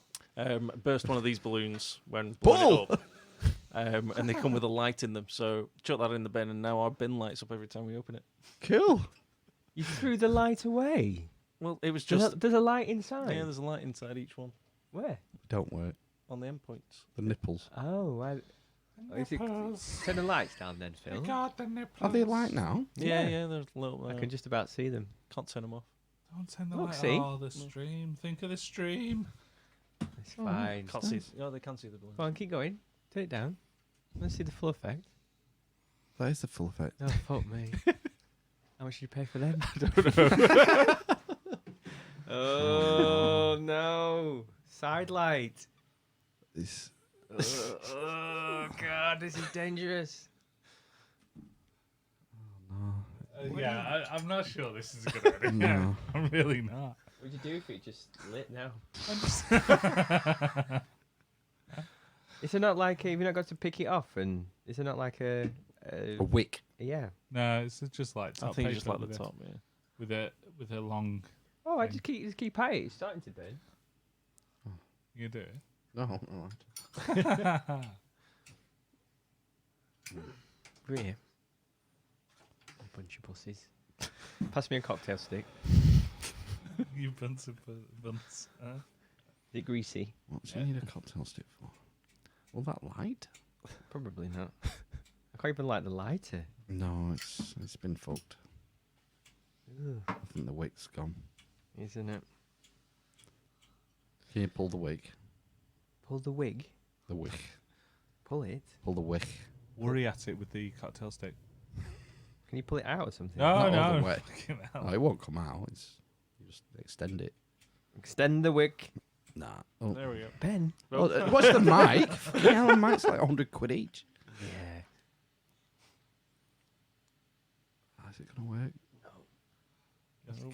Burst one of these balloons when Bull! blowing it up. And they come with a light in them. So chuck that in the bin, and now our bin lights up every time we open it. Cool. You threw the light away. Well, it was There's just. a light inside. Yeah, there's a light inside each one Where? Don't work. on the endpoints. The nipples. Oh, is it, turn the lights down then, Phil. Got the nipples. Are they light now? Yeah, there's a little. I can just about see them. Can't turn them off. Don't turn the Look, light. see? Oh, the stream. Think of the stream. It's fine. Can't see. Oh, they can see the balloons. Go on, keep going. Turn it down. Let's see the full effect. That is the full effect. Oh, fuck me. How much did you pay for them? I don't know. Oh, no. Side light. This. Oh, God, this is dangerous. Yeah, I'm not sure this is a good idea. No. I'm really not. What'd you do if it just lit now? Is it not like, have you not got to pick it off? And is it not like a wick? Yeah. No, it's just like top I think you just paper like the with top, yeah. with a long. Oh, I just keep at it. It's starting to burn. You do it. No, all right. Brilliant. A bunch of pussies. Pass me a cocktail stick. You bunch of bunts. Is it greasy? What do you need a cocktail stick for? Will that light? Probably not. I can't even light the lighter. No, it's been fucked. Ugh. I think the wick's gone. Isn't it? Can you pull the wick? Pull the wig. The wick. Pull it. Pull the wick. Worry at it with the cocktail stick. Can you pull it out or something? Oh, Not all no. the way. Fucking hell. No, it won't come out. You just extend it. Extend the wick. Nah. Oh. There we go. Ben. Oh, what's the mic? Yeah, the mic's like 100 quid each. Yeah. Is it going to work?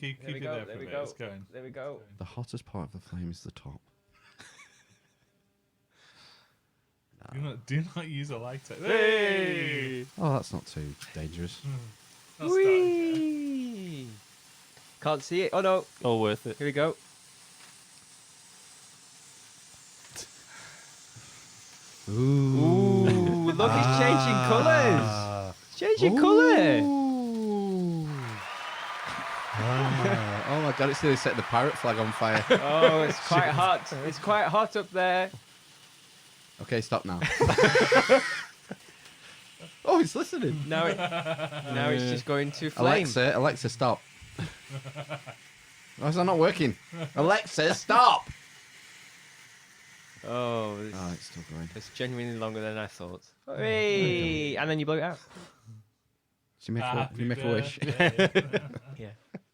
Keep There we it go, there for there a we bit. go. It's going. There we go. The hottest part of the flame is the top. Do not use a lighter. Hey! Oh, that's not too dangerous. That's starting, Whee! Can't see it. Oh no. All worth it. Here we go. Ooh, look, it's changing colours. It's changing colour. Oh my god, it's nearly set the pirate flag on fire. Oh, it's quite hot. It's quite hot up there. Okay, stop now. Oh, it's listening. Now it's just going to flame. Alexa, stop. Why is that not working? Alexa, stop. Oh, It's still going. it's genuinely longer than I thought. Hey! And then you blow it out. So you make a wish. Yeah.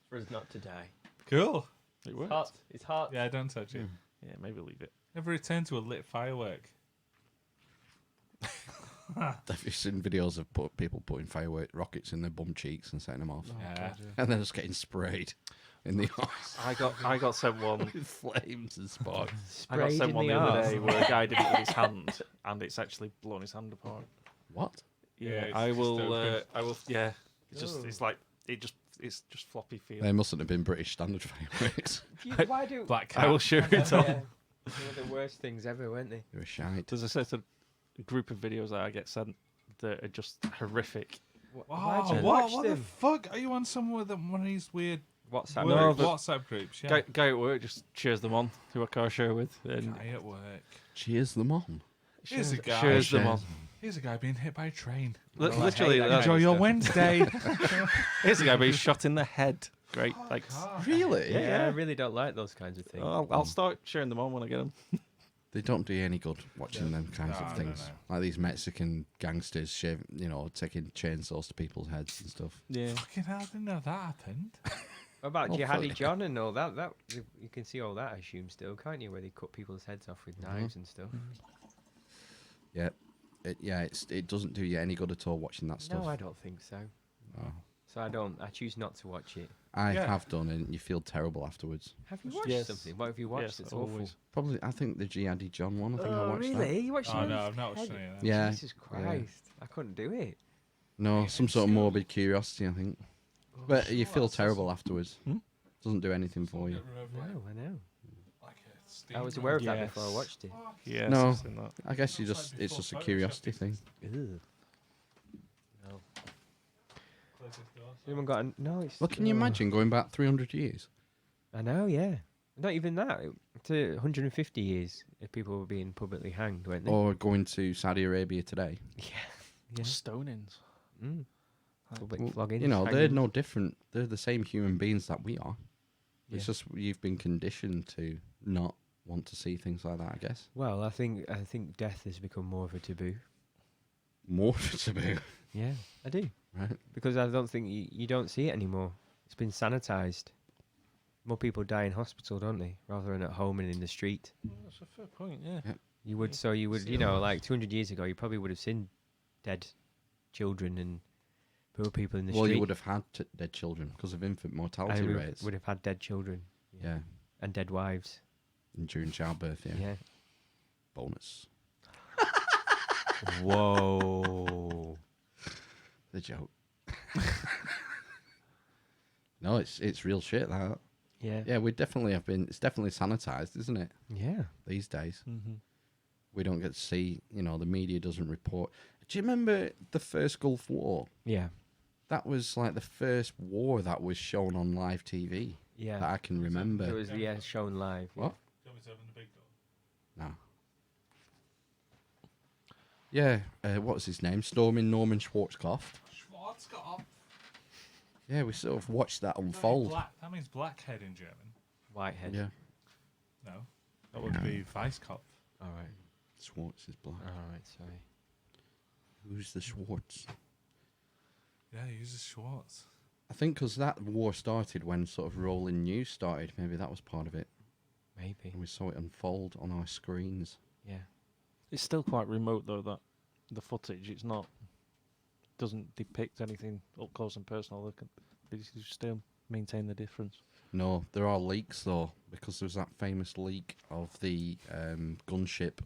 For us not to die. Cool. It worked. Hot. It's hot. Yeah, don't touch it. Yeah, maybe leave it. Never return to a lit firework. Have you seen videos of people putting firework rockets in their bum cheeks and setting them off? Yeah. God, And then just getting sprayed in the arse. I got sent one with flames and sparks. I got Sprayed sent in one the the other arse. day where a guy did it with his hand, and it's actually blown his hand apart. What? Yeah, it's I just will. open. I will. Yeah, it's just. Oh. It's like it's just floppy feel. They mustn't have been British standard fireworks. Why do Black I will cat. show it on. Yeah. They were the worst things ever, weren't they? They were shite. There's a certain group of videos that I get sent that are just horrific. Why'd you Oh, watch what the them? fuck? Are you on some with one of these weird WhatsApp work, groups? WhatsApp groups? Yeah. Guy at work just cheers them on, who I car share with, and Guy at work. Cheers them on. Here's a guy. cheers them on. Here's a guy being hit by a train. Literally, Enjoy your Wednesday. here's a guy being shot in the head. Great, thanks. Really? Yeah, I really don't like those kinds of things. I'll start sharing them on when I get them. They don't do you any good watching them kinds No, of no, things. no. Like these Mexican gangsters, taking chainsaws to people's heads and stuff. Yeah. Fucking hell, I didn't know that happened. What about Oh, Jihadi fuck. John and all that? That you can see all that, I assume, still, can't you? Where they cut people's heads off with knives and stuff. Yeah, it doesn't do you any good at all watching that stuff. No, I don't think so. Oh. So I choose not to watch it. I Yeah. have done, and you feel terrible afterwards. Have you watched Yes. something? What have you watched Yes, that's always. awful? Probably, I think the Jihadi John one. I think I Oh, watched really? You watched Oh it? no, I've not watched Head- any of that. that. Yeah. Jesus Christ. I couldn't do it. No, some sort of morbid curiosity, I think. But you feel terrible afterwards. Hmm? Doesn't do anything for you. No, I know. Like a steam I was aware of that Yes. before I watched it. Yes, No. I've seen that. I guess it's just a curiosity thing. Ew. No. Anyone got no? It's Well, can you oh. imagine going back 300 years? I know, yeah. Not even that. To 150 years, if people were being publicly hanged, weren't they? Or going to Saudi Arabia today? Yeah. Stonings. Mm. Public Well, flogging. you know, they're no different. They're the same human beings that we are. It's Yeah. just you've been conditioned to not want to see things like that, I guess. Well, I think death has become more of a taboo. More taboo. Yeah, I do. Right. Because I don't think you don't see it anymore. It's been sanitized. More people die in hospital, don't they, rather than at home and in the street. That's a fair point. Yeah. You would, so you would, See you a know, lot. like 200 years ago, you probably would have seen dead children and poor people in the Well, street. you would have had dead children because of infant mortality and we rates. would have had dead children. Yeah. And dead wives. And during childbirth, yeah. Yeah. Bonus. Whoa. The joke. No, it's real shit, that. Yeah. Yeah, we definitely have been. It's definitely sanitized, isn't it? Yeah. These days. Mm-hmm. We don't get to see, the media doesn't report. Do you remember the first Gulf War? Yeah. That was like the first war that was shown on live TV. Yeah. That I can remember. It was shown live. Yeah. What? Do you want me to open the big door? No. Yeah, what was his name? Storming Norman Schwarzkopf. Schwarzkopf. Yeah, we sort of watched that unfold. That means blackhead in German. Whitehead. Yeah. No, that would be Weisskopf. All right. Schwartz is black. All right. Sorry. Who's the Schwartz? Yeah, he uses Schwartz. I think because that war started when sort of rolling news started. Maybe that was part of it. Maybe. And we saw it unfold on our screens. Yeah. It's still quite remote though. That the footage, it's not, doesn't depict anything up close and personal. They still maintain the difference. No, there are leaks though, because there was that famous leak of the gunship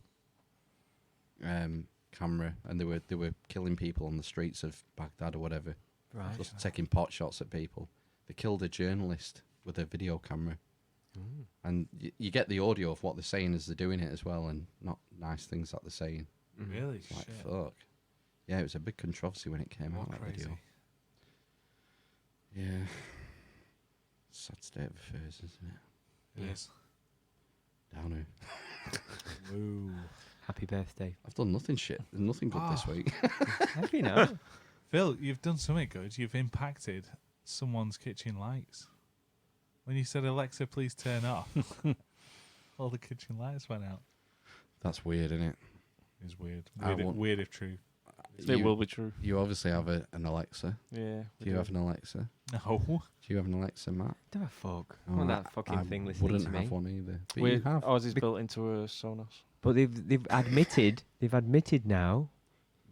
camera, and they were killing people on the streets of Baghdad or whatever, Right. just taking pot shots at people. They killed a journalist with a video camera, and you get the audio of what they're saying as they're doing it as well, and not nice things that they're saying. Really? It's like, Shit. fuck. Yeah, it was a big controversy when it came out, that Crazy. video. Yeah. Sad state of affairs, isn't it? It is. Downer. Woo. Happy birthday. I've done nothing shit. There's nothing good this Ah. week. Have you now? Phil, you've done something good. You've impacted someone's kitchen lights. When you said, Alexa, please turn off, all the kitchen lights went out. That's weird, isn't it? It's weird. I Weird, want- weird if true. It will be true. You obviously have an Alexa. Yeah. Do you have an Alexa? No. Do you have an Alexa, Matt? Do a fuck. Oh, I want I- that fucking I thing listening wouldn't to me. have one either. But you have. Ours is built into a Sonos. But they've admitted now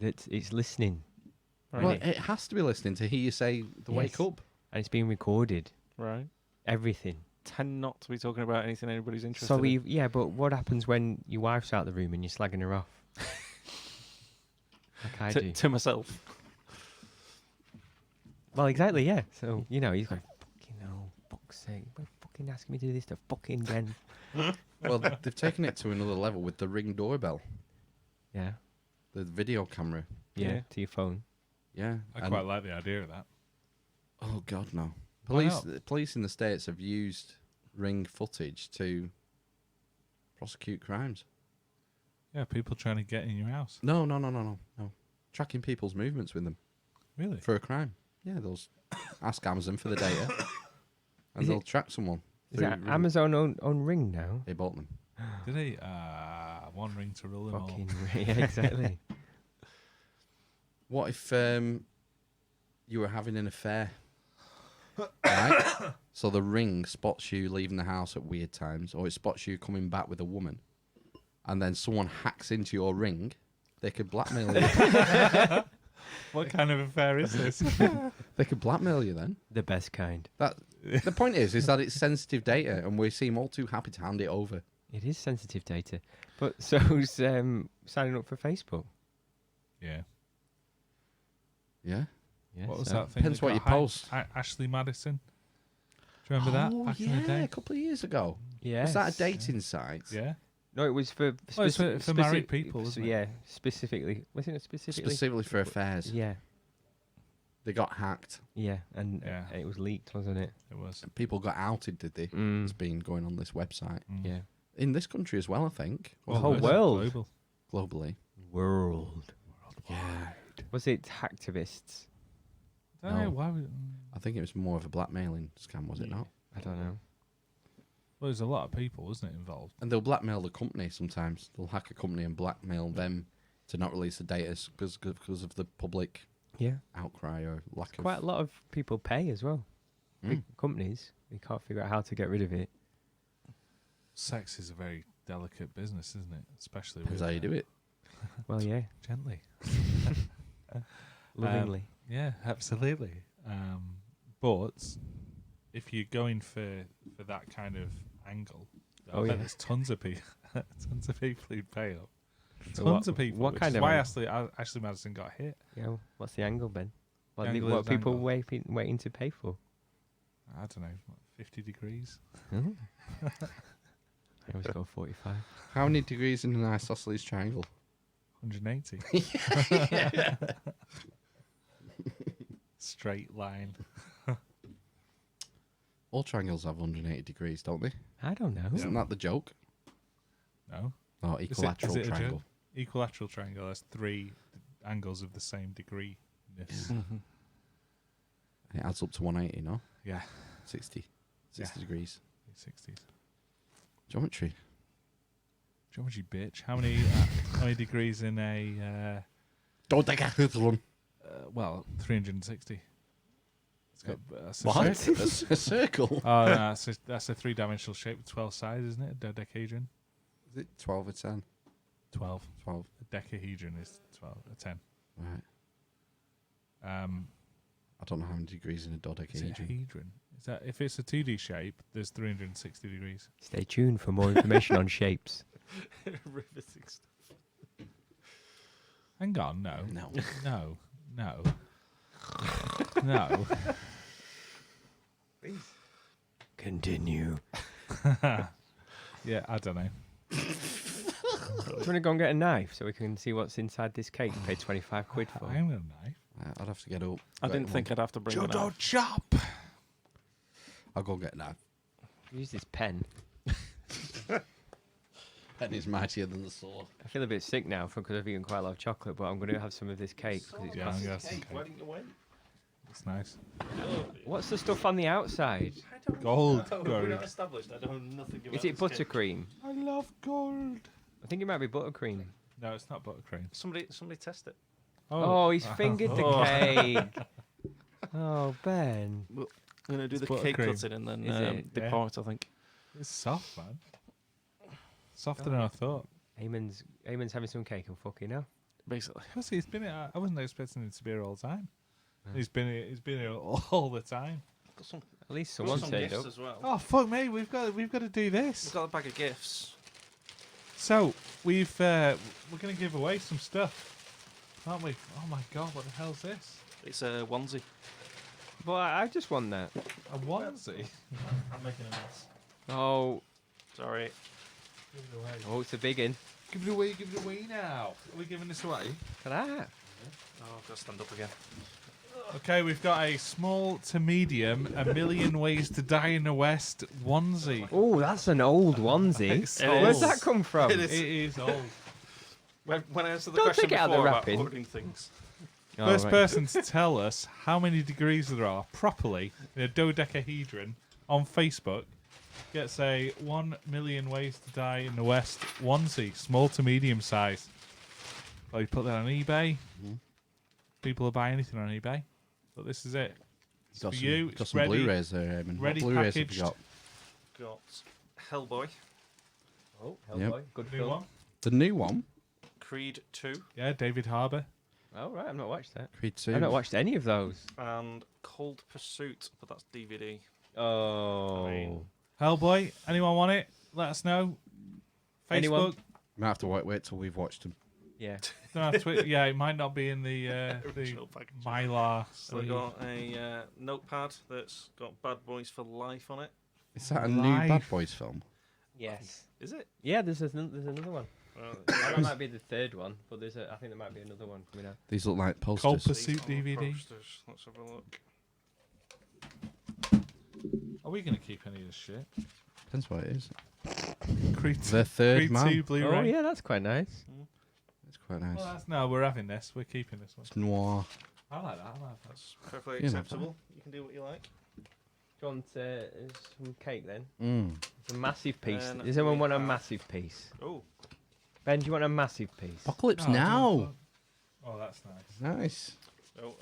that it's listening. Well, it has to be listening to hear you say the wake up. And it's being recorded. Right. Everything. Tend not to be talking about anything anybody's interested So in. yeah, but what happens when your wife's out of the room and you're slagging her off? Like I do. To myself. Well, exactly, yeah. So, he's going, fucking hell, fuck's sake. Why fucking asking me to do this to fucking again? Well, they've taken it to another level with the Ring doorbell. Yeah. The video camera. Yeah, to your phone. Yeah. I quite like the idea of that. Oh, God, no. Why Police in the States have used Ring footage to prosecute crimes. Yeah, people trying to get in your house. No. Tracking people's movements with them. Really? For a crime. Yeah, they'll ask Amazon for the data. And Is they'll it- track someone. Is that Amazon own Ring now? They bought them. Did they? One ring to rule them all. Fucking yeah, exactly. What if you were having an affair? Right? So the Ring spots you leaving the house at weird times, or it spots you coming back with a woman, and then someone hacks into your Ring, they could blackmail you. What kind of affair is this? They could blackmail you then. The best kind. The point is that it's sensitive data, and we seem all too happy to hand it over. It is sensitive data. But so's signing up for Facebook. Yeah. Yeah. Yeah, What was so- that thing? Depends that what got you hacked? post. Ashley Madison. Do you remember that back in the day? a couple of years ago. Yeah. Was that a dating site? Yeah. No, it was for it's for married people, so wasn't it? yeah, specifically. Wasn't it specifically? Specifically for affairs. Yeah. They got hacked. Yeah, and it was leaked, wasn't it? It was. People got outed, did they? It's been going on this website. Yeah. In this country as well, I think. The whole world. Global. Globally. World. Yeah. Was it hacktivists? I don't know why. I think it was more of a blackmailing scam, was it not? I don't know. Well, there's a lot of people, wasn't it, involved? And they'll blackmail the company sometimes. They'll hack a company and blackmail them to not release the data because of the public outcry or lack of... Quite a lot of people pay as well. Big companies, they can't figure out how to get rid of it. Sex is a very delicate business, isn't it? Especially Depends with how you do it. Well, yeah. Gently. Lovingly. Yeah, absolutely. But if you're going for that kind of angle, I bet there's tons of people, who'd pay up. So Tons of people. What which kind is of why angle? Ashley Madison got hit? Yeah. What's the angle, Ben? What, The angle what is are people angle. waiting to pay for? I don't know, 50 degrees. I always go 45. How many degrees in an isosceles triangle? 180. Straight line. All triangles have 180 degrees, don't they? I don't know. Isn't that the joke? No. Oh, equilateral is it a triangle. joke? Equilateral triangle has three angles of the same degree. It adds up to 180, no? Yeah. 60 degrees. 60s. Geometry. Geometry, bitch. How many degrees in a... Dodecahedron. Well, 360. It's got, that's a What? circle. That's a circle? Oh, no, that's a three-dimensional shape with 12 sides, isn't it? A dodecahedron. Is it 12 or 10? 12. 12. A decahedron is 12. A 10. Right. I I don't know how many degrees in a dodecahedron. Hedron. Is that if it's a 2D shape? There's 360 degrees. Stay tuned for more information on shapes. Riveting stuff. Hang on, no, No. no. Please. Continue. Yeah, I don't know. Do you want to go and get a knife so we can see what's inside this cake and pay 25 quid for? I am a knife. I'd have to get up. I didn't think I'd have to bring it Judo up. chop. I'll go get a knife. Use this pen. Pen is mightier than the sword. I feel a bit sick now because I've eaten quite a lot of chocolate, but I'm going to have some of this cake. 'cause it's Yeah, I'm cost- gonna have some cake. It's nice. What's the stuff on the outside? Gold. We're not established. I don't know nothing about Is it this cake. buttercream? I love gold. I think it might be buttercream. No, it's not buttercream. Somebody test it. Oh, he's fingered the Oh. cake. Oh, Ben. I'm gonna do It's the cake buttercream. cutting and then Is it? the Yeah. part. I think. It's soft, man. Softer than I thought. Eamon's having some cake and fucking hell. basically. Because I wasn't expecting him to be here all the time. He's been here all the time. Got some, At least got someone some turned gifts up. as well. Oh fuck me! We've got to do this. We've got a bag of gifts. So we're gonna give away some stuff, aren't we? Oh my god! What the hell's this? It's a onesie. Well, I just won that. A onesie? I'm making a mess. Oh, Sorry. Give it away. oh, it's a big one. Give it away. Give it away now. Are we giving this away? For that. Oh, I've got to stand up again. Okay, we've got a small to medium, A Million Ways to Die in the West onesie. Oh, that's an old onesie. It's Where's old. that come from? It is. It is old. When I answered the Don't question take it out of the before about wrapping. ordering things. Oh, First right. person to tell us how many degrees there are properly in a dodecahedron on Facebook gets a 1 million ways to die in the West onesie, small to medium size. Well, you put that on eBay. People will buy anything on eBay, but this is it. It's Got for some, you. got It's some ready. Blu-rays there, Eamon. ready What Blu-rays have packaged. you got? Got Hellboy, Oh, Yep. Hellboy. Good New film. one. The new one, Creed 2, Yeah, David Harbour. Oh, right. I've not watched that. Creed 2. I've not watched any of those. and Cold Pursuit, but that's DVD. Oh. I mean, Hellboy. Anyone want it? Let us know. Facebook. Anyone? Might have to wait till we've watched them. Yeah. Don't have to, yeah, it might not be in the Original package. Mylar And we've sleeve. got a notepad that's got Bad Boys for Life on it. Is that a new Bad Life. Boys film? Yes. Is it? Yeah, there's another one. Well, That might be the third one, but I think there might be another one coming out. These look like Cold posters. Pursuit these are DVD. posters. Let's have a look. Are we going to keep any of this shit? Depends what it is. Creed, The third Creed man. 2 Blu-ray. Oh, yeah, that's quite nice. It's quite nice. Well, no, we're having this. We're keeping this one. It's noir. I like that. I like that. That's perfectly You know, acceptable. You can do what you like. Do you want some cake then? Mm. It's a massive piece. And Does anyone we want a have- massive piece? Oh, Ben, do you want a massive piece? Apocalypse No, Now. Oh, that's nice. Nice. hang on.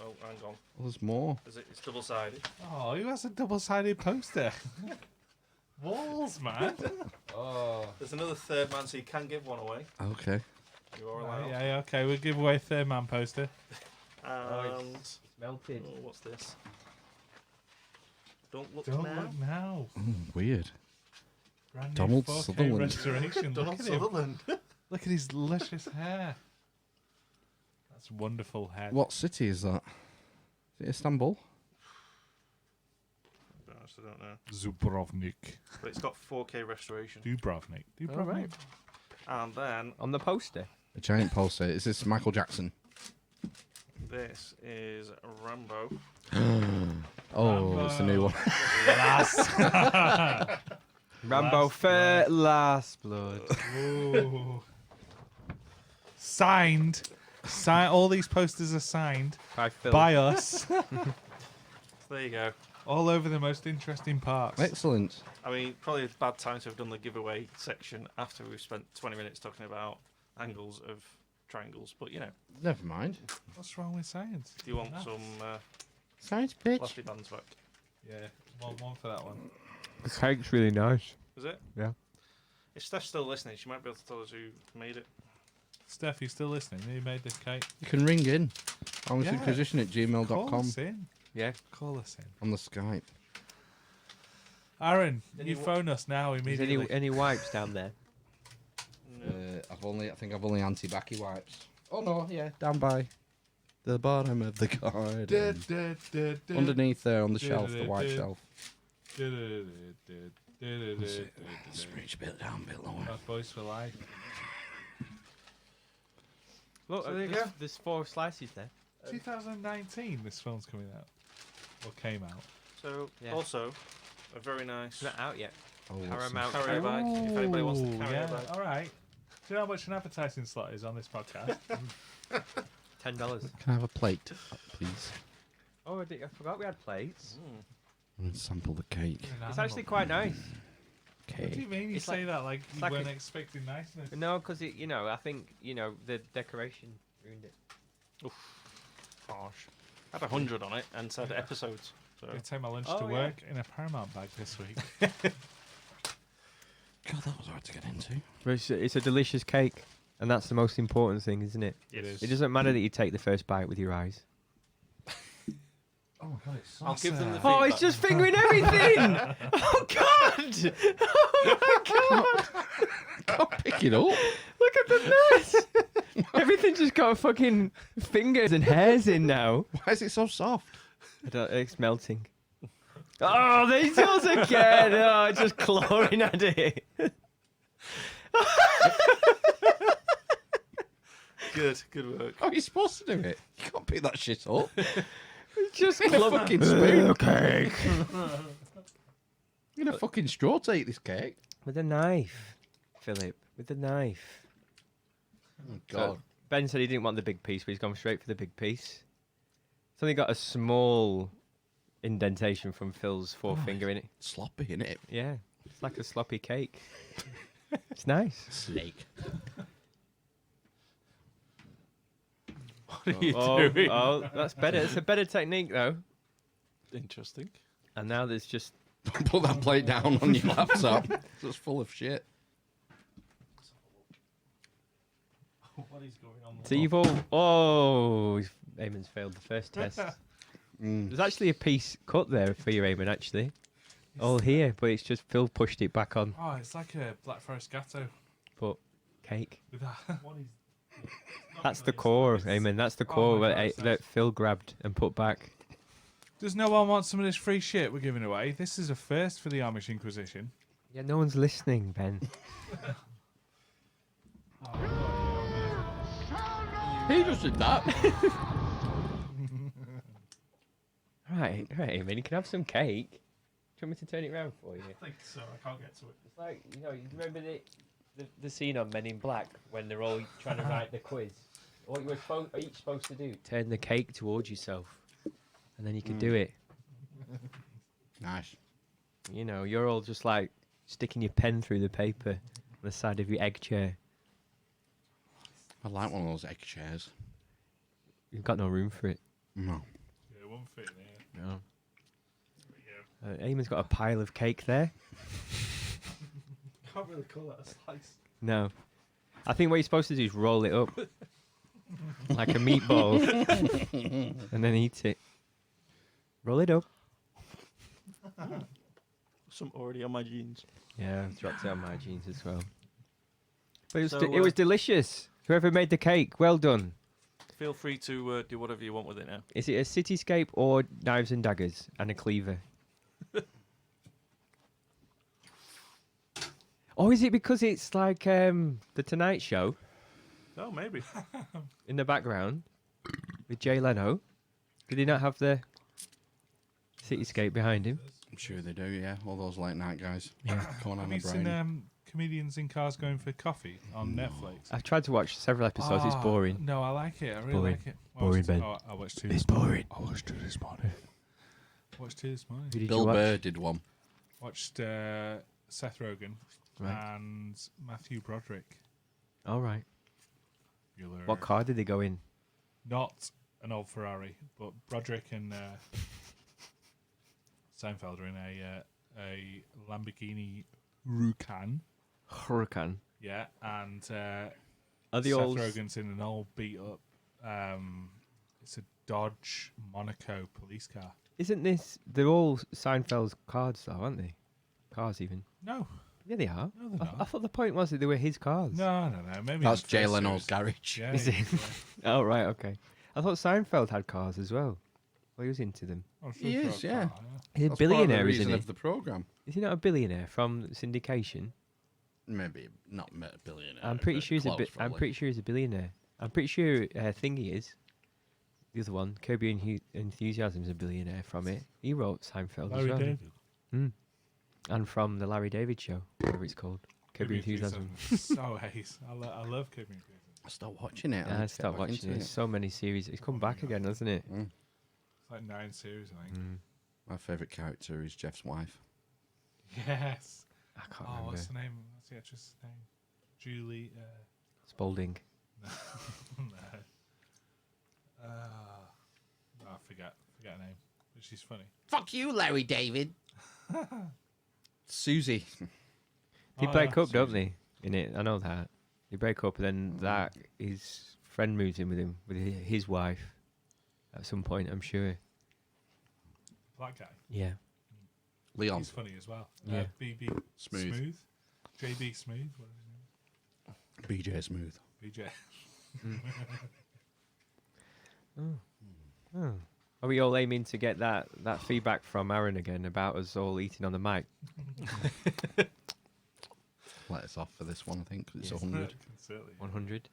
Well, there's more. It's double-sided. Oh, who has a double-sided poster? Walls, man. Oh. There's another third man, so you can give one away. Okay. You are Right, allowed. yeah, okay. We'll give away a third man poster. And Melted. oh, what's this? Don't look Don't now. look now. Weird. Brand new Donald 4K Sutherland. restoration. Donald Look at him. Sutherland. Look at his luscious hair. That's wonderful hair. What city is that? Is it Istanbul? I honestly don't know. Zubrovnik. But it's got 4K restoration. Dubrovnik. Dubrovnik. All right. And then On the poster. A giant poster. Is this Michael Jackson? this is Rambo. Oh, it's the new one. Rambo for Last Blood. Ooh. Signed. All these posters are signed By Phil. by us. There you go. All over the most interesting parts. Excellent. I mean, probably a bad time to have done the giveaway section after we've spent 20 minutes talking about angles of triangles. But, you know, Never mind. What's wrong with science? do you want Enough. some Science, bitch. plastic bands back? Yeah, one for that one. The cake's really nice. Is it? Yeah. If Steph's still listening, she might be able to tell us who made it. Steph, you still listening? Who made this cake? You can ring in. Amish Yeah. Inquisition at Call gmail.com us in. Yeah. Call us in. on the Skype. Aaron, Then you you phone us now Is immediately. any wipes down there? No. I think I've only anti-backy wipes. Oh no, yeah, down by the bottom of the garden. Underneath there on the shelf, the white shelf. Let's reach a bit down, a bit lower. That's Boys for Life. Look, So there you there's, go. there's 4 slices there. 2019, this film's coming out. Or came out. So, Yeah. also, a very nice It's not out yet. Oh, Paramount. carrier bag. If anybody wants the carrier yeah, bag. all right. Do you know how much an advertising slot is on this podcast? $10. Can I have a plate, please? Oh, I forgot we had plates. And sample the cake. It's actually quite nice. What do you mean you It's say like- that like it's you like weren't a- expecting niceness? No, because I think the decoration ruined it. Harsh. Had 100 on it and said episodes. So. I'm going to take my lunch Oh, to yeah. work in a Paramount bag this week. God, that was hard to get into. But it's a delicious cake. And that's the most important thing, isn't it? It is. It doesn't matter that you take the first bite with your eyes. Oh my god, it's I'll give them the Oh, feedback. it's just fingering everything! Oh, God! Oh, my God! Can't pick it up. Look at the mess! Everything just got fucking fingers and hairs in now. Why is it so soft? It's melting. Oh, there it goes again! Oh, just clawing at it. Good work. How are you supposed to do it? You can't pick that shit up. It's just In a fucking spoon. cake. You're gonna fucking straw to eat this cake. With a knife, Philip. With a knife. Oh, So, God. Ben said he didn't want the big piece, but he's gone straight for the big piece. It's only got a small indentation from Phil's forefinger in it. Sloppy, innit? Yeah, it's like a sloppy cake. It's nice. Snake. What are you doing? Oh, that's better. It's a better technique, though. Interesting. And now there's just... Don't put that plate down on your laptop. It's just full of shit. What is going on? So you've all... Oh, Eamon's failed the first test. There's actually a piece cut there for you, Eamon, actually. All here, but it's just Phil pushed it back on. Oh, it's like a Black Forest Gatto. But cake. With that. What is... That's the core, Eamon. That's the core that Phil grabbed and put back. Does no one want some of this free shit we're giving away? This is a first for the Amish Inquisition. Yeah, no one's listening, Ben. He just did that. Right, Eamon, you can have some cake. Do you want me to turn it around for you? I think so. I can't get to it. It's like, you know, you remember the scene on Men in Black when they're all trying to write the quiz? What you were each supposed to do? Turn the cake towards yourself, and then you can do it. Nice. You know, you're all just like sticking your pen through the paper on the side of your egg chair. I like one of those egg chairs. You've got no room for it. No. Yeah, it won't fit in here. No. Eamon's got a pile of cake there. Can't really call that a slice. No. I think what you're supposed to do is roll it up like a meatball and then eat it. Roll it up. Some already on my jeans. Yeah, I've dropped it on my jeans as well. But it was, So, it was delicious. Whoever made the cake, well done. Feel free to do whatever you want with it now. Is it a cityscape or knives and daggers and a cleaver? Or is it because it's like the Tonight Show Oh, maybe. in the background with Jay Leno? Did he not have the cityscape behind him? I'm sure they do, yeah. All those late night guys. Yeah. Come on, Have I'm you a seen brain. comedians in cars going for coffee on Netflix? I've tried to watch several episodes. It's Oh, boring. No, I like it. I really Boring. like it. Boring, Ben. I watched two. It's this morning. boring. I watched two this morning. Watched two this morning. Who did Bill you watch? Burr did one. Watched Seth Rogen and Matthew Broderick. All right. Bueller. What car did they go in? Not an old Ferrari, but Broderick and Seinfeld are in a Lamborghini Huracan. Huracan. Yeah, and Are the Seth old- Rogen's in an old beat up. It's a Dodge Monaco police car. Isn't this? They're all Seinfeld's cars, though, aren't they? Cars, even. No. Yeah, they are. No, they're I not. thought the point was that they were his cars. No. Maybe That's the Jay first Leno's series. garage. Yeah, Is yeah, it? yeah. Oh, right, okay. I thought Seinfeld had cars as well. Well, he was into them. I'm sure He it's is, got a yeah. car, He's a That's part of the billionaire, reason isn't he? of the programme. Is he not a billionaire from syndication? Maybe not a billionaire. I'm pretty but sure he's close, I'm probably. pretty sure he's a billionaire. I'm pretty sure Thingy is. The other one, Kirby Enthusiasm's a billionaire from it. He wrote Seinfeld as Larry well. David. And from the Larry David Show, whatever it's called. Kirby Enthusiasm. So ace. I love Kirby Enthusiasm. I stopped watching it. I stopped watching it. There's so many series. It's come back again, hasn't it? Mm. It's like 9 series, I think. My favourite character is Jeff's wife. Yes. I can't Oh, remember. what's the name? What's the actress's name? Julie. Spalding. No. I forget her name. But she's funny. Fuck you, Larry David. Susie. They Oh, break yeah, up, don't Susan. they? In it, I know that. They break up, and then that his friend moves in with him, with his wife, at some point. I'm sure. That guy. Yeah. Leon. He's funny as well. Yeah. BB Smooth. JB Smooth. What is his BJ Smooth. name? BJ. Oh. Are we all aiming to get that feedback from Aaron again about us all eating on the mic? Let us off for this one, I think, 'cause it's Yes. 100. 100.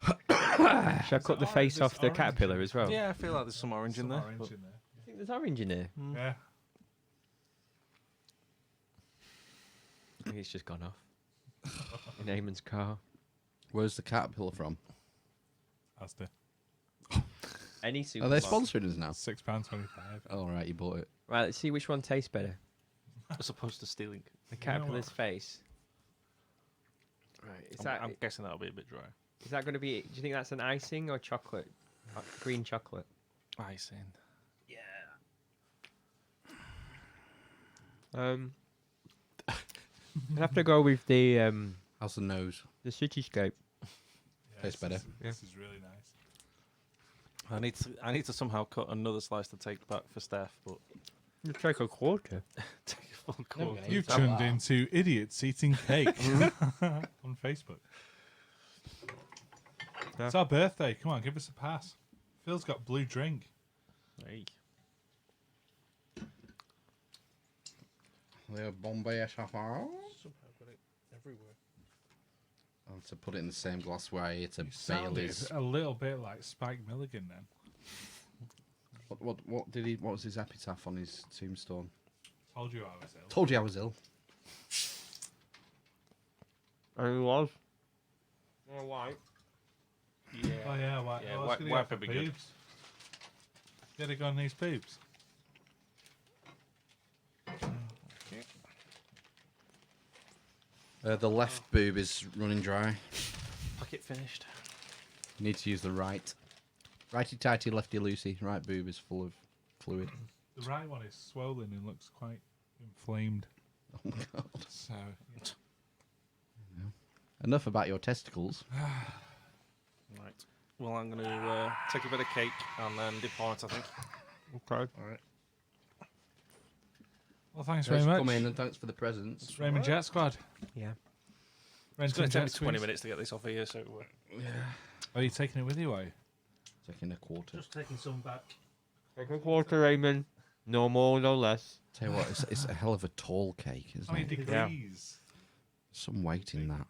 Should I cut the face off the caterpillar as well? Yeah, I feel like there's some orange in there. I think there's orange in there. Yeah. I think it's just gone off. In Eamon's car. Where's the caterpillar from? Asda. Any Are super. they sponsoring us now? £6.25. Oh, right, you bought it. Right, let's see which one tastes better. As opposed to stealing. The caterpillar's face. Right. I'm guessing that'll be a bit dry. Is that going to be? Do you think that's an icing or chocolate? Green chocolate. Icing. I'd have to go with the How's the nose? the cityscape. Tastes better. This is really nice. I need to somehow cut another slice to take back for Steph, but You take a quarter. take a full quarter. You've tuned into Idiots Eating Cake on Facebook. Yeah. It's our birthday. Come on, give us a pass. Phil's got blue drink. Hey. The Bombay Safari. Somehow got it everywhere. Oh, to put it in the same glass where I ate a You sounded Bailey's. a little bit like Spike Milligan then. What did he? What was his epitaph on his tombstone? Told you I was ill. Told you I was ill. And he was. Oh, why? Yeah. Oh yeah, why? Yeah, oh, wipe would be good. Get it on these boobs. The left boob is running dry. Packet finished. You need to use the right. Righty tighty, lefty loosey. Right boob is full of fluid. The right one is swollen and looks quite inflamed. Oh my god. So yeah. Enough about your testicles. Right. Well, I'm going to take a bit of cake and then depart, I think. Okay. All right. Well, thanks Thanks very for much. coming and thanks for the presents. It's Raymond Jet Squad. Yeah. It's going to take me 20 Squeeze. minutes to get this off here, so... Are you taking it with you, are you? Taking a quarter. Just taking some back. Take a quarter, Raymond. No more, no less. Tell you what, it's a hell of a tall cake, isn't How many it? degrees? Some weight in that.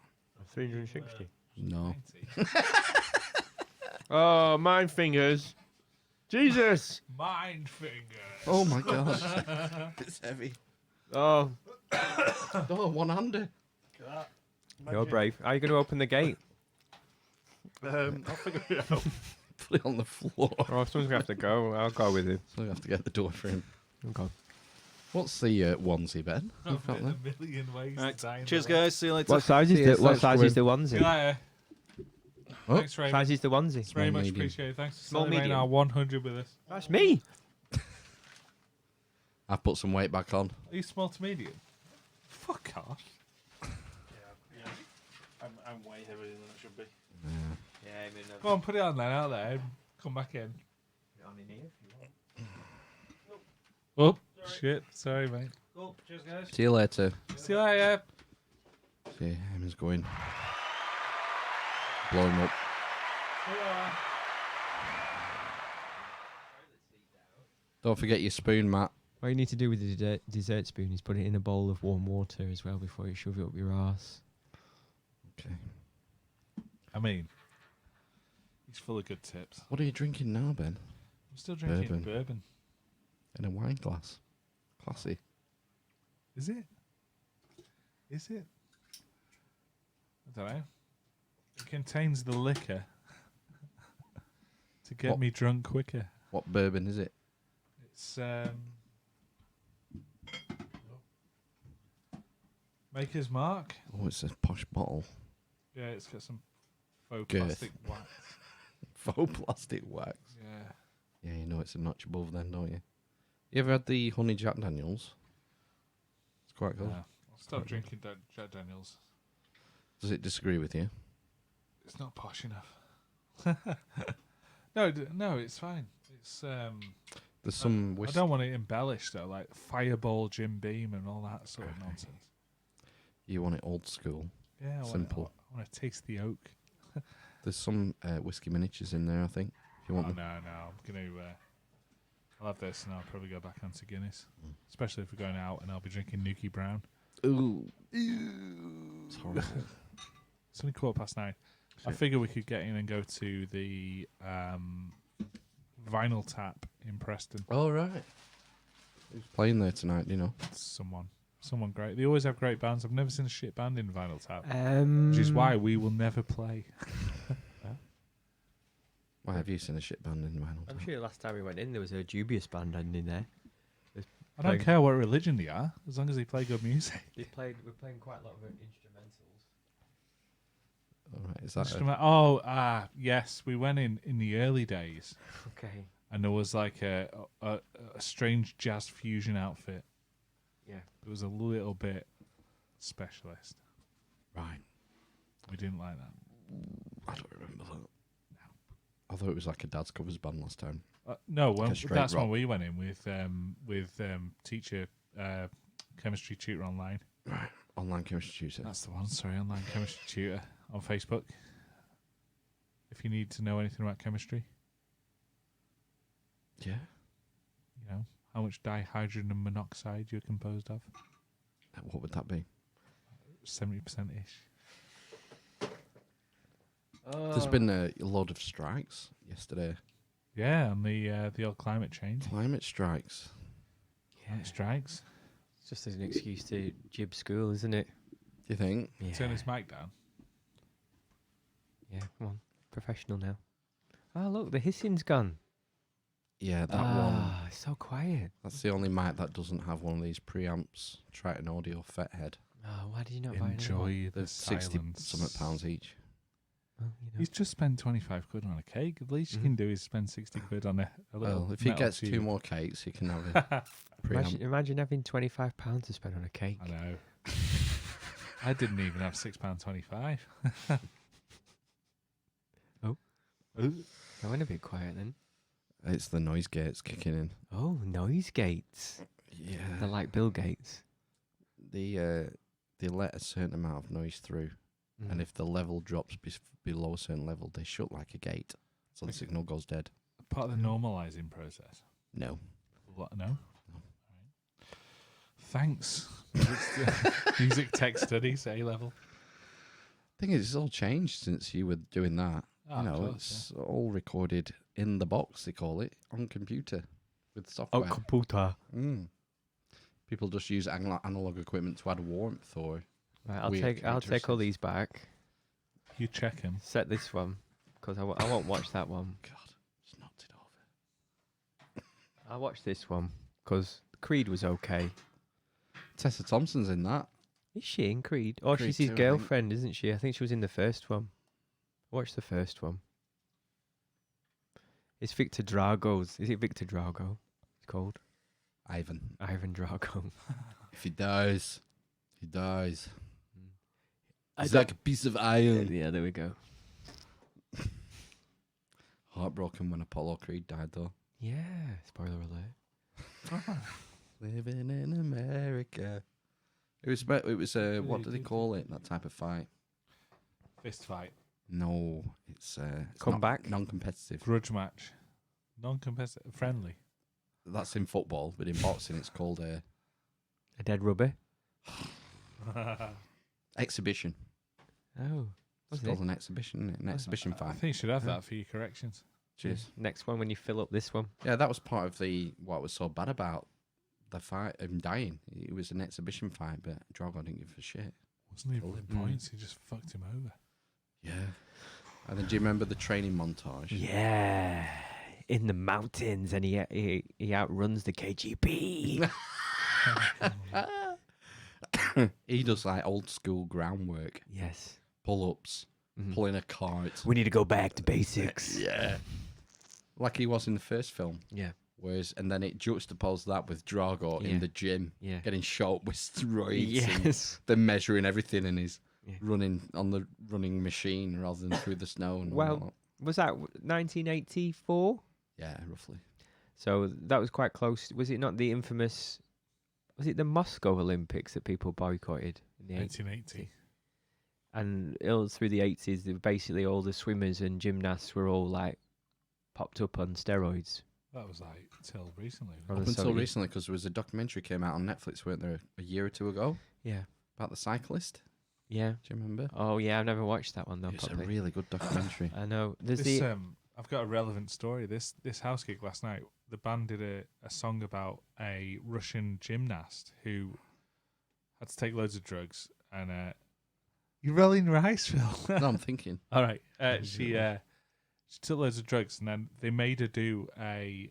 360. No. Oh, mind fingers. Jesus. Mind fingers. Oh my god. It's heavy. Oh, Oh, one-hander. you're brave. Are you going to open the gate? I'll figure it out. Put it on the floor. Oh, someone's going to have to go. I'll go with him. So we have to get the door for him. Okay. What's the onesie, Ben? You've got A there? million ways Right. to die in Cheers, the world. guys. See you later. What size is Cheers, the, what thanks size for is the See you onesie? later. Oh. Thanks, Raymond. Size is the onesie? It's very Small, much medium. appreciated. Thanks for Small, celebrating medium. our 100 with us. That's me. I've put some weight back on. Are you small to medium? Fuck off. Yeah. I'm way heavier than I should be. Yeah, I mean, Go on, put it on then, out there. And come back in. on in here if you Oh, want. shit. Sorry, mate. Cool. Cheers, guys. See you later. See you later. See, Emma's going. Blow him up. Don't forget your spoon, Matt. What you need to do with the dessert spoon is put it in a bowl of warm water as well before you shove it up your arse. Okay. I mean, he's full of good tips. What are you drinking now, Ben? I'm still drinking Bourbon. bourbon. In a wine glass. Classy. Is it? Is it? I don't know. It contains the liquor to get What? me drunk quicker. What bourbon is it? It's Maker's Mark. Oh, it's a posh bottle. Yeah, it's got some faux Girth. plastic wax. Faux plastic wax. Yeah. Yeah, you know it's a notch above then, don't you? You ever had the honey Jack Daniels? It's quite good. I'll stop drinking Jack Daniels. Does it disagree with you? It's not posh enough. No, it's fine. It's There's some. I don't want it embellished though, like Fireball, Jim Beam, and all that sort of nonsense. You want it old school. Yeah, simple. I want to taste the oak. There's some whiskey miniatures in there, I think. If you want them. No, I'm gonna. I'll have this, and I'll probably go back onto Guinness, especially if we're going out, and I'll be drinking Nuki Brown. Ooh, it's horrible. It's only 9:15. I figure we could get in and go to the Vinyl Tap in Preston. Oh right. Who's playing there tonight? Do you know? Someone great. They always have great bands. I've never seen a shit band in Vinyl Tap, Um, which is why we will never play. Why have you seen a shit band in Vinyl I'm Tap? sure last time we went in, there was a dubious band in there. I don't care what religion they are, as long as they play good music. We're playing quite a lot of instrumentals. All right, is that? Yes, we went in the early days. Okay. And there was like a strange jazz fusion outfit. Yeah. It was a little bit specialist. Right. We didn't like that. I don't remember that. I thought it was like a dad's covers band last time. No, Like a straight that's rock. when we went in with teacher, chemistry tutor online. Right, online chemistry tutor. That's the one. Sorry, online chemistry tutor on Facebook. If you need to know anything about chemistry, yeah, you know how much dihydrogen monoxide you're composed of. What would that be? 70% ish. There's been a load of strikes yesterday. Yeah, and the old climate change. Climate strikes. Yeah. Strikes. It's just an excuse to jib school, isn't it? Do you think? Yeah. Turn his mic down. Yeah, come on. Professional now. Oh, look, the hissing's gone. Yeah, that one. It's so quiet. That's the only mic that doesn't have one of these preamps, Triton Audio Fethead. Oh, why did you not buy another one? Enjoy the They're 60 silence. something pounds each. Well, you know. He's just spent 25 quid on a cake. The least you can do is spend 60 quid on a little. Well, if he metal gets tube. 2 more cakes, he can have a preamp. Imagine having £25 to spend on a cake. I know. I didn't even have £6.25. Oh. I went a bit quiet then. It's the noise gates kicking in. Oh, noise gates. Yeah. They're like Bill Gates. They let a certain amount of noise through, and if the level drops below a certain level, they shut like a gate, so the signal goes dead. Part of the normalising process. No. What? No? Right. Thanks. Music tech studies, A level. Thing is, it's all changed since you were doing that. Oh, you know, of course, it's all recorded in the box, they call it, on computer with software. computer. People just use analog equipment to add warmth or. Right, I'll weird take all characteristics. these back. You check him. Set this one because I won't watch that one. God, just knocked it over. I'll watch this one because Creed was okay. Tessa Thompson's in that. Is she in Creed? Oh, Creed she's his 2, I think. girlfriend, isn't she? I think she was in the first one. Watch the first one. It's Victor Drago's. Is it Victor Drago? It's called Ivan Drago. If he dies, he dies. I He's don't- like a piece of iron. Yeah, there we go. Heartbroken when Apollo Creed died, though. Yeah. Spoiler alert. Living in America. It was. What do they call it? That type of fight. Fist fight. No, it's Comeback? non-competitive. Grudge match. Non-competitive. Friendly. That's in football, but in boxing, it's called a A dead rubber. exhibition. Oh. It's Was called it? an exhibition, isn't it? An exhibition I fight. think you should have that for your corrections. Cheers. Next one when you fill up this one. Yeah, that was part of what was so bad about the fight, him dying. It was an exhibition fight, but Drago didn't give a shit. Wasn't even points. He just fucked him over. Yeah. And then do you remember the training montage? Yeah. In the mountains, and he outruns the KGB. He does like old school groundwork. Yes. Pull-ups, pulling a cart. We need to go back to basics. Yeah. Like he was in the first film. Yeah. And then it juxtaposed that with Drago Yeah. in the gym, Yeah. getting shot with steroids, Yes. and then measuring everything in his running on the running machine rather than through the snow. And all Well, that. was that 1984? Yeah, roughly. So that was quite close. Was it not the infamous? Was it the Moscow Olympics that people boycotted in the 1980? And all through the 80s, basically all the swimmers and gymnasts were all like popped up on steroids. That was like till recently. From Up the until Soviet- recently, because there was a documentary came out on Netflix, weren't there, a year or two ago? Yeah. About the cyclist. Yeah. Do you remember? Oh yeah, I've never watched that one though. It's a properly. really good documentary. I know. There's This, the I've got a relevant story. This house gig last night, the band did a song about a Russian gymnast who had to take loads of drugs and you're rolling your eyes, Phil. No, I'm thinking. All right. She took loads of drugs and then they made her do a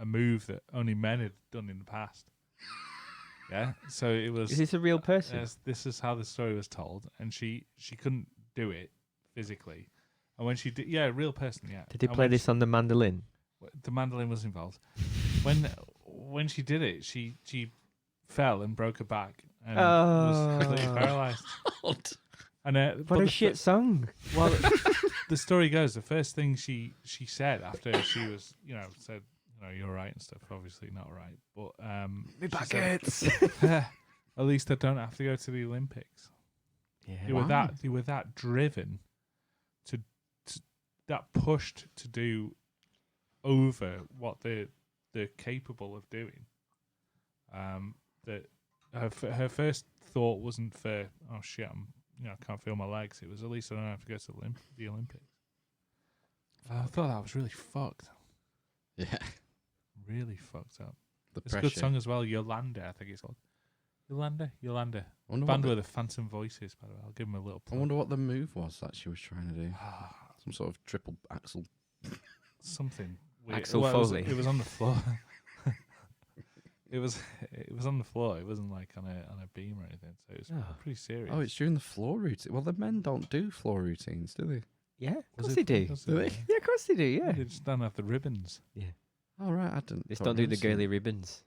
move that only men had done in the past. Yeah. So it was. Is this a real person? This is how the story was told, and she couldn't do it physically. And when she did, yeah, a real person, yeah. Did they And play when this on the mandolin? the mandolin was involved. When she did it, she fell and broke her back and was completely paralyzed. And What a shit song. Well, the story goes, the first thing she said after she was, said, you're right and stuff. Obviously not right, but Me she baguettes. said, at least I don't have to go to the Olympics. Yeah. They were that driven to that pushed to do over what they're capable of doing. That her first thought wasn't for, oh shit, I can't feel my legs. It was, at least I don't have to go to the Olympics. I thought that was really fucked. Yeah. Really fucked up. The It's a pressure. good song as well. Yolanda, I think it's called. Yolanda. I wonder Band what with the phantom voices, by the way. I'll give them a little I plug. wonder what the move was that she was trying to do. Some sort of triple axel. Something weird. Axel Well, Foley. It was on the floor. It was on the floor. It wasn't like on a beam or anything. So it was pretty serious. Oh, it's during the floor routine. Well, the men don't do floor routines, do they? Yeah, of Was course it- they do. was Do it- they? Yeah, of course they do. Yeah. They just don't have the ribbons. Yeah. Oh, right. I didn't. They don't do the notice girly that. ribbons.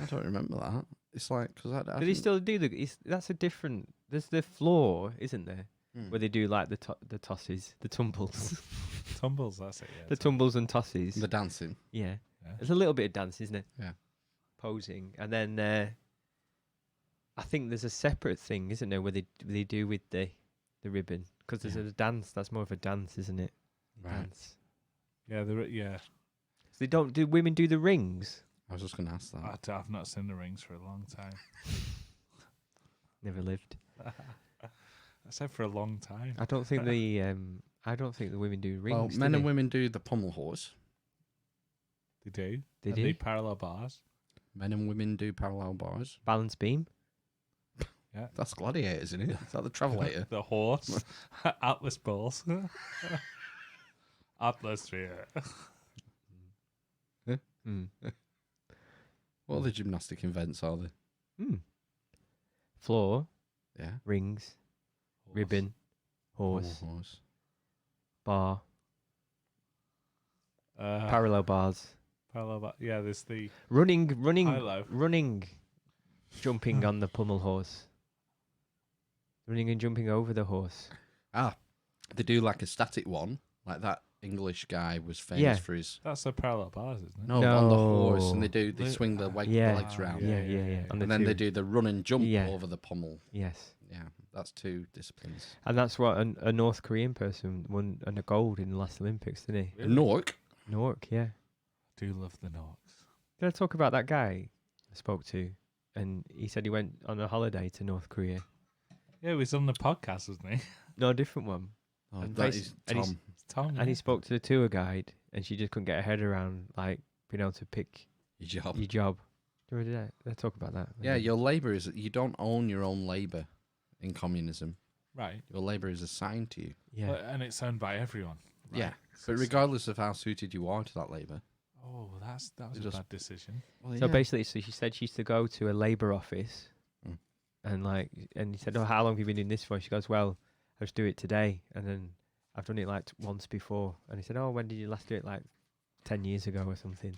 I don't remember that. It's like, because I Do they didn't- still do that's a different. There's the floor, isn't there? Hmm. Where they do like the tosses, the tumbles, Tumbles, that's it. Yeah. the tumbles and tosses. the dancing. Yeah. Yeah. There's a little bit of dance, isn't it? Yeah. Posing, and then I think there's a separate thing, isn't there, where they do with the ribbon, because there's a dance. That's more of a dance, isn't it? Right. Dance. Yeah, yeah. So they don't do women do the rings? I was just going to ask that. I've not seen the rings for a long time. Never lived. I said for a long time. I don't think the women do rings. Well, do men and they? women do the pommel horse. They do. They and do? They parallel bars. Men and women do parallel bars. Balance beam. Yeah. That's gladiator, isn't it? Is that the travelator? The horse. Atlas balls. Atlas, yeah. Mm. What other gymnastic events are there? Mm. Floor. Yeah. Rings. Ribbon. Horse. Pommel horse. Bar. Uh, Parallel bars. Parallel bar. Yeah, there's the Running. high-low. Jumping on the pommel horse. Running and jumping over the horse. Ah, they do like a static one, like that English guy was famous Yeah. for his. That's the parallel bars, isn't it? No, on the horse, and No. they swing the Yeah. legs round, Yeah. On the and then they two. do the run and jump Yeah. over the pommel. Yes. Yeah, that's two disciplines. And that's what a North Korean person won a gold in the last Olympics, didn't he? Nork. Nork, yeah. Do love the Norks. Did I talk about that guy I spoke to? And he said he went on a holiday to North Korea. Yeah, he was on the podcast, wasn't he? No, a different one. Oh, And that basi- is and he's- Tom. It's Tom. And yeah. he spoke to the tour guide, and she just couldn't get her head around, like, being able to pick Your job. your job. Do you remember that? Did I talk about that? Yeah, your labour is you don't own your own labour in communism. Right. Your labour is assigned to you. Yeah. But- and it's owned by everyone. Right? Yeah, So but regardless of how suited you are to that labour. Oh, that was It a just- bad decision. Well, So basically, so she said she used to go to a labour office, Mm. and he said, "Oh, how long have you been doing this for?" She goes, "Well, I just do it today, and then I've done it like once before." And he said, "Oh, when did you last do it? Like 10 years ago or something?"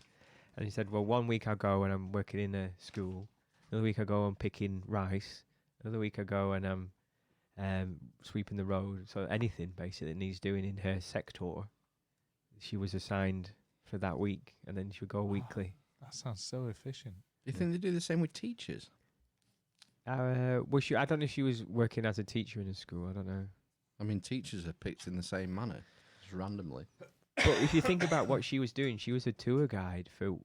And he said, "Well, 1 week I go and I'm working in a school. Another week I go and picking rice. Another week I go and I'm sweeping the road. So anything basically that needs doing in her sector, she was assigned for that week, and then she would go weekly. That sounds so efficient. Do you think they do the same with teachers? Well, I don't know if she was working as a teacher in a school. I don't know. I mean, teachers are picked in the same manner, just randomly. But if you think about what she was doing, she was a tour guide for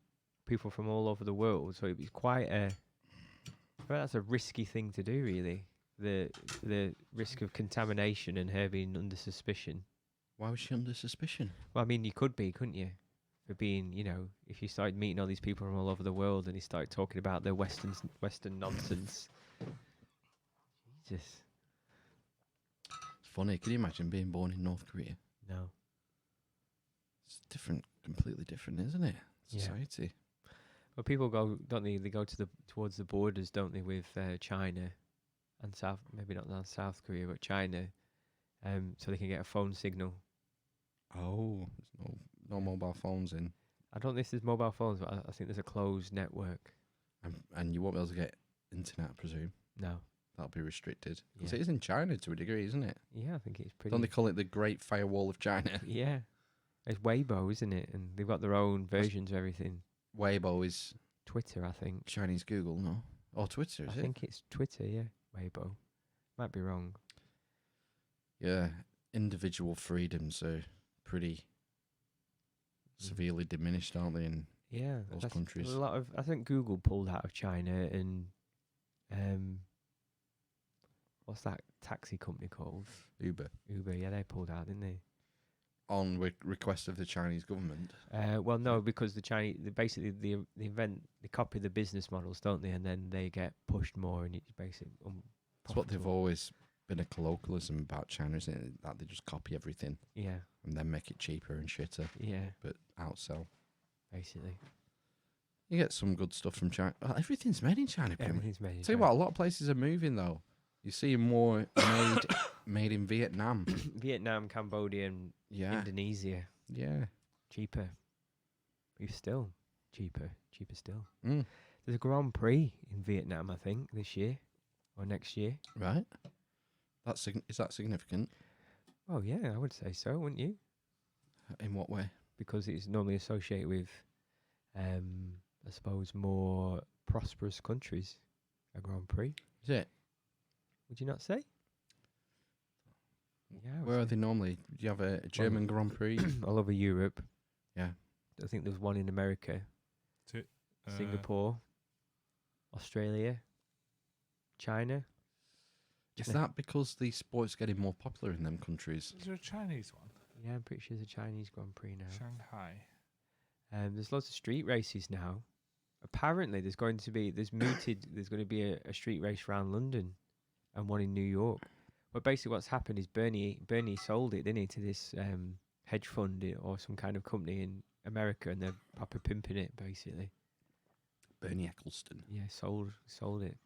people from all over the world. So it was quite that's a risky thing to do, really. The risk of contamination and her being under suspicion. Why was she under suspicion? Well, I mean, you could be, couldn't you? For being, you know, if you started meeting all these people from all over the world and you started talking about their Western nonsense. Jesus. It's funny. Can you imagine being born in North Korea? No. It's different, completely different, isn't it? Yeah. Society. Well, people go, don't they? They go towards the borders, don't they, with China and maybe not South Korea, but China, so they can get a phone signal. Oh, there's no mobile phones in. I don't know if there's mobile phones, but I think there's a closed network. And you won't be able to get internet, I presume. No. That'll be restricted. Because Yeah. it is in China to a degree, isn't it? Yeah, I think it's pretty. Don't they call it the Great Firewall of China? Yeah. It's Weibo, isn't it? And they've got their own versions of everything. Weibo is Twitter, I think. Chinese Google, no? Or Twitter, is it? I think it's Twitter, yeah. Weibo. Might be wrong. Yeah. Individual freedoms are pretty severely diminished, aren't they, in Yeah, those countries? A lot of. I think Google pulled out of China, and what's that taxi company called? Uber. Uber, yeah, they pulled out, didn't they? On request of the Chinese government. Well, no, because the Chinese, they copy the business models, don't they? And then they get pushed more, and it's basically That's what they've always been a colloquialism about China, isn't it? That they just copy everything. Yeah. And then make it cheaper and shitter. Yeah. But outsell. Basically. You get some good stuff from China. Well, everything's made in China. Everything's made in Tell you China. what, a lot of places are moving though. You see more made in Vietnam. Vietnam, Cambodia, and Indonesia. Yeah. Cheaper. But still cheaper. Cheaper still. Mm. There's a Grand Prix in Vietnam, I think, this year or next year. Right. Is that significant? Oh yeah, I would say so, wouldn't you? In what way? Because it's normally associated with, I suppose, more prosperous countries. A Grand Prix. Is it? Would you not say? Yeah. Where are they normally? Do you have a German Grand Prix? All over Europe. Yeah. I think there's one in America. Singapore. Australia. China. Is that because the sport's getting more popular in them countries? Is there a Chinese one? Yeah, I'm pretty sure there's a Chinese Grand Prix now. Shanghai. There's lots of street races now. Apparently, there's going to be a street race around London, and one in New York. But basically, what's happened is Bernie sold it, didn't he, to this hedge fund or some kind of company in America, and they're proper pimping it basically. Bernie Eccleston. Yeah, sold it.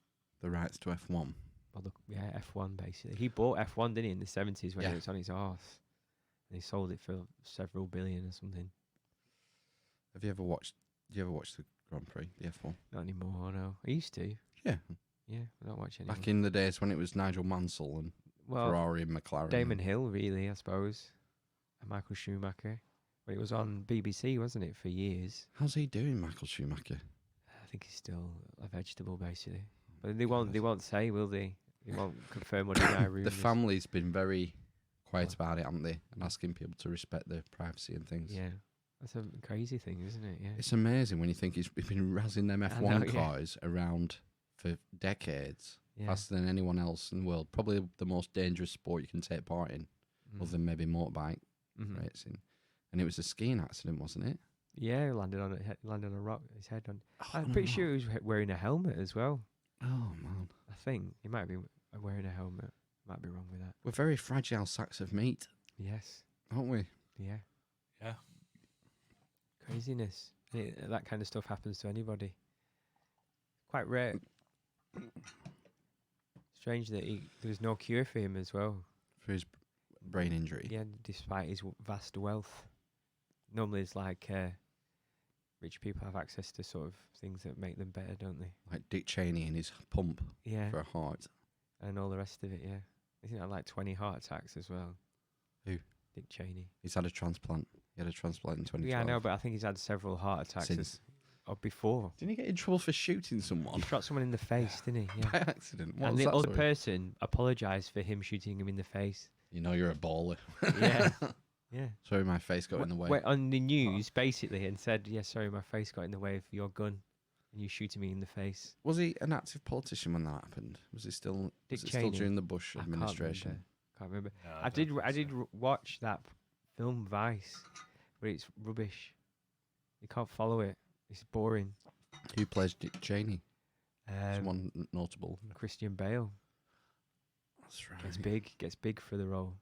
The rights to F1. Well, F1 basically. He bought F1, didn't he, in the 70s when it was on his arse. And he sold it for several billion or something. Have you ever watched? Do you ever watch the Grand Prix, the F1? Not anymore. No, I used to. Yeah. Yeah, I don't watch anymore. Back in the days when it was Nigel Mansell and Ferrari and McLaren. Damon Hill, really, I suppose. And Michael Schumacher. But it was on BBC, wasn't it, for years? How's he doing, Michael Schumacher? I think he's still a vegetable, basically. But they won't say, will they? They won't confirm what the The family's been very quiet about it, haven't they? And asking people to respect their privacy and things. Yeah. That's a crazy thing, isn't it? Yeah. It's amazing when you think he's been razzing them F1 cars around for decades, faster than anyone else in the world. Probably the most dangerous sport you can take part in, other than maybe motorbike racing. And it was a skiing accident, wasn't it? Yeah, landed on a rock. His head on. I'm pretty sure he was wearing a helmet as well. Oh man, I think he might be wearing a helmet. Might be wrong with that. We're very fragile sacks of meat. Yes, aren't we? Yeah. Yeah. Craziness. That kind of stuff happens to anybody. Quite rare. Strange that there's no cure for him as well. For his brain injury. Yeah, despite his vast wealth. Normally it's like rich people have access to sort of things that make them better, don't they? Like Dick Cheney and his pump Yeah. for a heart. And all the rest of it, yeah. Isn't that like 20 heart attacks as well? Who? Dick Cheney. He's had a transplant. He had a transplant in 2012. Yeah, I know, but I think he's had several heart attacks or before. Didn't he get in trouble for shooting someone? He shot someone in the face, didn't he? Yeah. By accident. What And was the that other story? person apologised for him shooting him in the face. You know you're a baller. Yeah. Yeah. Sorry, my face got in the way. Went on the news, basically, and said, yeah, sorry, my face got in the way of your gun. And you shooting me in the face. Was he an active politician when that happened? Was he still? Dick Was it still Cheney? during the Bush administration? Can't remember. No, I did watch that film Vice, but it's rubbish. You can't follow it. It's boring. Who plays Dick Cheney? Um, Someone notable. Christian Bale That's right. gets big for the role.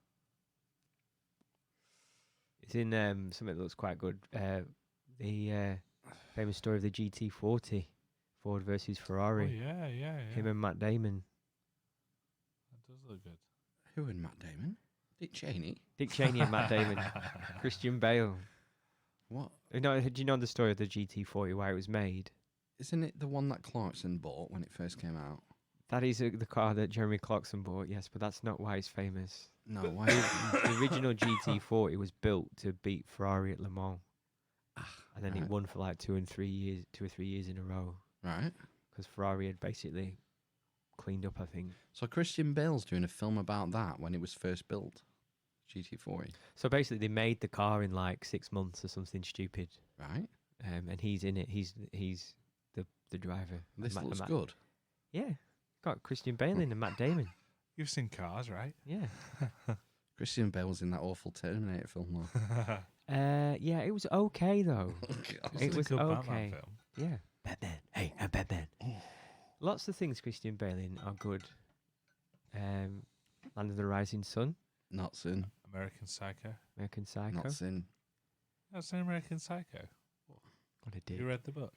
It's in something that looks quite good. The famous story of the GT40, Ford versus Oh, Ferrari. yeah. Him and Matt Damon. That does look good. Who and Matt Damon? Dick Cheney. Dick Cheney and Matt Damon. Christian Bale. What? No, do you know the story of the GT40, why it was made? Isn't it the one that Clarkson bought when it first came out? That is the car that Jeremy Clarkson bought, yes, but that's not why it's famous. No, why? The original GT40 was built to beat Ferrari at Le Mans. And then it right. won for like 2 or 3 years in a row. Right. Because Ferrari had basically cleaned up, I think. So Christian Bale's doing a film about that when it was first built. GT40. So basically, they made the car in like 6 months or something stupid. Right. And he's in it. He's the driver. This And looks Matt- good. Yeah. Got Christian Bale in and Matt Damon. You've seen Cars, right? Yeah. Christian Bale was in that awful Terminator film, though. Yeah, it was okay though. It was a good okay. Batman film. Yeah. Batman. Hey, I'm Batman. Lots of things Christian Bale in are good. Land of the Rising Sun. Not seen. American Psycho. American Psycho. Not seen. That's an American Psycho. What a dick. You read the book?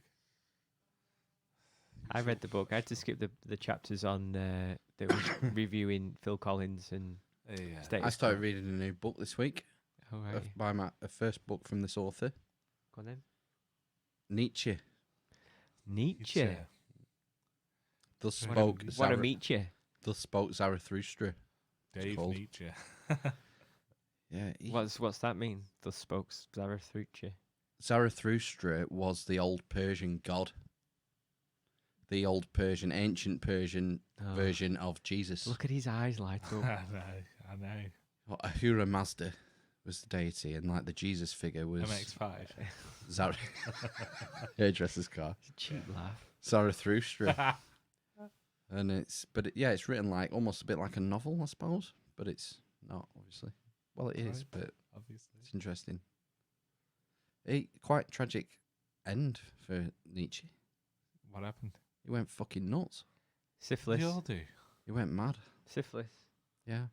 I read the book. I had to skip the chapters on that was reviewing Phil Collins and Yeah. Status I started Quo. reading a new book this week. Oh, right. By a first book from this author. Go on then. Nietzsche. Nietzsche. Thus What a- spoke. what a Nietzsche. Thus spoke Zarathustra. it's Dave called. Nietzsche. Yeah. What's that mean? The spokes Zarathustra. Zarathustra was the old Persian god. The old Persian, ancient Persian Oh. version of Jesus. Look at his eyes light up. I know. Well, Ahura Mazda was the deity, and like the Jesus figure was MX-5. hairdresser's car. It's a cheap laugh. Zarathustra. And it's written like almost a bit like a novel, I suppose, but it's not obviously. Well, it is, Right, but obviously. it's interesting. Quite tragic end for Nietzsche. What happened? He went fucking nuts. Syphilis. They all do. He went mad. Syphilis. Yeah,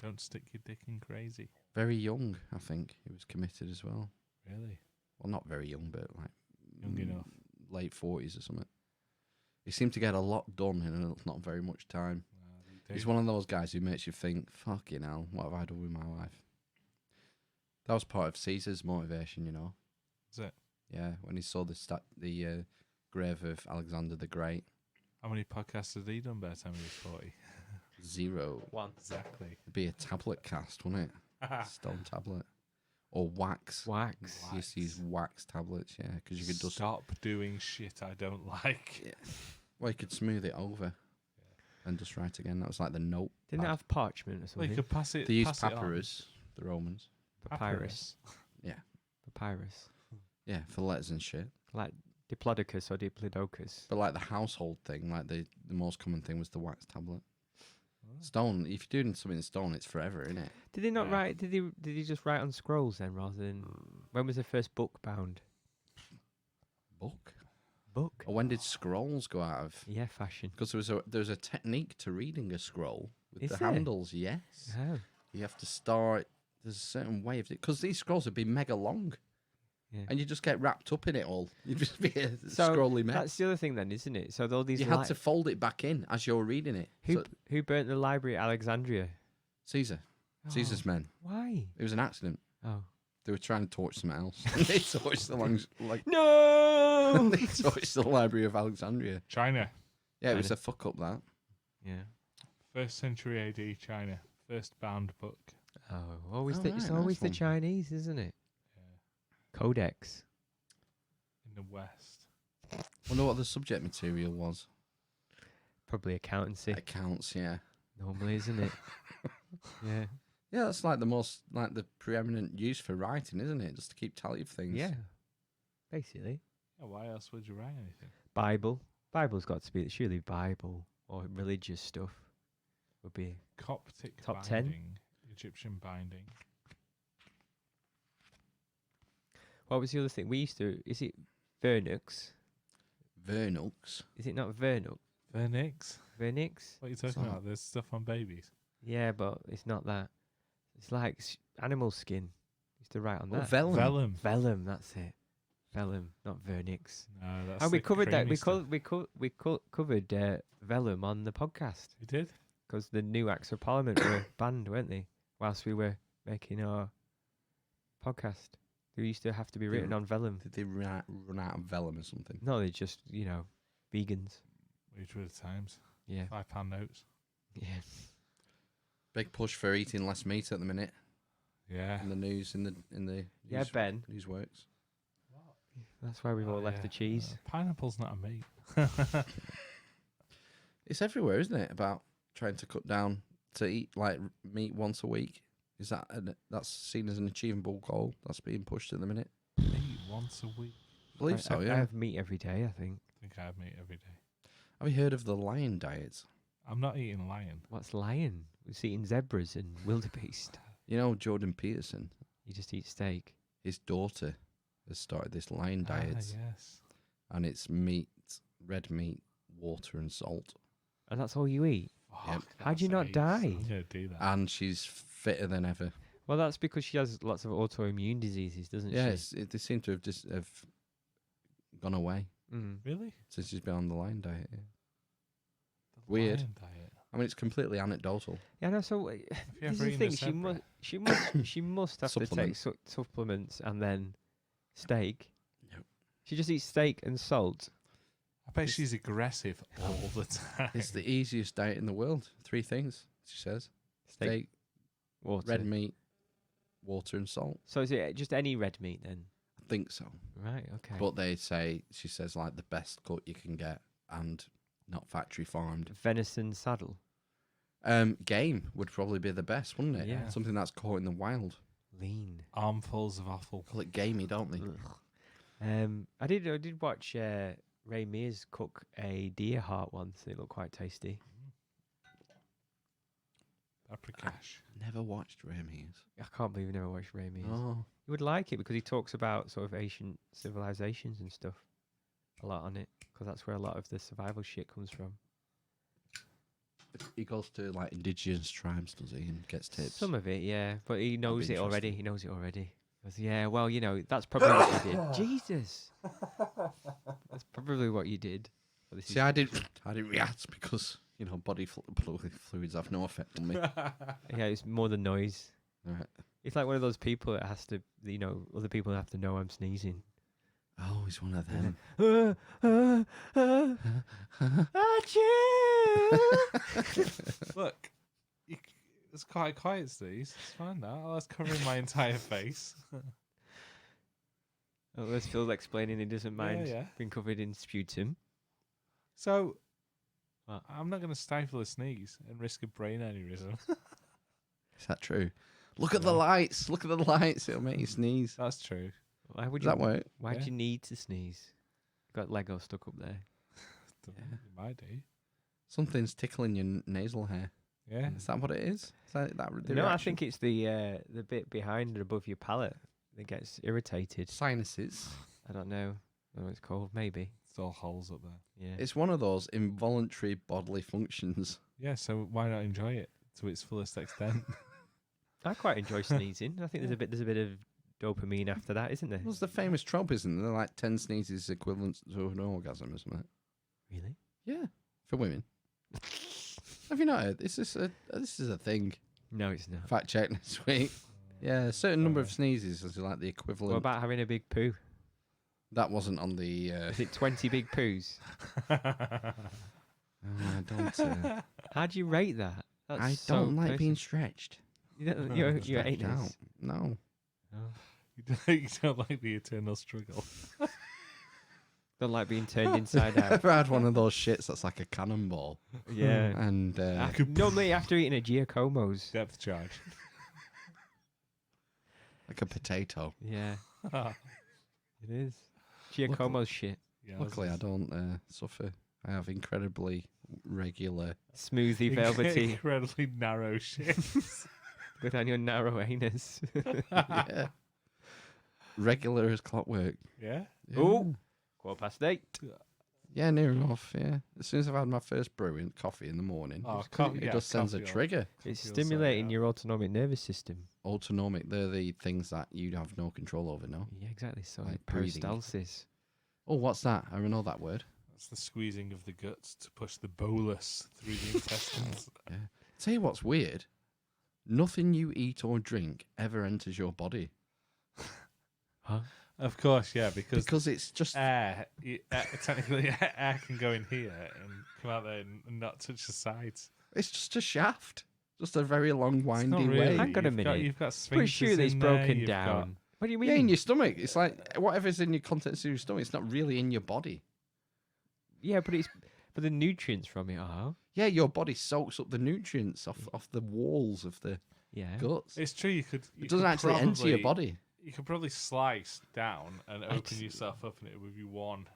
Don't stick your dick in crazy. very young. I think he was committed as well. Really? Well, not very young, but like Young enough. late 40s or something. He seemed to get a lot done in not very much time. He's one of those guys who makes you think, fucking hell, what have I done with my life? That was part of Caesar's motivation, you know. Is it? Yeah, when he saw the grave of Alexander the Great. How many podcasts has he done by the time he was 40? 0. One. Exactly. It'd be a tablet cast, wouldn't it? Stone tablet. Or wax. Wax. You used to use wax tablets, yeah, because you could just... Stop doing shit I don't like. Yeah. Well, you could smooth it over and just write again. That was like the note. Didn't it have parchment or Well, something? you could pass it. They used pass it on. papyrus, the Romans. Papyrus. Yeah. Papyrus. Yeah, for letters and shit. Like Diplodocus or Diplodocus. But like the household thing, like the most common thing was the wax tablet. Stone, if you're doing something in stone, it's forever, isn't it? Did he not write? Did he just write on scrolls then, rather than when was the first book bound? Book? Book. Or when did scrolls go out of? Yeah, fashion. Because there's a technique to reading a scroll with Is the there? handles. Yes. Oh. You have to start. There's a certain way of it because these scrolls would be mega long. Yeah. And you just get wrapped up in it all. You'd just be a So scrolly mess. that's the other thing then, isn't it? So all these You had to fold it back in as you're reading it. who burnt the library at Alexandria? Caesar. Caesar's men. Why? It was an accident. Oh. They were trying to torch something else. They torched the No. They torched the Library of Alexandria. China. Yeah, it was a fuck up that. Yeah. 1st century AD China. First bound book. Oh, nice it's always the one. Chinese, isn't it? Codex. In the West. Wonder what the subject material was. Probably accountancy. Accounts, yeah. Normally, isn't it? Yeah. Yeah, that's like the preeminent use for writing, isn't it? Just to keep tally of things. Yeah. Basically. Yeah, why else would you write anything? Bible. Bible's got to be surely Bible or religious stuff would be Coptic top binding, 10. Egyptian binding. What was the other thing? We used to. Is it Vernux? Vernux. Is it not Vernux? Vernix? Vernix? What are you talking about? There's stuff on babies. Yeah, but it's not that. It's like animal skin. Used to write on Oh, that. vellum. Vellum. Vellum. That's it. Vellum, not Vernix. No, that's And we the covered that. creamy We stuff. covered vellum on the podcast You did? because the new Acts of Parliament were banned, weren't they? Whilst we were making our podcast, they used to have to be written on vellum. Did they run out of vellum or something? No, they're just vegans. Which were the times. Yeah. £5 notes. Yeah. Big push for eating less meat at the minute. Yeah. In the news, in the Yeah, news, Ben. Newsworks. That's why we've all left the cheese. Pineapple's not a meat. It's everywhere, isn't it? About trying to cut down to eat like meat once a week. Is that's seen as an achievable goal that's being pushed at the minute? Meat once a week. I believe so. Yeah. I have meat every day, I think. I think I have meat every day. Have you heard of the lion diet? I'm not eating lion. What's lion? We're eating zebras and wildebeest. You know Jordan Peterson. You just eat steak. His daughter has started this lion diet, Yes. and it's meat, red meat, water, and salt. And that's all you eat? Yep. How'd you not die? I'm gonna do that. And she's fitter than ever. Well, that's because she has lots of autoimmune diseases, doesn't Yeah, she? they seem to have gone away Mm. Really? since she's been on the lion diet. Yeah. The Weird. lion diet. I mean, it's completely anecdotal. Yeah, no. So you this is ever the eaten a thing. She must have to take Supplement. supplements and then steak. Yep. She just eats steak and salt. I bet she's aggressive all the time. It's the easiest diet in the world. 3 things, she says. Steak, water, red meat, water, and salt. So is it just any red meat then? I think so. Right. Okay. But she says, like the best cut you can get and not factory farmed. Venison saddle. Game would probably be the best, wouldn't it? Yeah. Something that's caught in the wild. Lean. Armfuls of offal. Call it gamey, don't they? I did watch Ray Mears cook a deer heart once. It looked quite tasty. Paprikash. Never watched Remy's. I can't believe you never watched Ray Mears. Oh. You would like it because he talks about sort of ancient civilizations and stuff a lot on it because that's where a lot of the survival shit comes from. He goes to like indigenous tribes, does he, and gets tips? Some of it, yeah, but he knows be it already. interesting. He knows it already. He goes, yeah, well, that's probably what you did. Jesus, that's probably what you did. Well, See, I didn't react because body fluids have no effect on me. Yeah, it's more the noise. Right. It's like one of those people that has to, other people have to know I'm sneezing. Oh, he's one of them. Look, it's quite quiet, Steve. It's fine now. I was covering my entire face. Unless Phil's explaining he doesn't mind yeah. being covered in sputum. So, What? I'm not going to stifle a sneeze and risk a brain aneurysm. Is that true? Look at the lights. Look at the lights. It'll make you sneeze. That's true. Why would Does you? that work? Why do Yeah. you need to sneeze? Got Lego stuck up there. You might do. Something's tickling your nasal hair. Yeah. Is that what it is? Is that the No, I reaction? think it's the bit behind and above your palate that gets irritated. Sinuses. I don't know. What it's called. Maybe. It's all holes up there. Yeah. It's one of those involuntary bodily functions. Yeah, so why not enjoy it to its fullest extent? I quite enjoy sneezing. I think there's a bit of dopamine after that, isn't there? What's the famous trope, isn't there? Like 10 sneezes equivalent to an orgasm, isn't it? Really? Yeah, for women. Have you not heard? This is a thing. No, it's not. Fact check next week. Yeah, a certain number of sneezes is like the equivalent. What about having a big poo? That wasn't on the. Is it 20 big poos? I don't. How do you rate that? That's I so don't like being personal. stretched. You're Stretched anus. out. No. You don't like the eternal struggle. Don't like being turned inside out. Ever had one of those shits that's like a cannonball? Yeah. And Normally after eating a Giacomo's. Depth charge. like a potato. Yeah. It is. Giacomo's shit. Yeah, Luckily, I don't suffer. I have incredibly regular, Smoothie, velvety. Incredibly narrow shit. Good on your narrow anus. yeah, regular as clockwork. Yeah. Oh, 8:15. Yeah, near enough. Yeah, as soon as I've had my first brewing coffee in the morning, it just sends a trigger. It's stimulating your autonomic nervous system. Autonomic, they're the things that you have no control over. No. Yeah, exactly. So Like breathing. peristalsis. Oh, what's that? I know that word. That's the squeezing of the guts to push the bolus through the intestines. Yeah. Tell you what's weird. Nothing you eat or drink ever enters your body. Huh? Of course, yeah, because it's just air. Technically, air can go in here and come out there and not touch the sides. It's just a shaft. Just a very long, windy really. way. Hang on a minute. You've got Pretty sphincters sure that's in there, broken you've down. What do you mean? Yeah, in your stomach. It's like whatever's in your contents of your stomach. It's not really in your body. Yeah, but the nutrients from it are. Yeah, your body soaks up the nutrients off the walls of the guts. It's true. It doesn't actually enter your body. You could probably slice down and open yourself up, and it would be one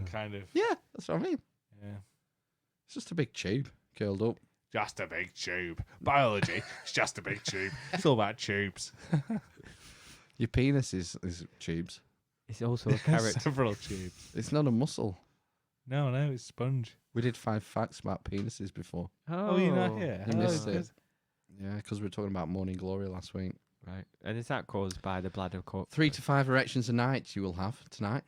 kind of. Yeah, that's what I mean. Yeah, it's just a big tube curled up. Just a big tube. Biology. It's just a big tube. It's all about tubes. Your penis is tubes. It's also a carrot. Several tubes. It's not a muscle. No, it's sponge. We did 5 facts about penises before. Oh, you're not here. You missed it. Yeah, because we were talking about morning glory last week. Right. And is that caused by the bladder cut? 3 to 5 erections a night you will have tonight.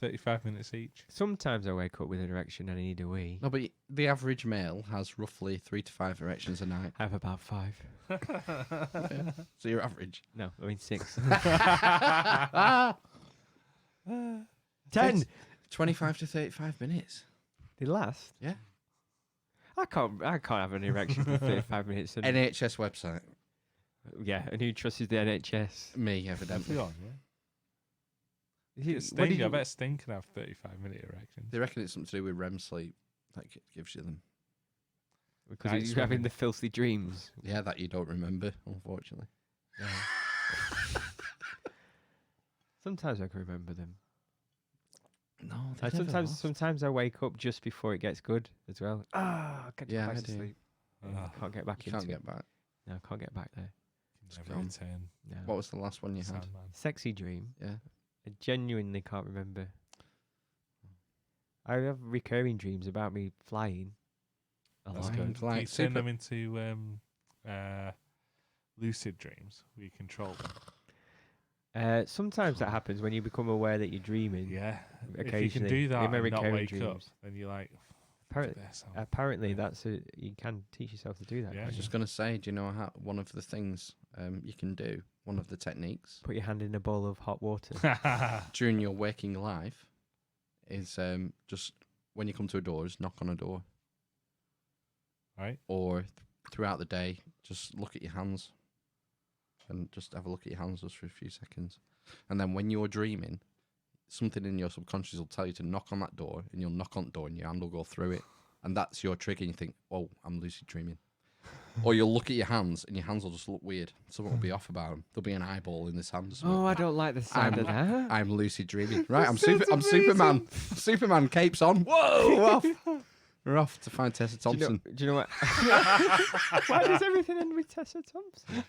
35 minutes each. Sometimes I wake up with an erection and I need a wee. No, but the average male has roughly 3 to 5 erections a night. I have about 5. Yeah. So you're average. No, I mean 6. 10. 25 to 35 minutes. They last? Yeah. I can't have an erection for 35 minutes. And NHS website. Yeah, and who trusts the NHS? Me, evidently. I bet Sting can have 35-minute erections. They reckon it's something to do with REM sleep that gives you them. Because you're having the filthy dreams. Yeah, that you don't remember, unfortunately. Yeah. Sometimes I can remember them. No, sometimes I wake up just before it gets good as well. I can't get back to sleep. Can't get back you into can't get back. No, can't get back there. Never return. No. What was the last one you had? Sandman. Sexy dream. Yeah. I genuinely can't remember. I have recurring dreams about me flying. That's good. Like you turn them into lucid dreams where you control them. Sometimes that happens when you become aware that you're dreaming. Yeah. Occasionally. If you can do that In my and not recurring wake dreams. up, then you're like, Apparently, you can teach yourself to do that. Yeah. I was just going to say, do you know how one of the things you can do, one of the techniques? Put your hand in a bowl of hot water. During your waking life is just when you come to a door, just knock on a door. Right. Or throughout the day, just look at your hands. And just have a look at your hands just for a few seconds. And then when you're dreaming, something in your subconscious will tell you to knock on that door, and you'll knock on the door and your hand will go through it. And that's your trigger, and you think, oh, I'm lucid dreaming. Or you'll look at your hands, and your hands will just look weird. Something will be off about them. There'll be an eyeball in this hand. Oh, I don't like the sound of that. I'm lucid dreaming. Right, I'm Superman. Superman, capes on. Whoa, we're off. We're off to find Tessa Thompson. Do you know what? Why does everything end with Tessa Thompson?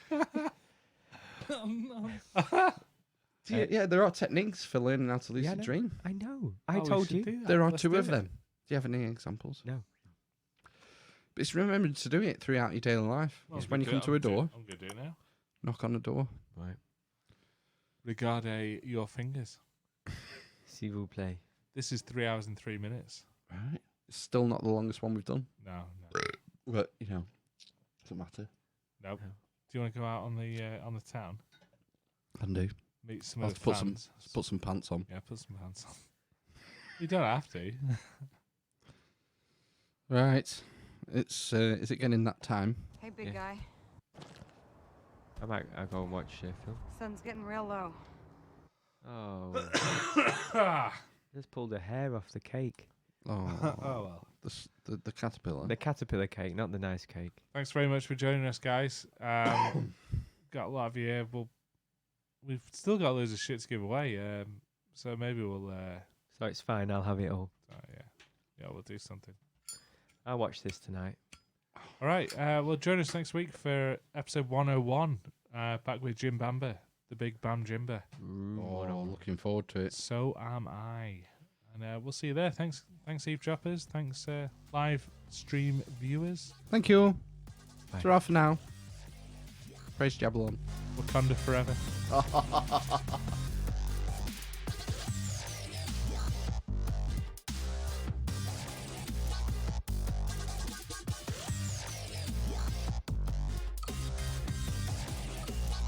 Yeah, there are techniques for learning how to lucid dream. I know. I told you. There are 2 of them. Do you have any examples? No. But it's remembering to do it throughout your daily life. Well, It's when you come to a door, I'm going to do it now. knock on a door. Right. Regardez your fingers. S'il vous plaît. This is 3 hours and 3 minutes. Right. It's still not the longest one we've done. No. But, doesn't matter. Nope. No. Do you want to go out on the town? Can do. Meet some I'll of have the to fans. put some pants on. Yeah, put some pants on. You don't have to. Right. It's is it getting that time? Hey, big guy. I'll go and watch a film. Sun's getting real low. Oh. Just pulled a hair off the cake. Oh, well. The caterpillar. The caterpillar cake, not the nice cake. Thanks very much for joining us, guys. Got a lot of you here. We've still got loads of shit to give away. So maybe we'll. So it's fine. I'll have it all. Yeah, we'll do something. I'll watch this tonight. All right. Well, join us next week for episode 101. Back with Jim Bamber, the big Bam Jimber. Oh, looking forward to it. So am I. And we'll see you there. Thanks, eavesdroppers. Thanks, live stream viewers. Thank you. Bye. Ta-ra for now. Praise Jabalon. Wakanda forever.